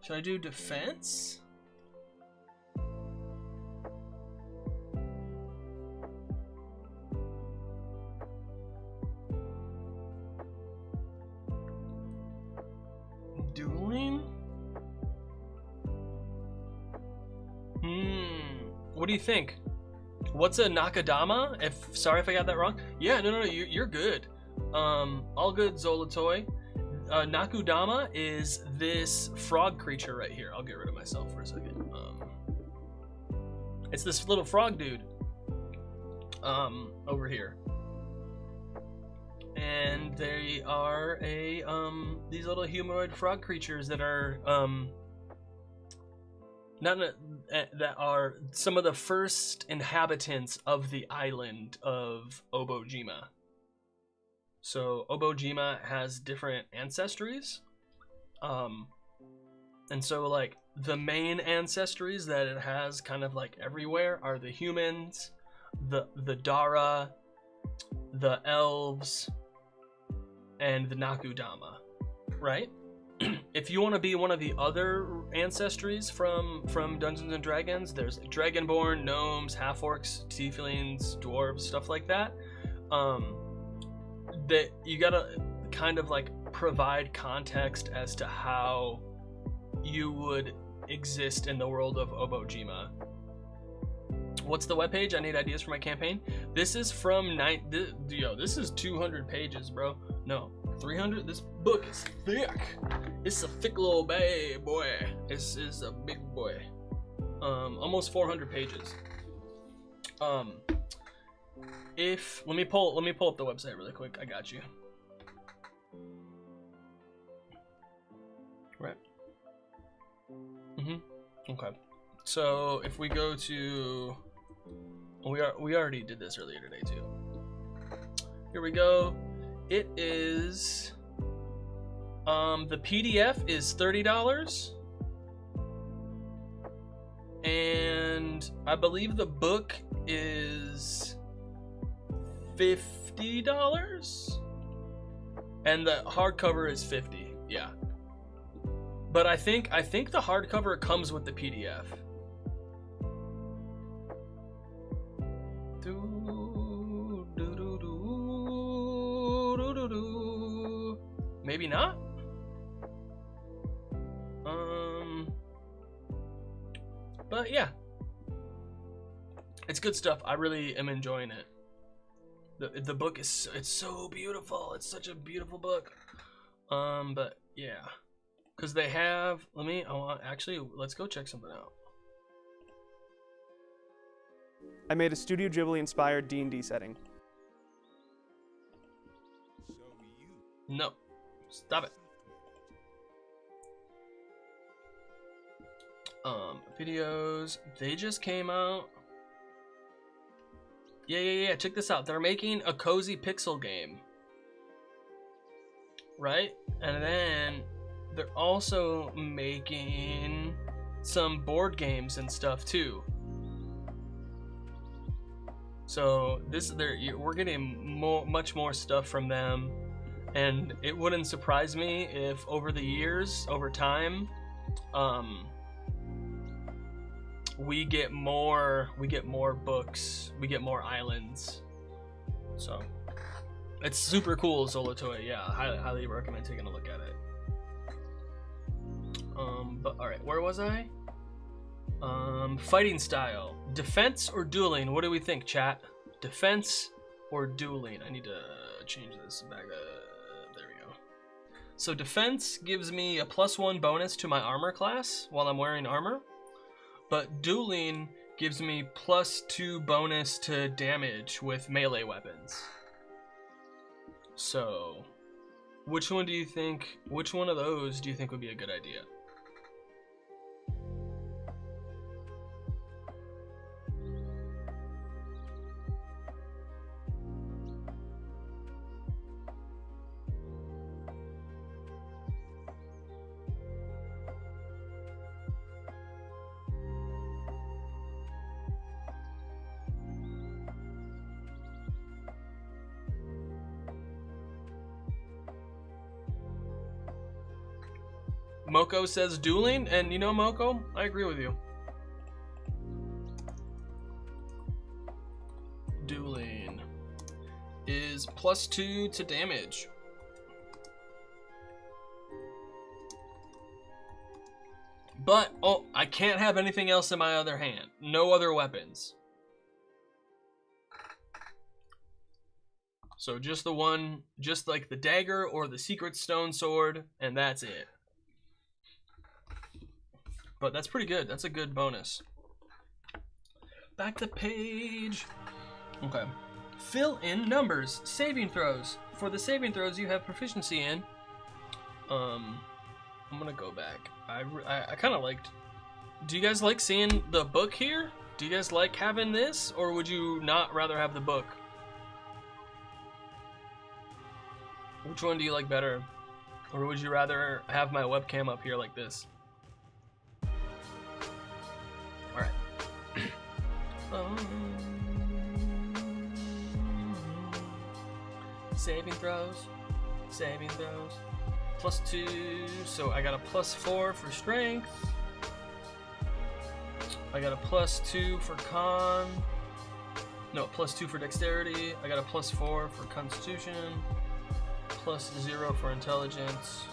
Should I do defense? Dueling? What do you think? What's a Nakadama? Sorry if I got that wrong. Yeah, no, you're good. All good, Zolatoi. Nakudama is this frog creature right here. I'll get rid of myself for a second. It's this little frog dude. Over here. And they are these little humanoid frog creatures that are that are some of the first inhabitants of the island of Obojima. So Obojima has different ancestries, and so like the main ancestries that it has kind of like everywhere are the humans, the Dara, the elves, and the Nakudama, right? if you want to be one of the other ancestries from Dungeons and Dragons, there's Dragonborn, gnomes, half-orcs, tieflings, dwarves, stuff like that. That you gotta kind of like provide context as to how you would exist in the world of Obojima. What's the webpage? I need ideas for my campaign. This is from this is 200 pages, bro. No, 300. This book is thick. It's a thick little boy. This is a big boy. Almost 400 pages. Let me pull up the website really quick. I got you. Right. Okay. So if we go to, we already did this earlier today too. Here we go. It is the PDF is $30, and I believe the book is $50, and the hardcover is $50. Yeah. But I think the hardcover comes with the PDF. Maybe not. But yeah, it's good stuff. I really am enjoying it. The book is, it's so beautiful. It's such a beautiful book. But yeah, because they have, actually, let's go check something out. I made a Studio Ghibli inspired D&D setting. No, stop it. Videos, they just came out. Yeah, check this out. They're making a cozy pixel game, right? And then they're also making some board games and stuff too. So we're getting much more stuff from them, and it wouldn't surprise me if over time, we get more books, we get more islands. So it's super cool, Zolotoy. Yeah, highly recommend taking a look at it. But all right, where was I? Fighting style, defense or dueling? What do we think, chat? Defense or dueling? I need to change this back. There we go. So defense gives me a +1 bonus to my armor class while I'm wearing armor, but dueling gives me +2 bonus to damage with melee weapons. So which one of those do you think would be a good idea? Moko says dueling, and you know, Moko, I agree with you. Dueling is +2 to damage. But, oh, I can't have anything else in my other hand. No other weapons. So just the one, just like the dagger or the secret stone sword, and that's it. But that's pretty good. That's a good bonus. Back the page. Okay. Fill in numbers. Saving throws. For the saving throws you have proficiency in. I'm gonna go back. I kind of liked. Do you guys like seeing the book here? Do you guys like having this, or would you not rather have the book? Which one do you like better? Or would you rather have my webcam up here like this? Alright. Saving throws. Saving throws. +2, so I got a +4 for strength. I got a +2 for con. No, +2 for dexterity. I got a +4 for constitution. +0 for intelligence.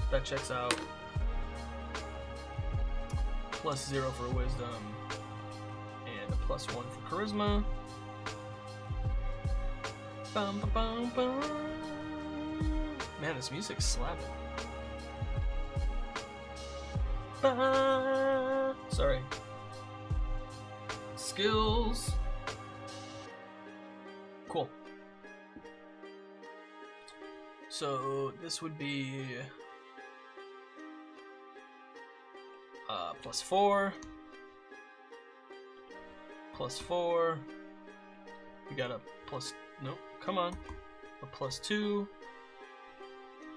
That checks out. +0 for wisdom. And a +1 for charisma. Bum, bum, bum, bum. Man, this music's slapping. Sorry. Skills. Cool. So this would be +4. +4. We got a nope, come on. A +2.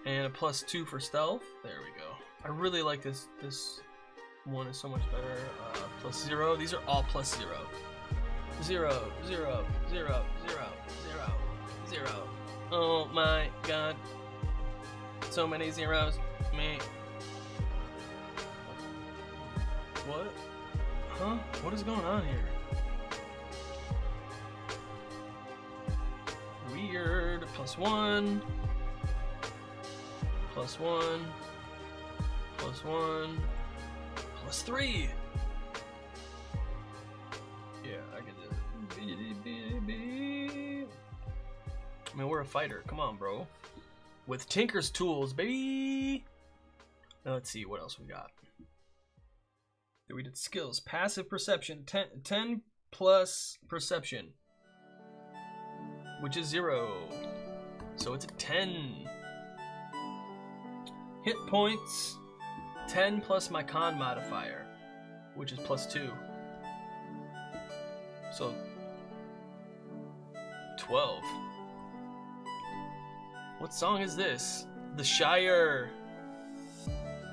And a +2 for stealth. There we go. I really like this. This one is so much better. +0. These are all +0. 0, 0, 0, 0, 0, 0. Oh my god. So many zeros. Me. What? Huh? What is going on here? Weird. +1. +1. +1. +3. Yeah, I can do it. I mean, we're a fighter. Come on, bro. With Tinker's tools, baby. Now let's see what else we got. We did skills, passive perception, 10 plus perception, which is 0. So it's a 10. Hit points, 10 plus my con modifier, which is +2. So 12. What song is this? The Shire.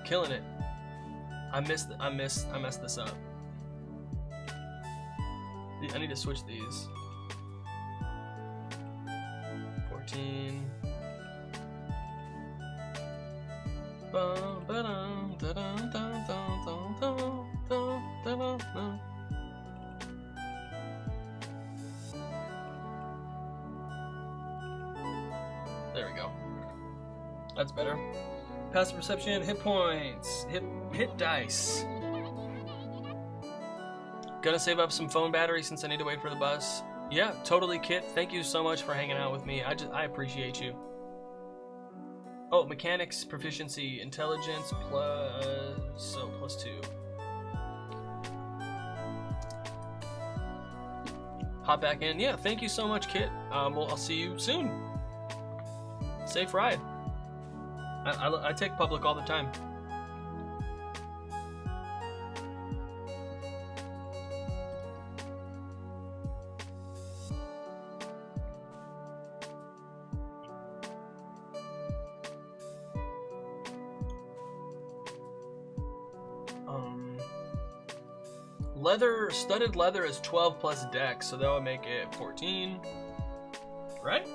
Killing it. I messed this up. I need to switch these. 14. There we go. That's better. Passive perception, hit points, hit dice. Gonna save up some phone battery since I need to wait for the bus. Yeah, totally, Kit. Thank you so much for hanging out with me. I appreciate you. Oh, mechanics, proficiency, intelligence +2. Hop back in. Yeah, thank you so much, Kit. Well, I'll see you soon. Safe ride. I take public all the time. Studded leather is 12 plus dex, so that would make it 14, right?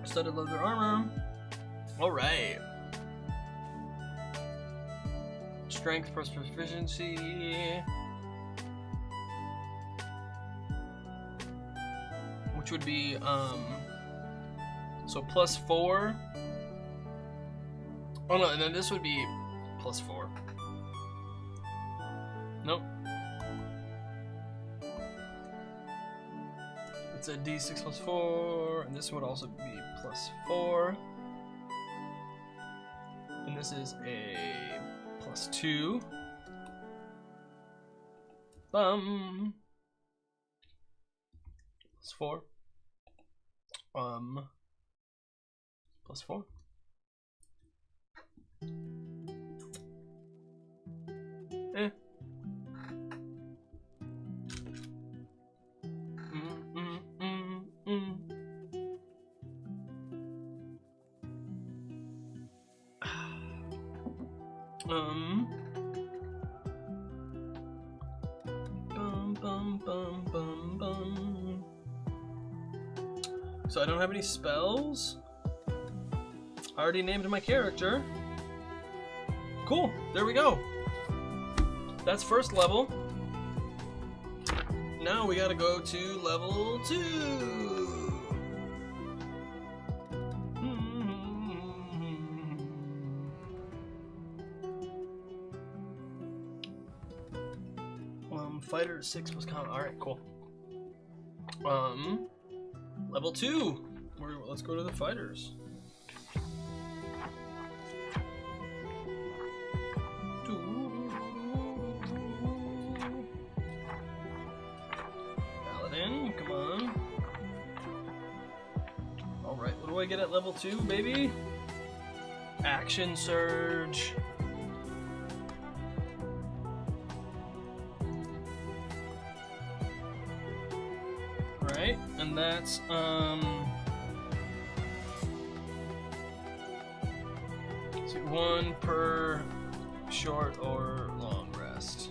Studded leather armor. All right. Strength plus proficiency. Which would be, so +4. Oh no, and then this would be +4. Nope. It's a D6 +4, and this would also be +4. And this is a +2. +4. +4. Eh. Bum, bum, bum, bum, bum. So I don't have any spells. I already named my character. Cool, there we go. That's first level. Now we gotta go to level 2. Fighter 6 was common. Alright, cool. Level 2. Let's go to the fighters. Paladin, come on. Alright, what do I get at level 2, baby? Action Surge. Right, and that's so 1 per short or long rest.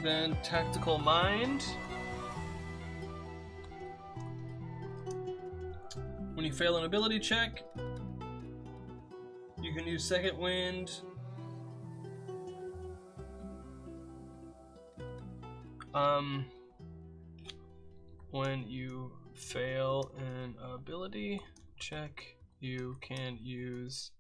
Then Tactical Mind. When you fail an ability check, you can use Second Wind. When you fail an ability check, you can use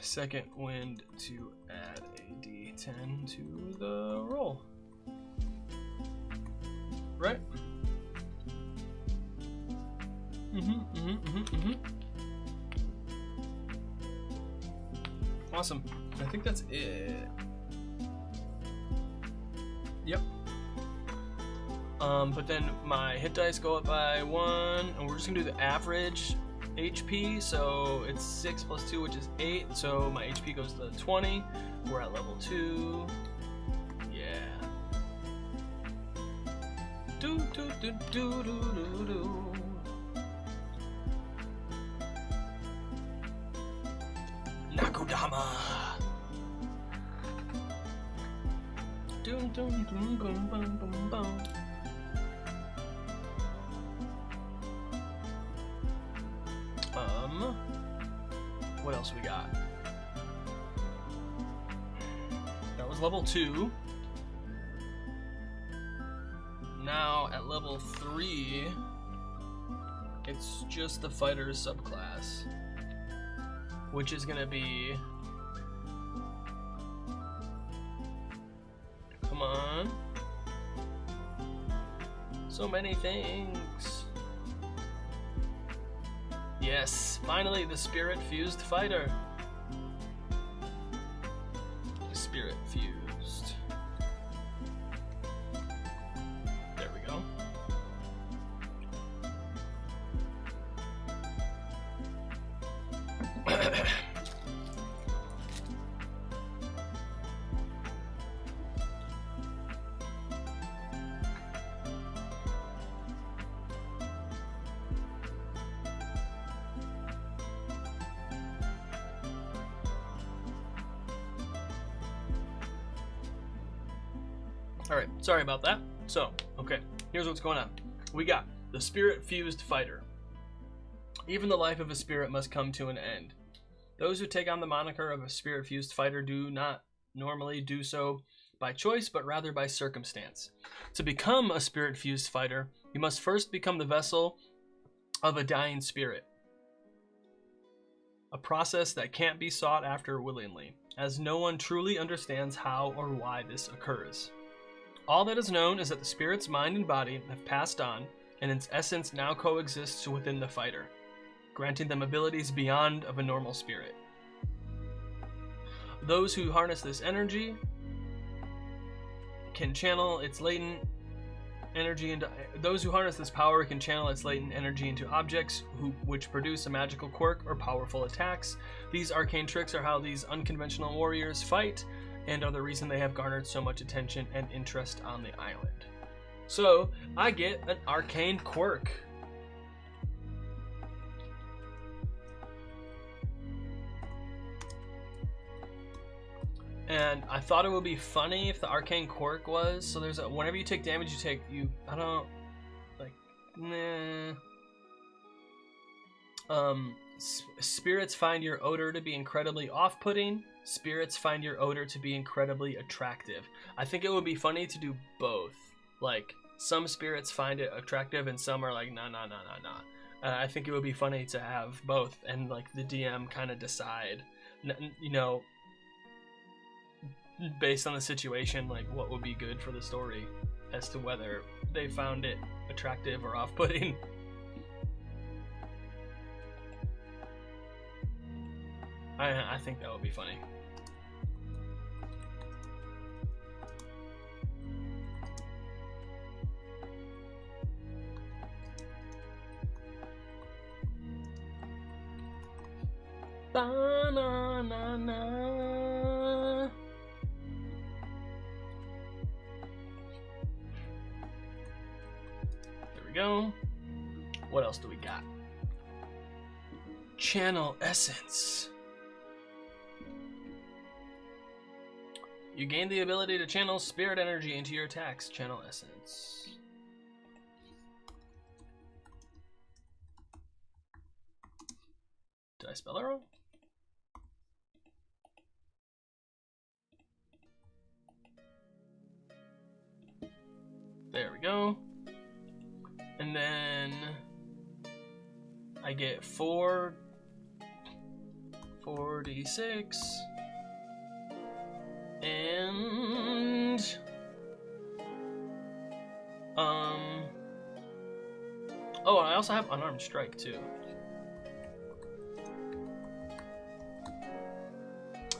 Second Wind to add a d10 to the roll. Right? Awesome. I think that's it. Yep. But then my hit dice go up by 1, and we're just gonna do the average HP. So it's 6 plus 2, which is 8. So my HP goes to 20. We're at level 2. Yeah. Do do do do do do do. Nakodama. Dum dum dum bum bum bum bum. What else we got? That was level 2. Now at level 3, it's just the fighter subclass, which is gonna be, come on, so many things. Yes, finally the Spirit Fused Fighter. Spirit Fused. There we go. Alright, sorry about that. So, okay, here's what's going on. We got the Spirit Fused Fighter. Even the life of a spirit must come to an end. Those who take on the moniker of a Spirit Fused Fighter do not normally do so by choice, but rather by circumstance. To become a Spirit Fused Fighter, you must first become the vessel of a dying spirit. A process that can't be sought after willingly, as no one truly understands how or why this occurs. All that is known is that the spirit's mind and body have passed on, and its essence now coexists within the fighter, granting them abilities beyond of a normal spirit. Those who harness this energy can channel its latent energy into those who harness this power can channel its latent energy into objects which produce a magical quirk or powerful attacks. These arcane tricks are how these unconventional warriors fight, and are the reason they have garnered so much attention and interest on the island. So, I get an arcane quirk. And I thought it would be funny if the arcane quirk was, so there's a, whenever you take damage, I don't, like, nah. Spirits find your odor to be incredibly off-putting. Spirits find your odor to be incredibly attractive. I think it would be funny to do both. Like, some spirits find it attractive and some are like, nah. I think it would be funny to have both and like the DM kind of decide, you know, based on the situation, like what would be good for the story as to whether they found it attractive or off-putting. I think that would be funny. Ba-na-na-na. There we go. What else do we got? Channel Essence. You gain the ability to channel spirit energy into your attacks. Channel Essence. Did I spell it wrong? There we go. And then I get 4d6 and oh, I also have unarmed strike too.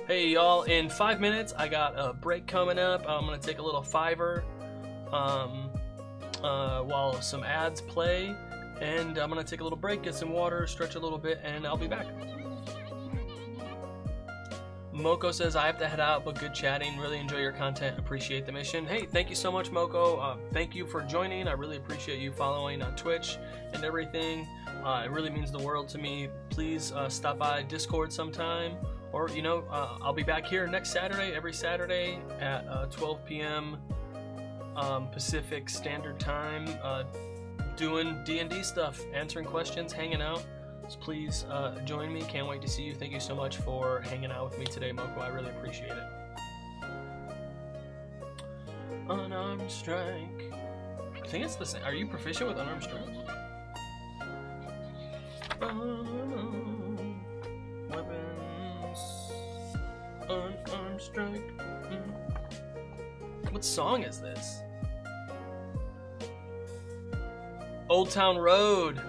Hey y'all, in 5 minutes I got a break coming up. I'm gonna take a little fiver while some ads play, and I'm gonna take a little break, get some water, stretch a little bit, and I'll be back. Moko says, I have to head out, but good chatting. Really enjoy your content. Appreciate the mission. Hey, thank you so much, Moko. Thank you for joining. I really appreciate you following on Twitch and everything. It really means the world to me. Please stop by Discord sometime. Or, you know, I'll be back here next Saturday, every Saturday at 12 p.m. Pacific Standard Time, doing D&D stuff, answering questions, hanging out. So please join me. Can't wait to see you. Thank you so much for hanging out with me today, Moko. I really appreciate it. Unarmed strike. I think it's the same. Are you proficient with unarmed strike? Weapons. Unarmed strike. What song is this? Old Town Road.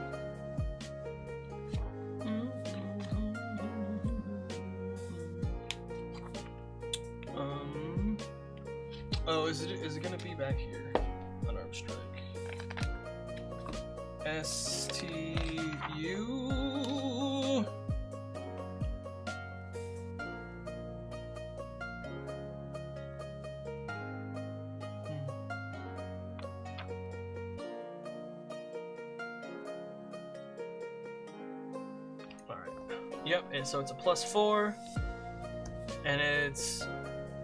Oh, is it gonna be back here? Unarmed strike. STU. Alright. Yep, and so it's a +4. And it's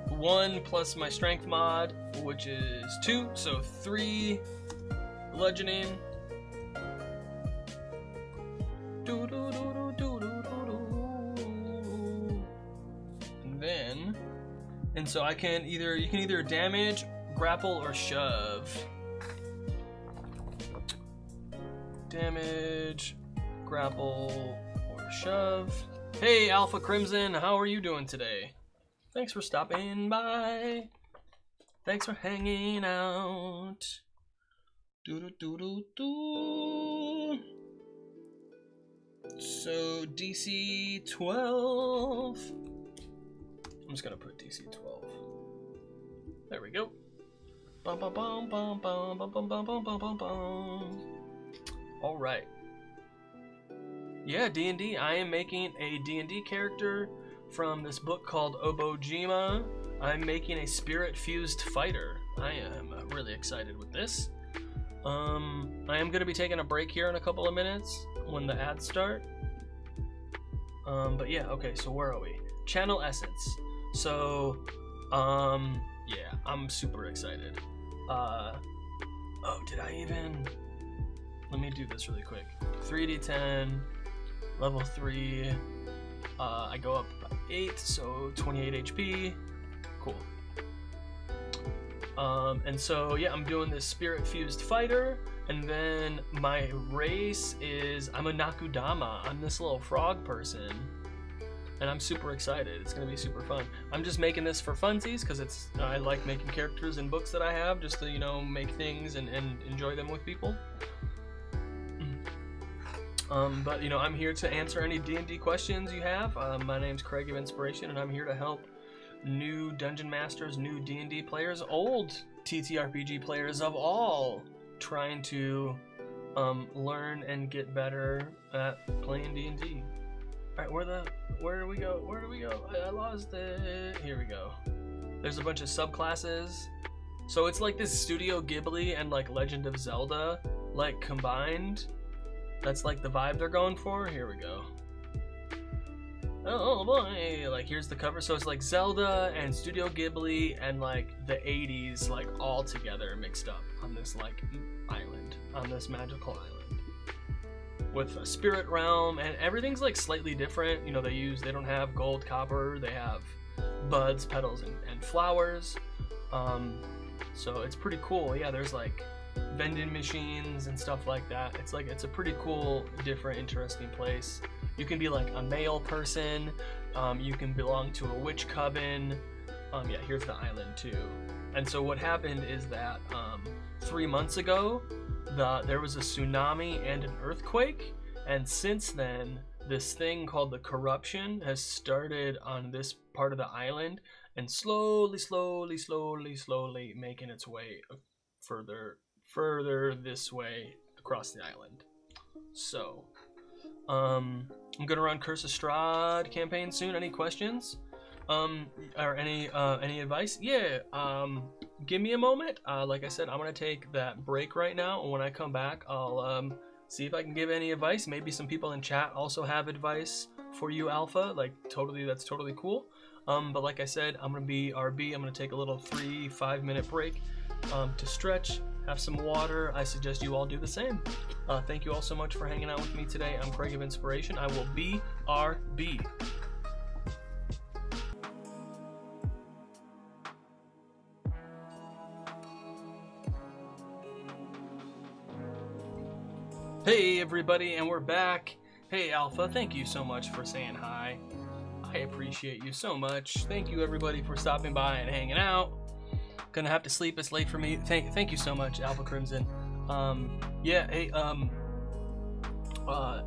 1 plus my strength mod, which is 2, so 3 bludgeoning. And so I can you can either damage, grapple, or shove. Damage, grapple, or shove. Hey, Alpha Crimson, how are you doing today? Thanks for stopping by. Thanks for hanging out. So DC 12. I'm just gonna put DC 12. There we go. Bum, bum, bum, bum, bum, bum, bum, bum, bum, bum, bum. All right. Yeah, D&D. I am making a D&D character from this book called Obojima. I'm making a spirit-fused fighter. I am really excited with this. I am going to be taking a break here in a couple of minutes when the ads start. But yeah, okay, so where are we? Channel Essence. So Yeah, I'm super excited. Oh, did I even? Let me do this really quick. 3d10, level 3. I go up by 8, so 28 HP. Cool. And so yeah, I'm doing this spirit fused fighter, and then my race is I'm a Nakudama. I'm this little frog person, and I'm super excited. It's gonna be super fun. I'm just making this for funsies because I like making characters in books that I have, just to make things and enjoy them with people. But I'm here to answer any D&D questions you have. My name's Craig of Inspiration, and I'm here to help new dungeon masters, new D&D players, old ttrpg players of all, trying to learn and get better at playing D&D. All right, where do we go? Where do we go? I lost it. Here we go. There's a bunch of subclasses. So it's like this Studio Ghibli and like Legend of Zelda like combined. That's like the vibe they're going for. Here we go. Oh boy, like here's the cover. So it's like Zelda and Studio Ghibli and like the 80s like all together mixed up on this like island, on this magical island with a spirit realm, and everything's like slightly different. They don't have gold, copper, they have buds, petals, and flowers. So it's pretty cool. Yeah, there's like vending machines and stuff like that. It's a pretty cool, different, interesting place. You can be like a male person. You can belong to a witch coven. Yeah, here's the island too. And so what happened is that 3 months ago, there was a tsunami and an earthquake, and since then, this thing called the corruption has started on this part of the island, and slowly making its way further this way across the island. So, I'm gonna run Curse of Strahd campaign soon. Any questions? Or any advice? Yeah. Give me a moment. Like I said, I'm gonna take that break right now, and when I come back, I'll see if I can give any advice. Maybe some people in chat also have advice for you, Alpha. That's totally cool. But like I said, I'm gonna be RB. I'm gonna take a little 3-5 minute break to stretch, have some water. I suggest you all do the same. Thank you all so much for hanging out with me today. I'm Craig of Inspiration. I will be RB. Hey everybody, and we're back. Hey Alpha, thank you so much for saying hi. I appreciate you so much. Thank you everybody for stopping by and hanging out. Gonna have to sleep, it's late for me. Thank you so much, Alpha Crimson. Yeah, hey,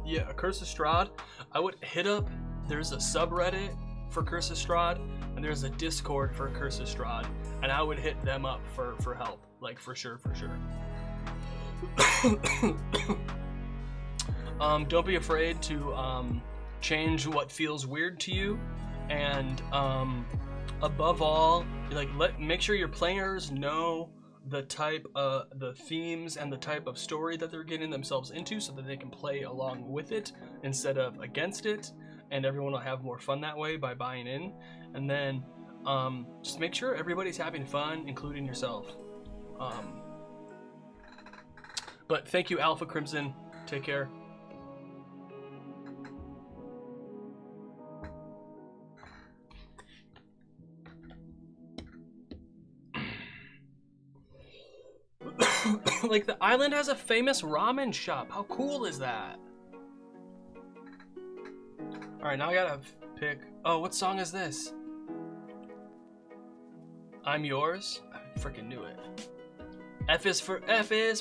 yeah, Curse of Strahd. I would hit up, there's a subreddit for Curse of Strahd, and there's a Discord for Curse of Strahd, and I would hit them up for help, like for sure. Don't be afraid to change what feels weird to you, and above all, make sure your players know the type, the themes and the type of story that they're getting themselves into, so that they can play along with it instead of against it, and everyone will have more fun that way by buying in. And then just make sure everybody's having fun, including yourself. But thank you, Alpha Crimson. Take care. Like, the island has a famous ramen shop. How cool is that? Alright, now I gotta pick... Oh, what song is this? I'm Yours? I freaking knew it. F is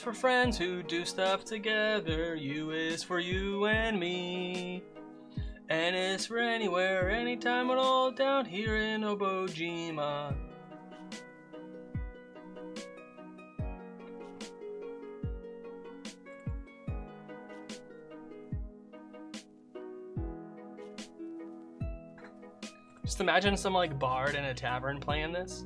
for friends who do stuff together. U is for you and me. N is for anywhere, anytime at all, down here in Obojima. Just imagine some like bard in a tavern playing this.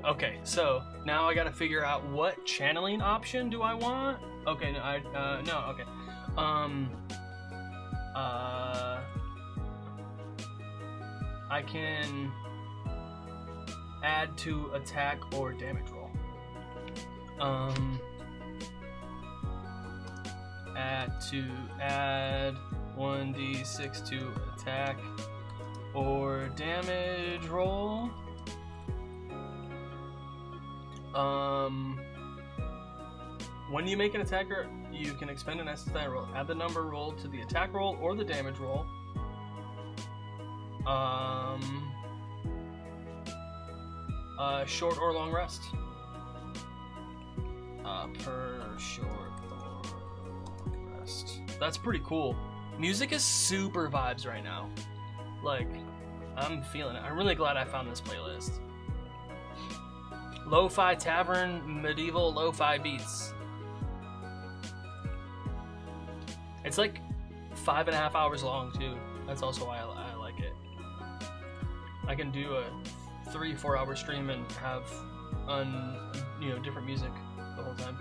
Okay, so now I gotta figure out what channeling option do I want. Okay, no, okay. I can add to attack or damage roll. Add 1d6 to attack or damage roll. When you make an attacker, you can expend an SSI roll. Add the number rolled to the attack roll or the damage roll. Short or long rest. Per short or long rest. That's pretty cool. Music is super vibes right now. Like, I'm feeling it. I'm really glad I found this playlist. Lo-fi tavern, medieval lo-fi beats. It's like 5.5 hours long too. That's also why I like it. I can do a 3-4 hour stream and have different music the whole time.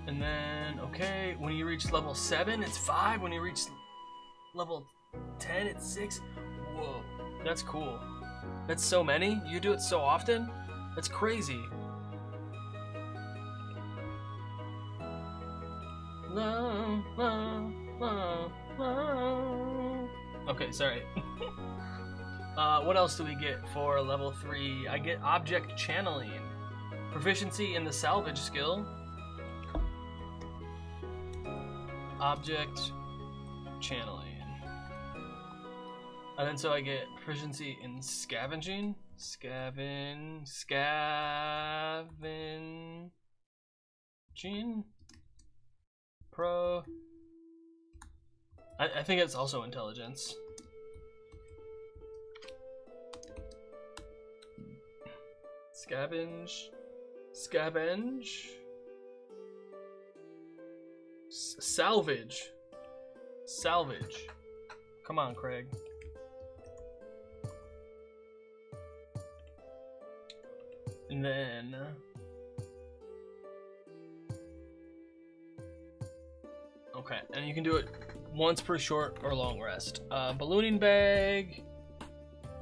And then, okay, when you reach level 7, it's 5. When you reach level 10, it's 6. Whoa, that's cool. That's so many. You do it so often. That's crazy. Okay, sorry. What else do we get for level 3? I get object channeling. Proficiency in the salvage skill. Object channeling. And then so I get proficiency in scavenging. Scavenging. Pro. I think it's also intelligence. Scavenge. Salvage. Come on, Craig. And then okay, and you can do it once per short or long rest. Ballooning bag,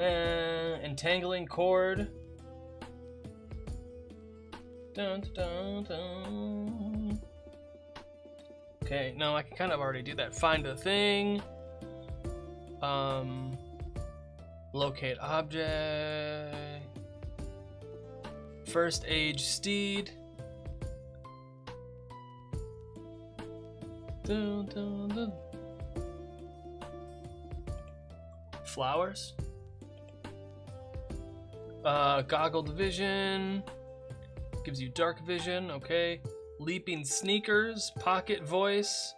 entangling cord. Dun, dun, dun. Okay, no, I can kind of already do that. Find a thing. Locate object. First age steed. Dun, dun, dun. Flowers. Goggled vision. Gives you dark vision, okay. Leaping sneakers, pocket voice.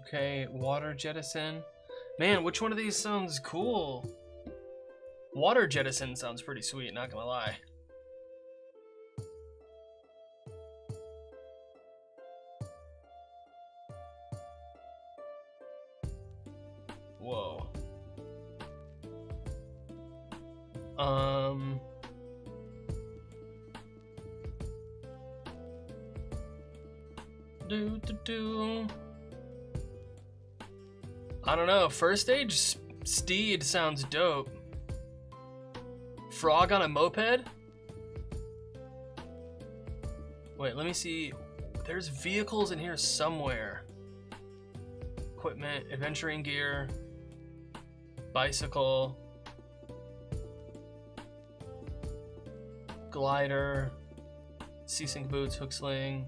Okay, water jettison. Man, which one of these sounds cool? Water jettison sounds pretty sweet, not gonna lie. Whoa. I don't know. First stage steed sounds dope. Frog on a moped? Wait, let me see. There's vehicles in here somewhere. Equipment, adventuring gear, bicycle, glider, sea-sink boots, hook sling.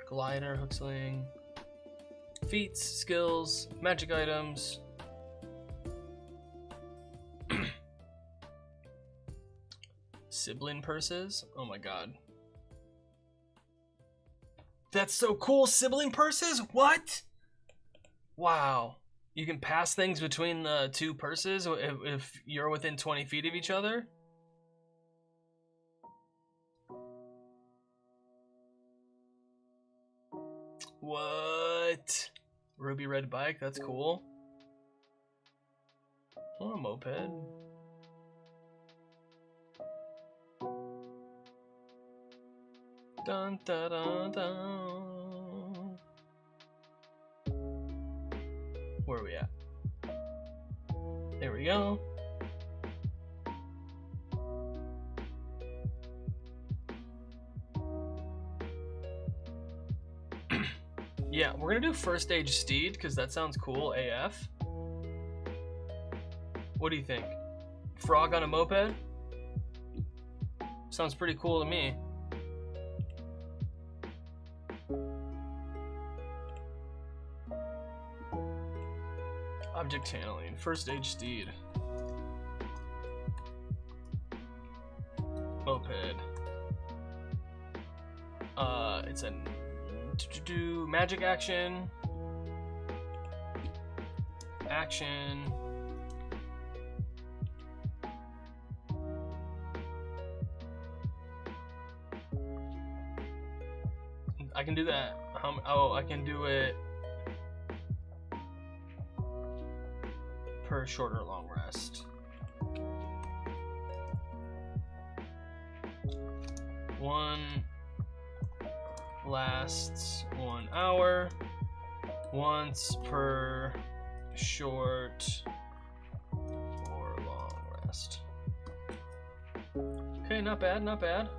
Glider, hook sling, feats, skills, magic items. Sibling purses? Oh my god. That's so cool, sibling purses? What? Wow. You can pass things between the two purses if you're within 20 feet of each other? What? Ruby red bike, that's cool. Or a moped. Dun, dun, dun, dun. Where are we at? There we go. Yeah, we're gonna do first stage steed because that sounds cool AF. What do you think? Frog on a moped? Sounds pretty cool to me. Object channeling, first stage steed. Moped. It's a magic action. Action. I can do that. Oh, I can do it per short or long rest. One lasts 1 hour, once per short or long rest. Okay, not bad, not bad.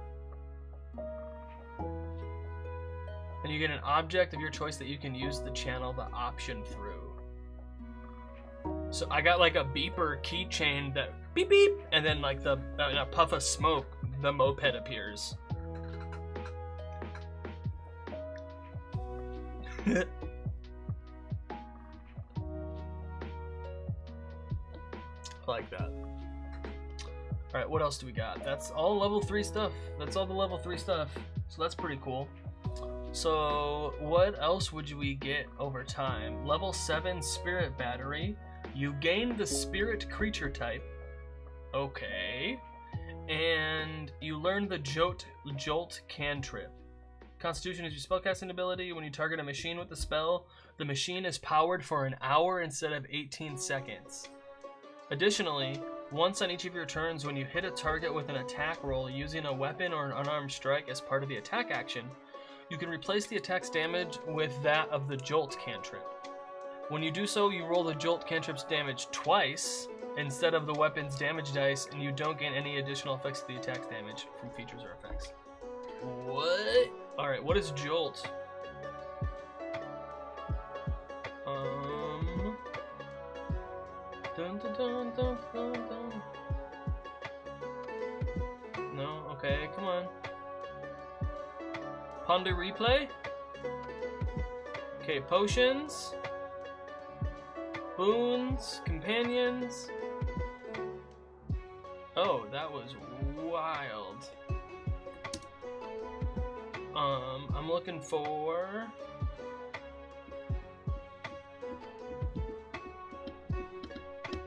And you get an object of your choice that you can use to channel the option through. So I got like a beeper keychain that beep beep, and then like in a puff of smoke, the moped appears. I like that. Alright, what else do we got? That's all level 3 stuff. That's all the level 3 stuff. So that's pretty cool. So what else would we get over time? Level 7 Spirit Battery. You gain the Spirit Creature type. Okay. And you learn the Jolt Cantrip. Constitution is your spellcasting ability. When you target a machine with the spell, the machine is powered for an hour instead of 18 seconds. Additionally, once on each of your turns, when you hit a target with an attack roll using a weapon or an unarmed strike as part of the attack action, you can replace the attack's damage with that of the Jolt Cantrip. When you do so, you roll the Jolt Cantrip's damage twice instead of the weapon's damage dice, and you don't gain any additional effects to the attack's damage from features or effects. What? Alright, what is Jolt? Dun, dun, dun, dun, dun, dun. No? Okay, come on. Ponder replay? Okay, potions. Boons. Companions. Oh, that was wild. I'm looking for...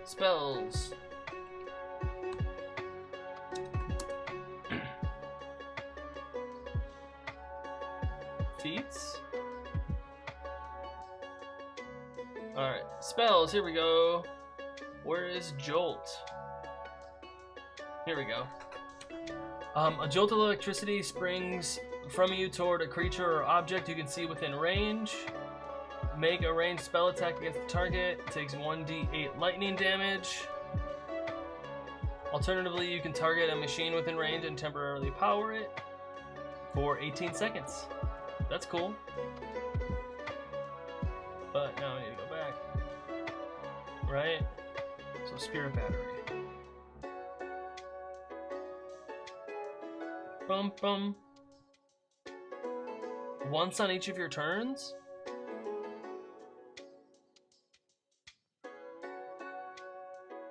spells. Feats? Alright, spells, here we go. Where is Jolt? Here we go. A jolt of electricity springs from you toward a creature or object you can see within range. Make a ranged spell attack against the target. It takes 1d8 lightning damage. Alternatively, you can target a machine within range and temporarily power it for 18 seconds. That's cool. But now I need to go back. Right? So Spirit Battery. Bum bum. Once on each of your turns?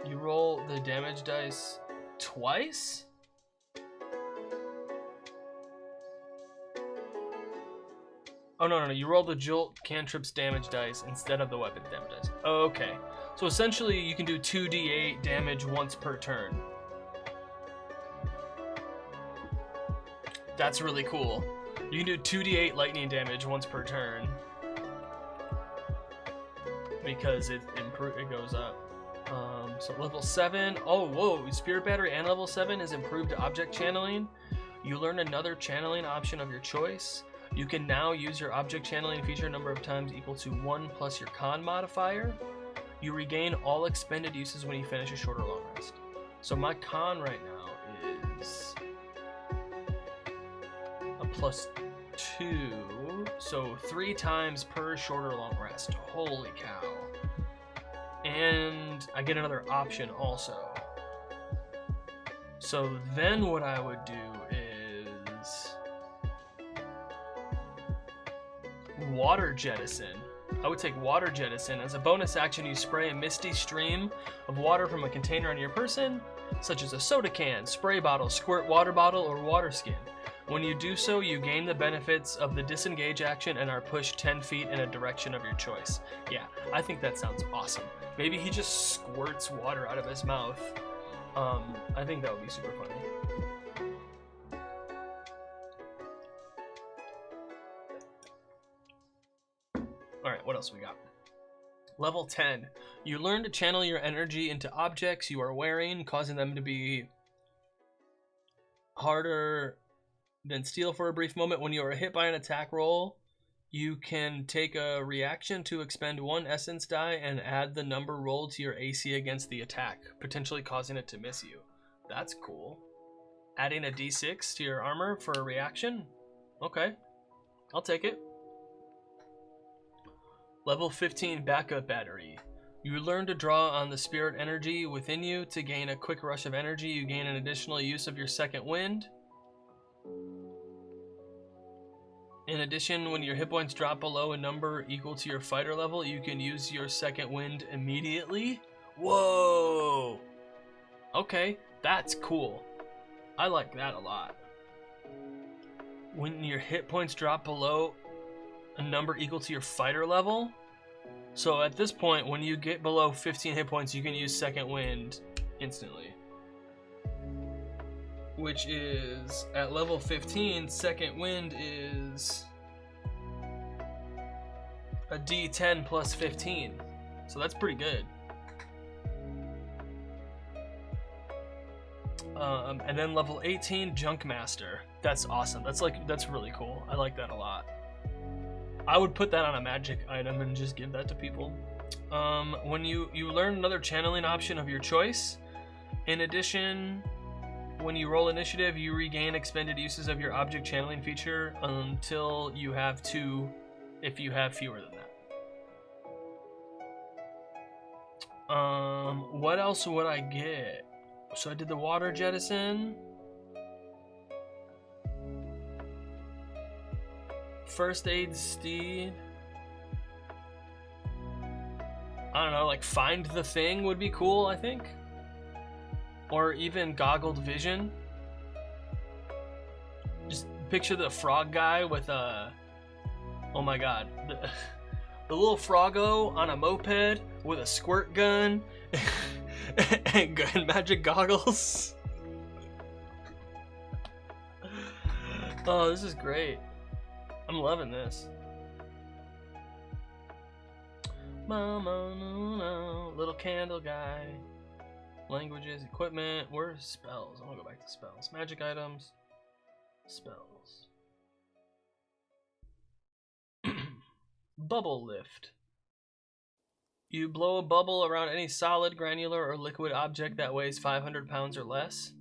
You roll the damage dice twice? Oh, no. You roll the Jolt Cantrip's damage dice instead of the weapon's damage dice. Okay. So essentially, you can do 2d8 damage once per turn. That's really cool. You can do 2d8 lightning damage once per turn. Because it goes up. So level 7. Oh, whoa. Spirit Battery and level 7 is improved object channeling. You learn another channeling option of your choice. You can now use your object channeling feature a number of times equal to 1 plus your con modifier. You regain all expended uses when you finish a short or long rest. So my con right now is a +2. So 3 times per short or long rest. Holy cow. And I get another option also. So then what I would do is Water Jettison. I would take Water Jettison. As a bonus action, you spray a misty stream of water from a container on your person, such as a soda can, spray bottle, squirt water bottle, or water skin. When you do so, you gain the benefits of the disengage action and are pushed 10 feet in a direction of your choice. Yeah, I think that sounds awesome. Maybe he just squirts water out of his mouth. I think that would be super funny. Alright, what else we got? Level 10. You learn to channel your energy into objects you are wearing, causing them to be harder than steel for a brief moment. When you are hit by an attack roll, you can take a reaction to expend 1 essence die and add the number rolled to your AC against the attack, potentially causing it to miss you. That's cool. Adding a d6 to your armor for a reaction? Okay, I'll take it. Level 15 Backup Battery. You learn to draw on the spirit energy within you to gain a quick rush of energy. You gain an additional use of your second wind. In addition, when your hit points drop below a number equal to your fighter level, you can use your second wind immediately. Whoa! Okay, that's cool. I like that a lot. When your hit points drop below a number equal to your fighter level. So at this point, when you get below 15 hit points, you can use second wind instantly. Which is, at level 15, second wind is a d10 plus 15. So that's pretty good. And then level 18, Junk Master. That's awesome. That's really cool. I like that a lot. I would put that on a magic item and just give that to people. When you learn another channeling option of your choice. In addition, when you roll initiative, you regain expended uses of your object channeling feature until you have 2, if you have fewer than that. What else would I get? So I did the Water Jettison. First Aid Steed. I don't know, like Find the Thing would be cool, I think. Or even Goggled Vision. Just picture the frog guy with a... Oh my god. The little froggo on a moped with a squirt gun and magic goggles. Oh, this is great. I'm loving this. Mama, no, no. Little candle guy. Languages, equipment, where's spells? I want to go back to spells. Magic items, spells. Bubble lift. You blow a bubble around any solid, granular, or liquid object that weighs 500 pounds or less.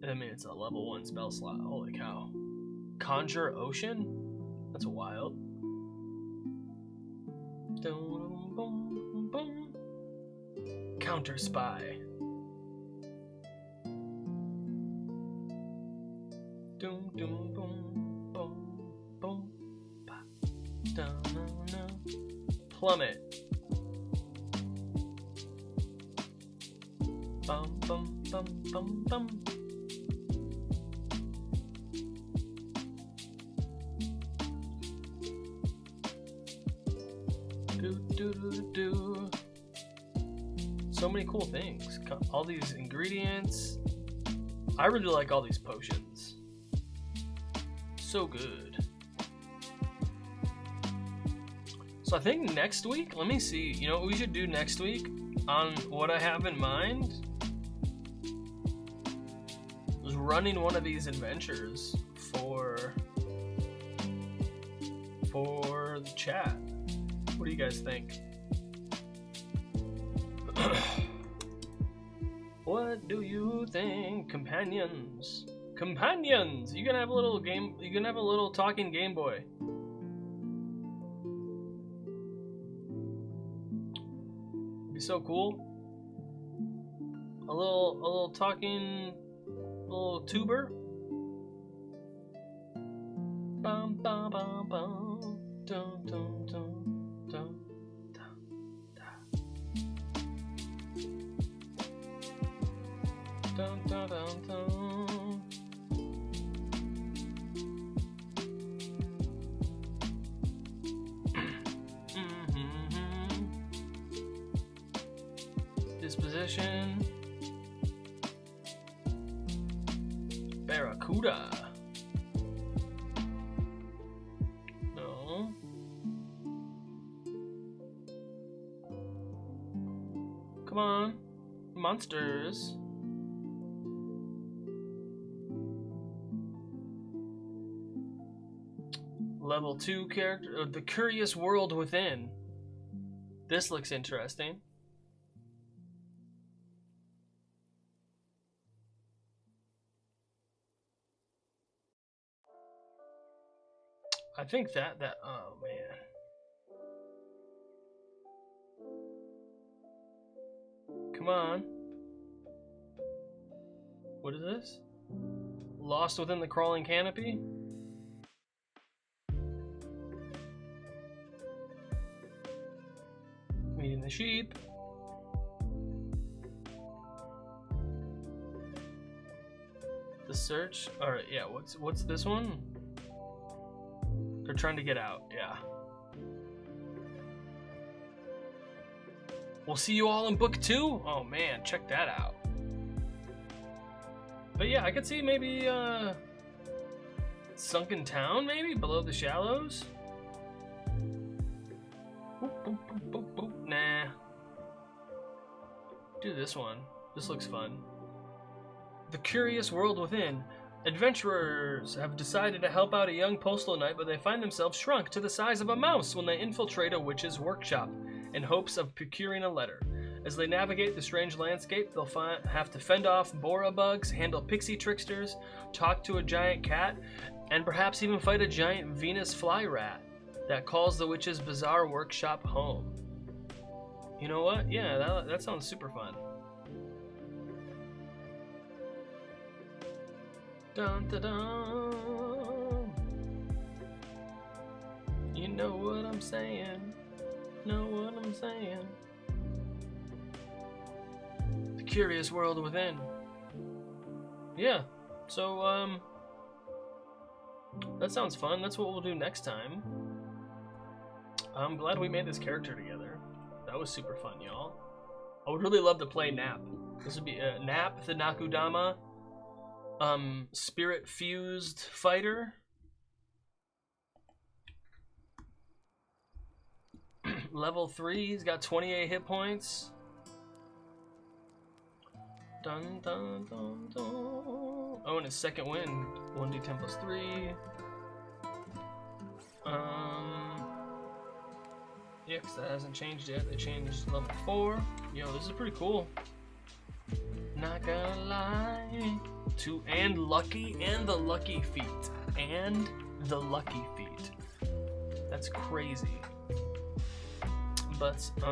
I mean, it's a level 1 spell slot. Holy cow. Conjure Ocean? That's wild. Counter Spy. Plummet. Bum bum bum bum bum. Do. So many cool things. All these ingredients. I really like all these potions. So good. So So I think next week, let me see. You know what we should do next week on what I have in mind? Was running one of these adventures for the chat. What do you guys think? What do you think, companions? Companions! You gonna have a little game? You gonna have a little talking Game Boy? Be so cool. A little talking, little tuber. Bum bum bum bum. Dun dun dun dun. Dun, dun, dun, dun. Disposition. Barracuda. No. Come on. Monsters. Level 2 character, The Curious World Within. This looks interesting. I think that, oh man. Come on. What is this? Lost Within the Crawling Canopy? Meeting the sheep. The search. All right, yeah. What's this one? They're trying to get out. Yeah. We'll see you all in book 2. Oh man, check that out. But yeah, I could see maybe Sunken Town, maybe Below the Shallows. Boop, boop, boop, boop, boop. Nah. Do this one. This looks fun. The Curious World Within. Adventurers have decided to help out a young postal knight, but they find themselves shrunk to the size of a mouse when they infiltrate a witch's workshop in hopes of procuring a letter. As they navigate the strange landscape, they'll have to fend off Bora bugs, handle pixie tricksters, talk to a giant cat, and perhaps even fight a giant Venus fly rat that calls the witch's bizarre workshop home. You know what? Yeah, that sounds super fun. Dun, dun, dun. You know what I'm saying? Know what I'm saying? The Curious World Within. Yeah. So that sounds fun. That's what we'll do next time. I'm glad we made this character together. That was super fun, y'all. I would really love to play Nap. This would be Nap, the Nakudama spirit fused fighter. Level 3, he's got 28 hit points. Dun dun dun dun. Oh, and his second win, 1d10 plus 3. Yeah, because that hasn't changed yet. They changed level 4. Yo, this is pretty cool. Not gonna lie. And Lucky, and the Lucky Feet. And the Lucky Feet. That's crazy. But, where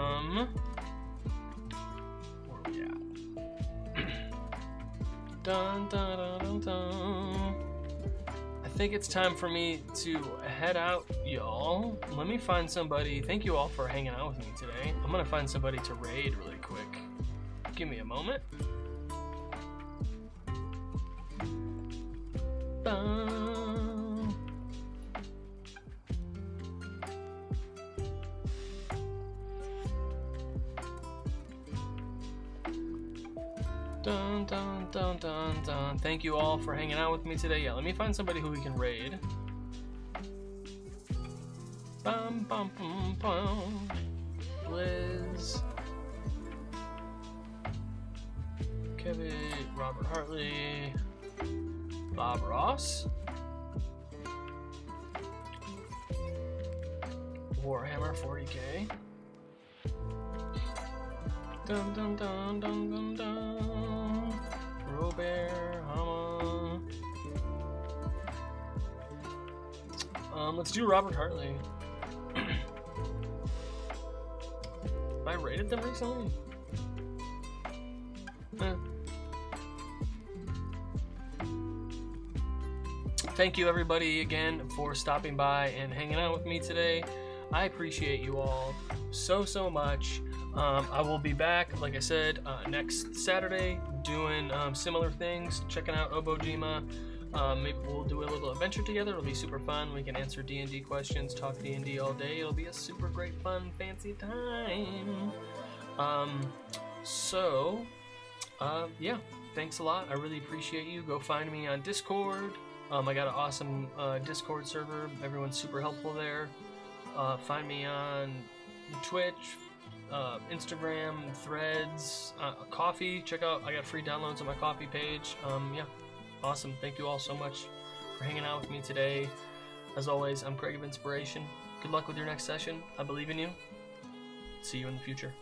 are we at? Dun, dun, dun, dun, dun. I think it's time for me to head out, y'all. Let me find somebody. Thank you all for hanging out with me today. I'm gonna find somebody to raid really quick. Give me a moment. Dun, dun, dun, dun, dun. Thank you all for hanging out with me today. Yeah, let me find somebody who we can raid. Bum bum bum bum. Liz. Kevin, Robert Hartley, Bob Ross, Warhammer 40k. Dun dun dun dun dun dun. Robert Hama. Let's do Robert Hartley. Have I rated them recently? Thank you everybody again for stopping by and hanging out with me today. I appreciate you all so much. I will be back, like I said, next Saturday doing similar things, checking out Obojima. Maybe we'll do a little adventure together. It'll be super fun. We can answer D&D questions, talk D&D all day. It'll be a super great, fun, fancy time. Yeah, thanks a lot. I really appreciate you. Go find me on Discord. I got an awesome Discord server. Everyone's super helpful there. Find me on Twitch, Instagram, Threads, Coffee. Check out, I got free downloads on my Coffee page. Yeah, awesome. Thank you all so much for hanging out with me today. As always, I'm Craig of Inspiration. Good luck with your next session. I believe in you. See you in the future.